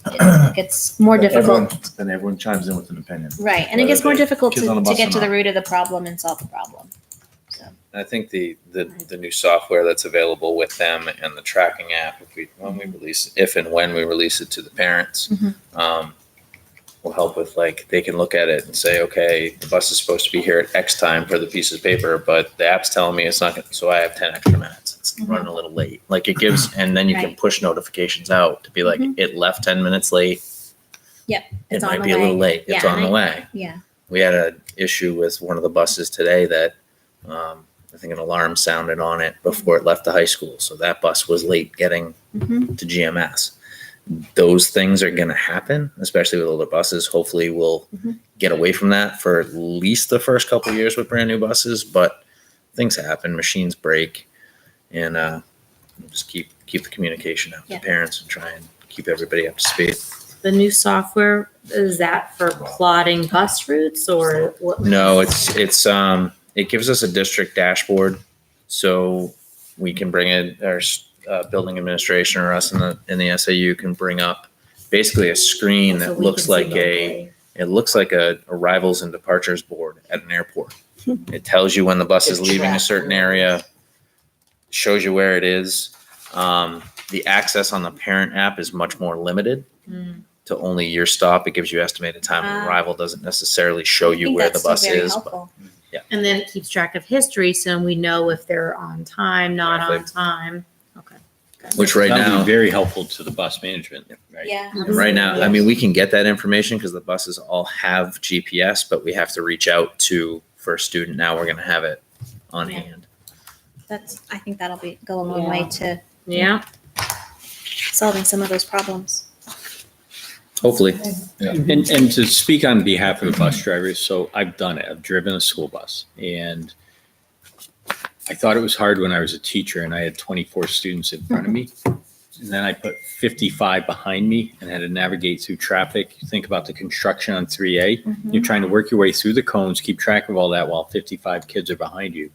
S5: it gets more difficult.
S1: Then everyone chimes in with an opinion.
S5: Right, and it gets more difficult
S1: kids on the
S5: to
S1: bus
S5: get
S1: or
S5: to the
S1: not.
S5: root of the problem and solve the problem. So,
S6: I think the new software that's available with them and the tracking app, if and when we release it to the parents,
S5: Mhm.
S6: will help with, like, they can look at it and say, okay, the bus is supposed to be here at X time for the piece of paper, but the app's telling me it's not gonna, so I have 10 extra minutes. It's running a little late. Like, it gives, and then you can
S5: Right.
S6: push notifications out to be like,
S5: Mhm.
S6: it left 10 minutes late.
S5: Yep,
S6: It
S5: it's on
S6: might
S5: the
S6: be a little
S5: way.
S6: late. It's
S5: Yeah,
S6: on
S5: and
S6: the way.
S5: yeah.
S6: We had an issue with one of the buses today that I think an alarm sounded on it before it left the high school. So that bus was late getting
S5: Mhm.
S6: to GMS. Those things are going to happen, especially with older buses. Hopefully we'll
S5: Mhm.
S6: get away from that for at least the first couple of years with brand new buses, but things happen, machines break, and just keep the communication out
S5: Yeah.
S6: to parents and try and keep everybody up to speed.
S10: The new software, is that for plotting bus routes or what?
S6: No, it gives us a district dashboard, so we can bring in our building administration or us in the SAU can bring up basically a screen
S10: So
S6: that
S10: we
S6: looks
S10: can see
S6: like a arrivals and departures board at an airport. It tells you when the bus is leaving a certain area, shows you where it is. The access on the parent app is much more limited
S10: Mm.
S6: to only your stop. It gives you estimated time of
S5: Ah.
S6: arrival, doesn't necessarily show
S5: I
S6: you
S5: think
S6: where the
S5: that's still
S6: bus
S5: very
S6: is. But
S5: helpful.
S10: And then it keeps track of history, so we know if they're on time, not on
S6: Exactly.
S10: time. Okay.
S6: which right
S3: That'll be
S6: now,
S3: very helpful to the bus management, right?
S5: Yeah.
S6: right now, I mean, we can get that information because the buses all have GPS, but we have to reach out to first student. Now we're going to have it on
S5: Yeah.
S6: hand.
S5: I think that'll go a long way to
S10: Yeah.
S5: solving some of those problems.
S6: Hopefully.
S3: And to speak on behalf of the bus drivers, so I've done it. I've driven a school bus, and I thought it was hard when I was a teacher and I had 24 students in front of me. And then I put 55 behind me and had to navigate through traffic. You think about the construction on 3A. You're trying to work your way through the cones, keep track of all that while 55 kids are behind you.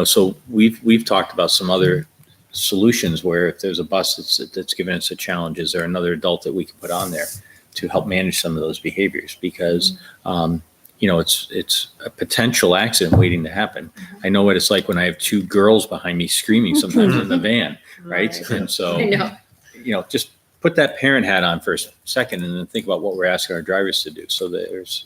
S3: So we've talked about some other solutions where if there's a bus that's giving us a challenge, is there another adult that we can put on there to help manage some of those behaviors? Because it's a potential accident waiting to happen. I know what it's like when I have two girls behind me screaming sometimes in the van, right? And so, just put that parent hat on for a second and then think about what we're asking our drivers to do. So that there's,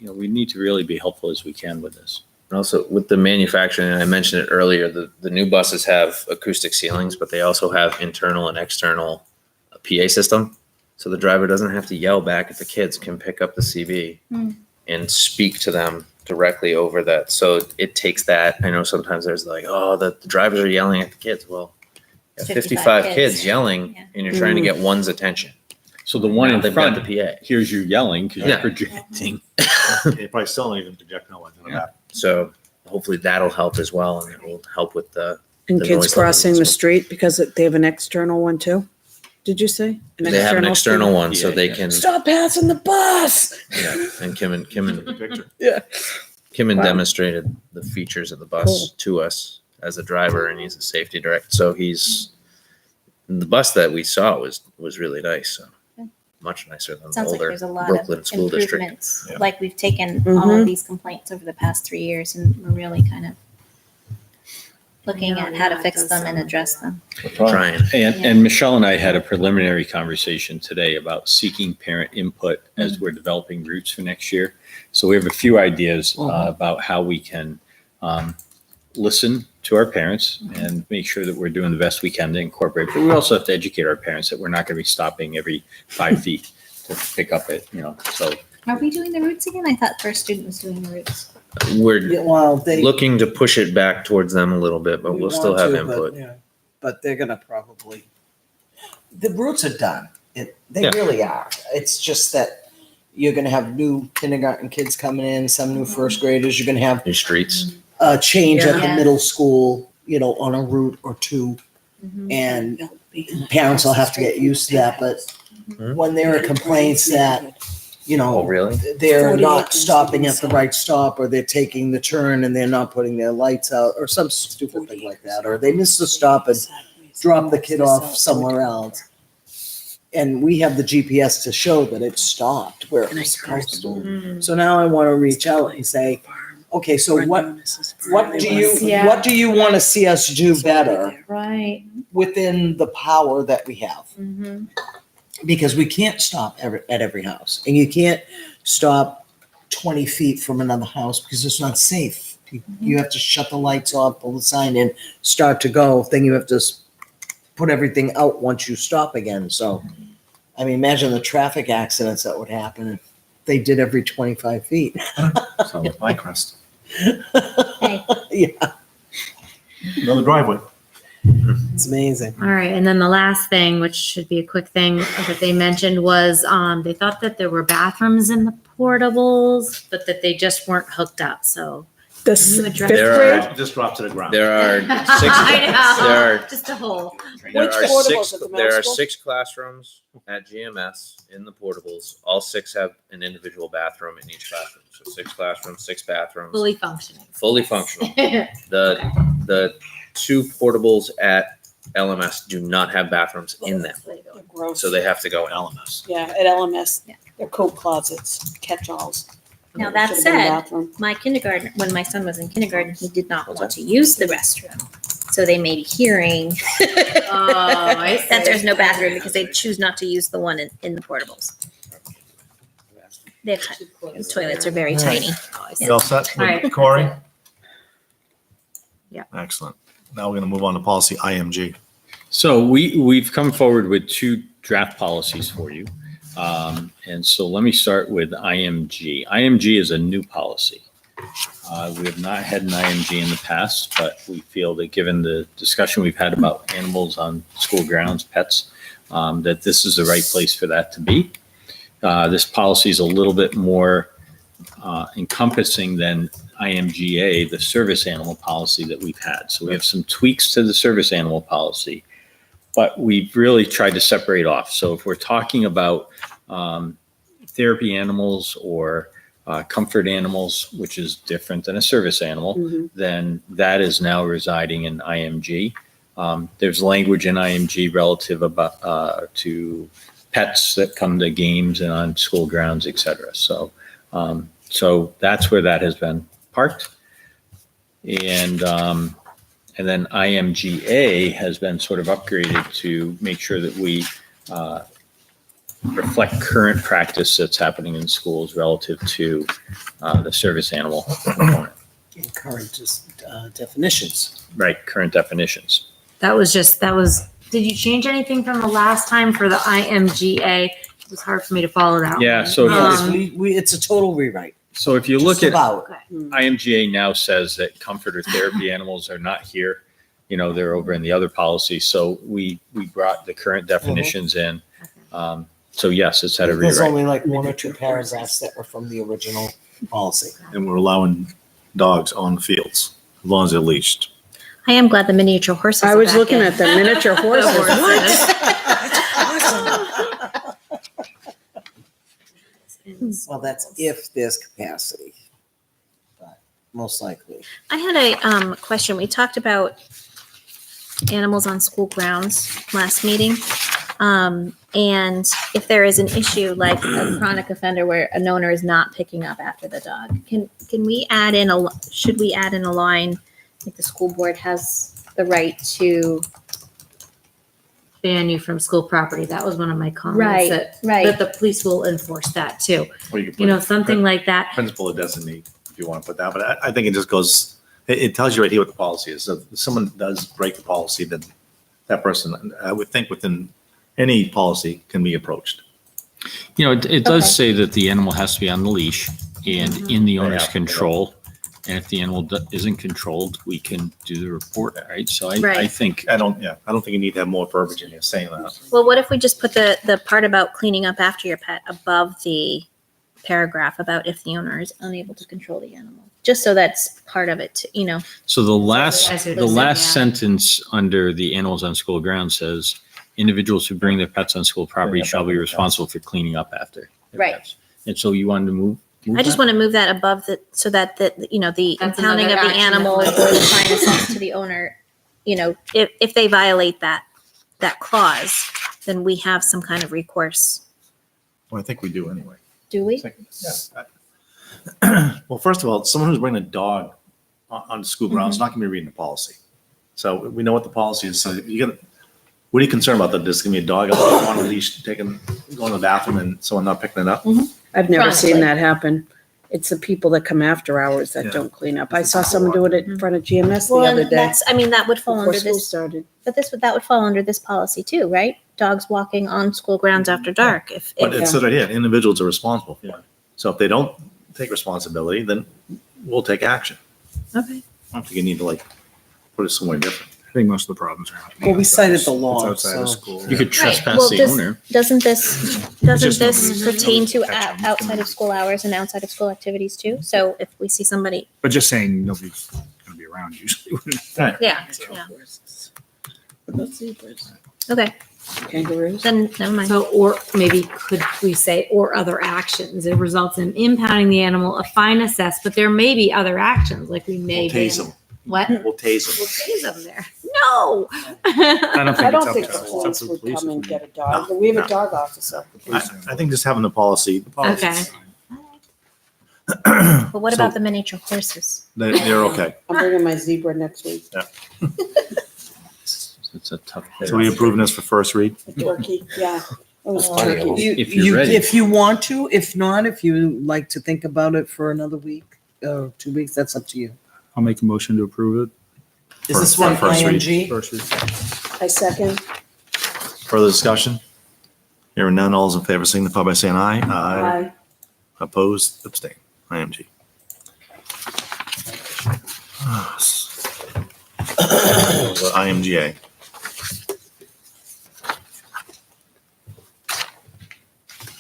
S3: we need to really be helpful as we can with this.
S6: And also with the manufacturing, and I mentioned it earlier, the new buses have acoustic ceilings, but they also have internal and external PA system. So the driver doesn't have to yell back at the kids, can pick up the CV and speak to them directly over that. So it takes that. I know sometimes there's like, oh, the drivers are yelling at the kids. Well, you have 55 kids yelling and you're trying to get one's attention.
S3: So the one in
S6: They've
S3: front
S6: got the PA.
S3: hears you yelling because you're
S6: Yeah.
S3: projecting.
S1: You probably still don't even project no one in the back.
S6: So hopefully that'll help as well. And it will help with the
S4: And
S6: the
S4: kids
S6: noise level
S4: crossing
S6: as
S4: the
S6: well.
S4: street because they have an external one too? Did you say?
S6: They have an external
S4: street?
S6: one so
S3: Yeah,
S6: they
S3: yeah.
S6: can,
S4: Stop passing the bus.
S6: yeah, and Kim
S1: Picture.
S4: Wow.
S6: demonstrated the features of the bus
S4: Cool.
S6: to us as a driver, and he's a safety director. So the bus that we saw was really nice. So much nicer than the
S5: Sounds like
S6: older
S5: there's a lot
S6: Brooklyn
S5: of
S6: school district.
S5: improvements.
S1: Yeah.
S5: Like we've taken all of these complaints over the past 3 years and we're really kind of looking
S2: Yeah,
S5: at how to
S2: yeah, it
S5: fix
S2: does
S5: them and
S2: sound
S5: address them.
S6: Trying.
S3: And Michelle and I had a preliminary conversation today about seeking parent input as we're developing routes for next year. So we have a few ideas about how we can listen to our parents and make sure that we're doing the best we can to incorporate. But we also have to educate our parents that we're not going to be stopping every 5 feet to pick up it, so.
S5: Are we doing the routes again? I thought First Student was doing the routes.
S6: We're
S7: Well, they.
S6: looking to push it back towards them a little bit, but
S7: we
S6: we'll still
S7: want
S6: have
S7: to, but,
S6: input.
S7: yeah, But they're gonna probably, the routes are done. They
S6: Yeah.
S7: really are. It's just that you're gonna have new kindergarten kids coming in, some new first graders. You're gonna have
S6: New streets.
S7: a change at the
S5: Yeah.
S7: middle school, on a route or two. And parents will have to get used to that, but
S6: Mhm.
S7: when there are complaints that,
S6: Oh, really?
S7: they're
S4: 48
S7: not
S4: and
S7: stopping at the
S4: 77.
S7: right stop, or they're taking the turn and they're not putting their lights out, or some stupid thing like that, or they miss the stop and drop the kid off somewhere else. And we have the GPS to show that it stopped where it was supposed to. So now I want to reach out and say, okay, so what do you want to see us do better
S2: Right.
S7: within the power that we have?
S2: Mm-hmm.
S7: Because we can't stop at every house, and you can't stop 20 feet from another house because it's not safe. You have to shut the lights off, pull the sign in, start to go. Then you have to put everything out once you stop again. So, I mean, imagine the traffic accidents that would happen if they did every 25 feet.
S1: So, Minecraft.
S5: Hey,
S7: Yeah,
S1: Another driveway.
S7: it's amazing.
S2: All right, and then the last thing, which should be a quick thing that they mentioned was, they thought that there were bathrooms in the portables, but that they just weren't hooked up, so.
S4: The
S2: Can you address
S4: fifth
S6: There
S4: grade?
S6: are-
S1: Just drop to the ground.
S6: There are six.
S2: I know,
S6: There are
S2: just a hole.
S6: There
S4: Which
S6: are
S4: portables
S6: six.
S4: at the middle
S6: There are
S4: school?
S6: 6 classrooms at GMS in the portables. All 6 have an individual bathroom in each classroom. So 6 classrooms, 6 bathrooms,
S2: Fully functioning.
S6: fully functional. The 2 portables at LMS do not have bathrooms in them,
S4: They're gross.
S6: so they have to go LMS.
S4: Yeah, at LMS,
S5: Yeah.
S4: they're coat closets, catch-alls.
S5: Now that
S4: Should've been a
S5: said,
S4: bathroom.
S5: my kindergarten, when my son was in kindergarten, he did not want to use the restroom. So they may be hearing
S2: I
S5: that there's no bathroom because they choose not to use the one in the portables. They have the toilets are very tiny.
S1: You all set?
S2: All right.
S1: Corey?
S2: Yeah.
S1: Excellent. Now we're going to move on to policy IMG.
S3: So we've come forward with 2 draft policies for you. And so let me start with IMG. IMG is a new policy. We have not had an IMG in the past, but we feel that given the discussion we've had about animals on school grounds, pets, that this is the right place for that to be. This policy is a little bit more encompassing than IMGA, the service animal policy that we've had. So we have some tweaks to the service animal policy, but we've really tried to separate off. So if we're talking about therapy animals or comfort animals, which is different than a service animal, then that is now residing in IMG. There's language in IMG relative about to pets that come to games and on school grounds, et cetera. So So that's where that has been parked. And then IMGA has been sort of upgraded to make sure that we reflect current practice that's happening in schools relative to the service animal component.
S7: Current definitions.
S3: Right, current definitions.
S10: That was, did you change anything from the last time for the IMGA? It was hard for me to follow that.
S3: Yeah,
S10: one.
S3: so
S7: Yes,
S10: Um,
S7: it's a total rewrite.
S3: So if you look
S7: Just
S3: at
S7: about.
S3: IMGA now says that comfort or therapy animals are not here. You know, they're over in the other policy. So we brought the current definitions in. So yes, it's had a
S7: There's
S3: rewrite.
S7: only like one or two paragraphs that were from the original policy.
S1: And we're allowing dogs on the fields, as long as they're leashed.
S5: I am glad the miniature horses.
S4: I
S5: are
S4: was
S5: back
S4: looking
S5: in.
S4: at the miniature horses.
S7: Well, that's if there's capacity. But most likely.
S5: I had a question. We talked about animals on school grounds last meeting. And if there is an issue like a chronic offender where an owner is not picking up after the dog, can we add in should we add in a line like the school board has the right to?
S10: ban you from school property. That was one of my comments.
S5: Right,
S10: That
S5: right.
S10: the police will enforce that too.
S1: Or you could
S10: You know,
S1: put
S10: something like that.
S1: principal or designate, if you want to put that, but I think it just goes, it tells you right here what the policy is. So if someone does break the policy, then that person, I would think within any policy can be approached.
S3: You know, it does
S5: Okay.
S3: say that the animal has to be on the leash and in the owner's
S1: Yeah.
S3: control. And if the animal isn't controlled, we can do the report, right? So I
S5: Right.
S3: think,
S1: I don't think you need to have more verbiage in here saying that.
S5: Well, what if we just put the part about cleaning up after your pet above the paragraph about if the owner is unable to control the animal? Just so that's part of it, you know.
S3: so the last,
S10: As it
S3: the
S10: is,
S3: last
S10: yeah.
S3: sentence under the animals on school grounds says, individuals who bring their pets on school property shall be responsible for cleaning up after. their
S5: Right.
S3: pets. And so you wanted to move
S5: I just
S3: that?
S5: want to move that above so that the the
S10: That's
S5: impounding of
S10: another
S5: the
S10: action that
S5: animal or
S10: might-
S5: the fine assessed to the owner, if they violate that clause, then we have some kind of recourse.
S1: Well, I think we do anyway.
S5: Do we?
S1: Yeah. Well, first of all, someone who's bringing a dog on school grounds is not going to be reading the policy. So we know what the policy is. So you got, what are you concerned about? That there's going to be a dog out on a leash going to the bathroom and someone not picking it up?
S4: I've never seen
S5: Chronically.
S4: that happen. It's the people that come after hours that
S1: Yeah.
S4: don't clean up. I saw someone do it in front of GMS the
S5: Well,
S4: other
S5: and
S4: day
S5: that would fall
S4: before
S5: under
S4: school
S5: this,
S4: started.
S5: but that would fall under this policy too, right? Dogs walking on school grounds after dark.
S1: But it says right here, individuals are responsible for it. So if they don't take responsibility, then we'll take action.
S5: Okay.
S1: I don't think you need to put it somewhere different.
S11: I think most of the problems are happening.
S7: Well, we cited the
S11: It's
S7: law,
S11: outside of
S7: so-
S11: school.
S3: You could
S5: Right.
S3: trespass
S5: Well,
S3: the owner.
S5: Doesn't this
S11: just
S5: pertain to
S11: protection.
S5: outside of school hours and outside of school activities too? So if we see somebody,
S11: But just saying nobody's going to be around usually.
S5: yeah, okay,
S4: Kangaroos.
S5: then never mind.
S10: So, or maybe could we say, or other actions? It results in impounding the animal, a fine assessed, but there may be other actions, like we may.
S1: We'll tase
S10: ban-
S1: them.
S10: What?
S1: We'll tase
S10: We'll
S1: them.
S10: tase them there. No.
S11: I don't think
S4: I don't
S11: it's up
S4: think
S11: to
S4: the
S11: us. It's up
S4: police
S11: to the
S4: would
S11: police.
S4: come and
S11: isn't it?
S4: get a dog, but we have
S1: No.
S4: a dog officer.
S1: I think just having the policy,
S10: Okay.
S5: But what
S1: So-
S5: about the miniature horses?
S1: they're okay.
S4: I'm bringing my zebra next week.
S3: It's a tough.
S1: So we approving this for first read?
S4: A turkey, yeah. It was
S6: Plenty of
S4: turkey.
S6: them.
S3: If you're ready.
S7: If you want to, if not, if you like to think about it for another week or 2 weeks, that's up to you.
S11: I'll make a motion to approve it.
S7: Is this
S1: For
S7: one
S1: first read.
S7: IMG?
S11: First read.
S4: I second.
S1: Further discussion? Hearing none, all those in favor signify by saying aye.
S4: Aye.
S1: Opposed, abstain. IMG. IMGA.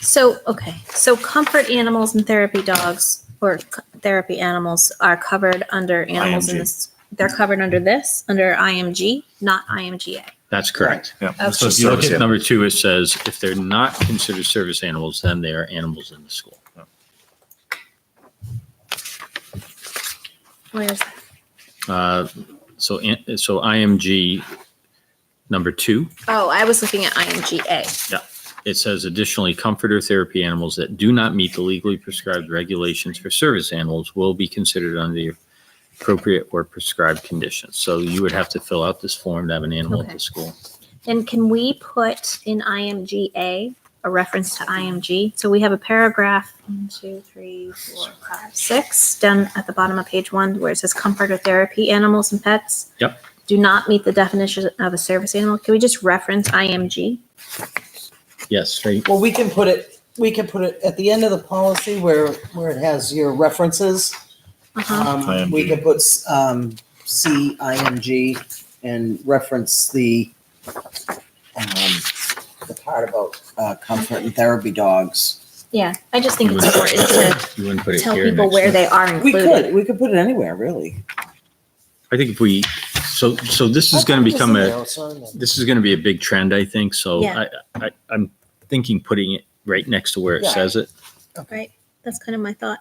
S5: So comfort animals and therapy dogs or therapy animals are covered under animals in
S1: IMG.
S5: this. They're covered under this, under IMG, not IMGA.
S3: That's correct.
S1: Yeah.
S5: Okay.
S1: So
S3: So if you look
S1: service
S3: at
S1: animal.
S3: number 2, it says if they're not considered service animals, then they are animals in the school.
S5: Where is that?
S3: So IMG number 2.
S5: Oh, I was looking at IMGA.
S3: it says additionally, comforter therapy animals that do not meet the legally prescribed regulations for service animals will be considered under the appropriate or prescribed conditions. So you would have to fill out this form to have an animal at
S5: Okay.
S3: the school.
S5: And can we put in IMGA a reference to IMG? So we have a paragraph, 1, 2, 3, 4, 5, 6, down at the bottom of page 1, where it says comfort or therapy animals and pets.
S3: Yep.
S5: Do not meet the definition of a service animal. Can we just reference IMG?
S3: Yes, right.
S7: Well, we can put it at the end of the policy where it has your references.
S5: Uh-huh.
S7: We could put, CIMG and reference the part about, comfort and therapy dogs.
S5: Yeah, I just think it's important to
S3: You wouldn't put it
S5: tell
S3: here
S5: people
S3: next
S5: where
S3: to-
S5: they are
S7: We
S5: included.
S7: could put it anywhere, really.
S3: I think if we, so this is going to become this is going to be a big trend, I think. So
S5: Yeah.
S3: I'm thinking putting it right next to where it
S7: Yeah.
S3: says it.
S5: Right? That's kind of my thought.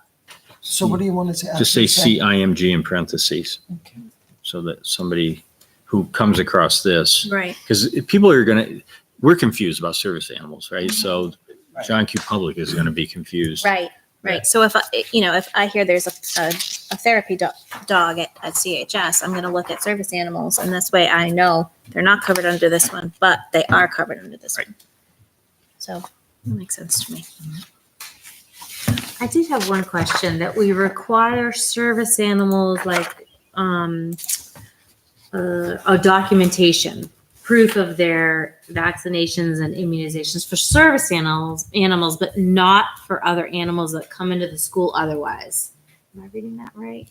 S7: So what do you want to say?
S3: Just say CIMG in parentheses.
S7: Okay.
S3: So that somebody who comes across this,
S5: Right.
S3: because people are we're confused about service animals, right? So
S7: Right.
S3: John Q. Public is going to be confused.
S5: Right. Right. So if I hear there's a therapy dog at CHS, I'm going to look at service animals, and this way I know they're not covered under this one, but they are covered under this one. So that makes sense to me.
S10: I did have one question, that we require service animals like a documentation, proof of their vaccinations and immunizations for service animals, but not for other animals that come into the school otherwise. Am I reading that right?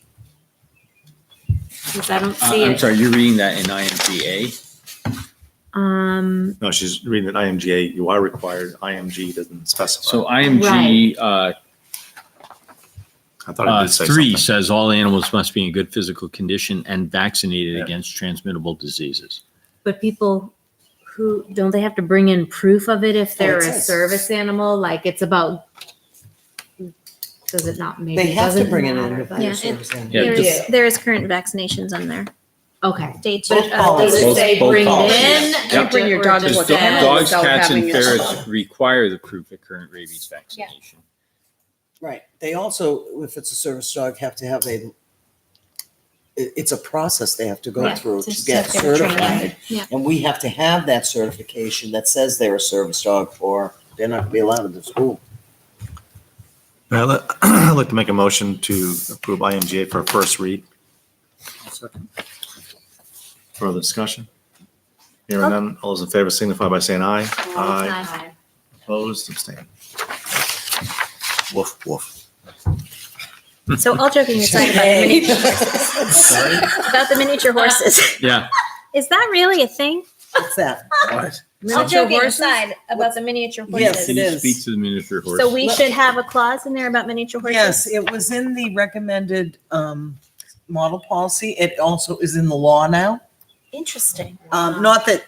S10: Because I don't see
S3: I'm
S10: it.
S3: sorry, you're reading that in IMGA?
S1: No, she's reading it IMGA. You are required. IMG doesn't specify.
S3: So IMG
S1: I thought it did say
S3: 3
S1: something.
S3: says all animals must be in good physical condition and vaccinated
S1: Yeah.
S3: against transmittable diseases.
S10: But people who, don't they have to bring in proof of it if they're
S7: it
S10: a
S7: says.
S10: service animal? Like it's about, does it not, maybe
S7: They
S10: it
S7: have to
S10: doesn't
S7: bring it
S10: matter,
S7: in. if
S10: but-
S7: they're
S5: Yeah,
S7: service animals.
S3: Yeah,
S5: There is current vaccinations on there.
S10: Okay.
S5: Dates.
S7: Both policies.
S10: Does it say
S3: Both
S10: bring it
S3: policies.
S10: in?
S3: Yep.
S10: or
S9: Bring your
S10: or
S9: dog
S10: just
S9: to
S3: Because
S9: look at
S10: say-
S9: it.
S3: dogs,
S9: without
S3: cats, and
S9: having a-
S3: ferrets require the proof of current rabies vaccination.
S7: Right. They also, if it's a service dog, have to have it's a process they have to go
S5: Yeah,
S7: through
S5: to
S7: to get
S5: set their training.
S7: certified.
S5: Yeah.
S7: And we have to have that certification that says they're a service dog, or they're not gonna be allowed in the school.
S1: Well, I'd like to make a motion to approve IMGA for a first read. Further discussion? Hearing none, all those in favor signify by saying aye. Aye. Opposed, abstained. Woof, woof.
S5: So all joking aside about the miniature horses,
S3: Yeah.
S5: is that really a thing?
S7: What's that?
S1: What?
S5: All
S9: Miniature
S5: joking
S9: horses?
S5: aside about the miniature
S7: Yes,
S5: horses.
S7: it
S3: Can you
S7: is.
S3: speak to the miniature horse?
S5: So we should have a clause in there about miniature horses?
S7: Yes, it was in the recommended model policy. It also is in the law now.
S5: Interesting.
S7: Not that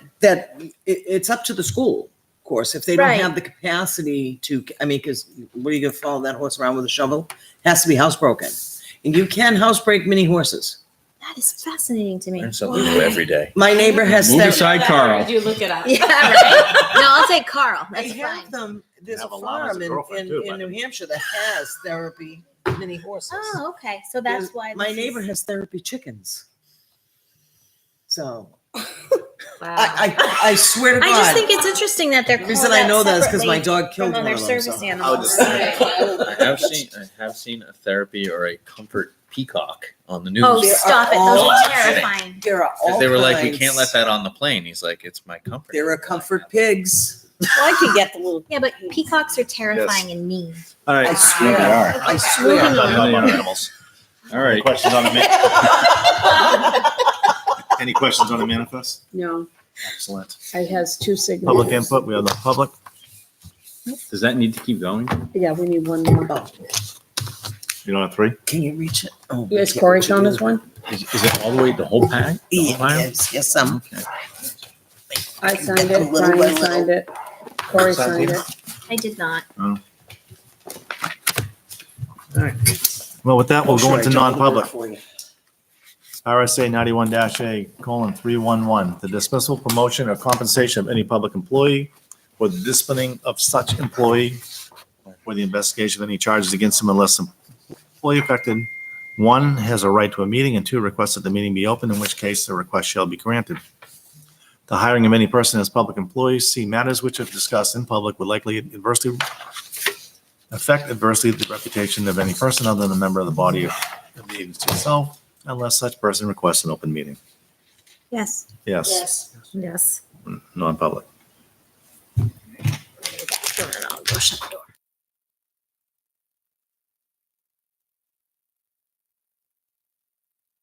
S7: it's up to the school, of course, if they don't
S5: Right.
S7: have the capacity to, because what are you gonna follow that horse around with a shovel? Has to be housebroken. And you can housebreak mini horses.
S5: That is fascinating to me.
S6: Learn something new every day.
S7: My neighbor has
S3: Move
S7: them.
S3: aside, Carl.
S9: You look it up.
S5: Yeah, right. No, I'll take Carl.
S7: They
S5: That's
S7: have
S5: fine.
S7: them, there's a
S1: Have a llama as a
S7: farm
S1: girlfriend too,
S7: in
S1: but-
S7: New Hampshire that has therapy mini horses.
S5: Oh, okay. So that's
S7: There's-
S5: why.
S7: My
S5: this
S7: neighbor
S5: is-
S7: has therapy chickens. So,
S10: Wow.
S7: I swear to God.
S5: I just think it's interesting that they're
S7: The
S5: called
S7: reason I know that is because my
S5: separately
S7: dog killed
S5: from
S7: one
S5: other
S7: of them.
S5: service
S7: so.
S5: animals.
S6: I have seen a therapy or a comfort peacock on the news.
S5: Oh,
S7: There
S5: stop
S7: are
S5: it. Those
S7: all-
S5: are terrifying.
S7: There are all
S6: They were like, we
S7: kinds.
S6: can't let that on the plane. He's like, it's my comfort.
S7: There are comfort pigs.
S4: I can get the little.
S5: Yeah, but peacocks are terrifying and mean.
S1: All right.
S7: I swear.
S1: They are.
S7: I
S1: I'm
S7: swear.
S1: not talking about animals.
S3: All
S1: Any
S3: right.
S1: questions on the Any questions on the manifest?
S4: No,
S1: Excellent.
S4: it has two signatures.
S1: Public input, we have the public.
S3: Does that need to keep going?
S4: Yeah, we need one more.
S7: Oh,
S1: You don't have three?
S7: can you reach it? Oh,
S4: Is
S7: yeah,
S4: Corey
S7: what you
S4: showing
S7: do.
S4: us one?
S3: Is it all the way, the whole pack? The whole pile?
S7: Yes, yes,
S3: Okay.
S4: I signed it, Brian signed it, Corey signed it.
S5: I did not.
S1: Well, with that, we'll go into
S7: Sure, I jumped
S1: non-public.
S7: for you.
S1: RSA 91-A:311, the dismissal, promotion, or compensation of any public employee for the disciplining of such employee or the investigation of any charges against him unless the employee affected, one, has a right to a meeting, and two, requests that the meeting be open, in which case the request shall be granted. The hiring of any person as public employees, see matters which if discussed in public would likely affect adversely the reputation of any person other than a member of the body of the agency itself, unless such person requests an open meeting.
S5: Yes.
S1: Yes,
S10: Yes.
S1: non-public.
S10: And I'll go shut the door.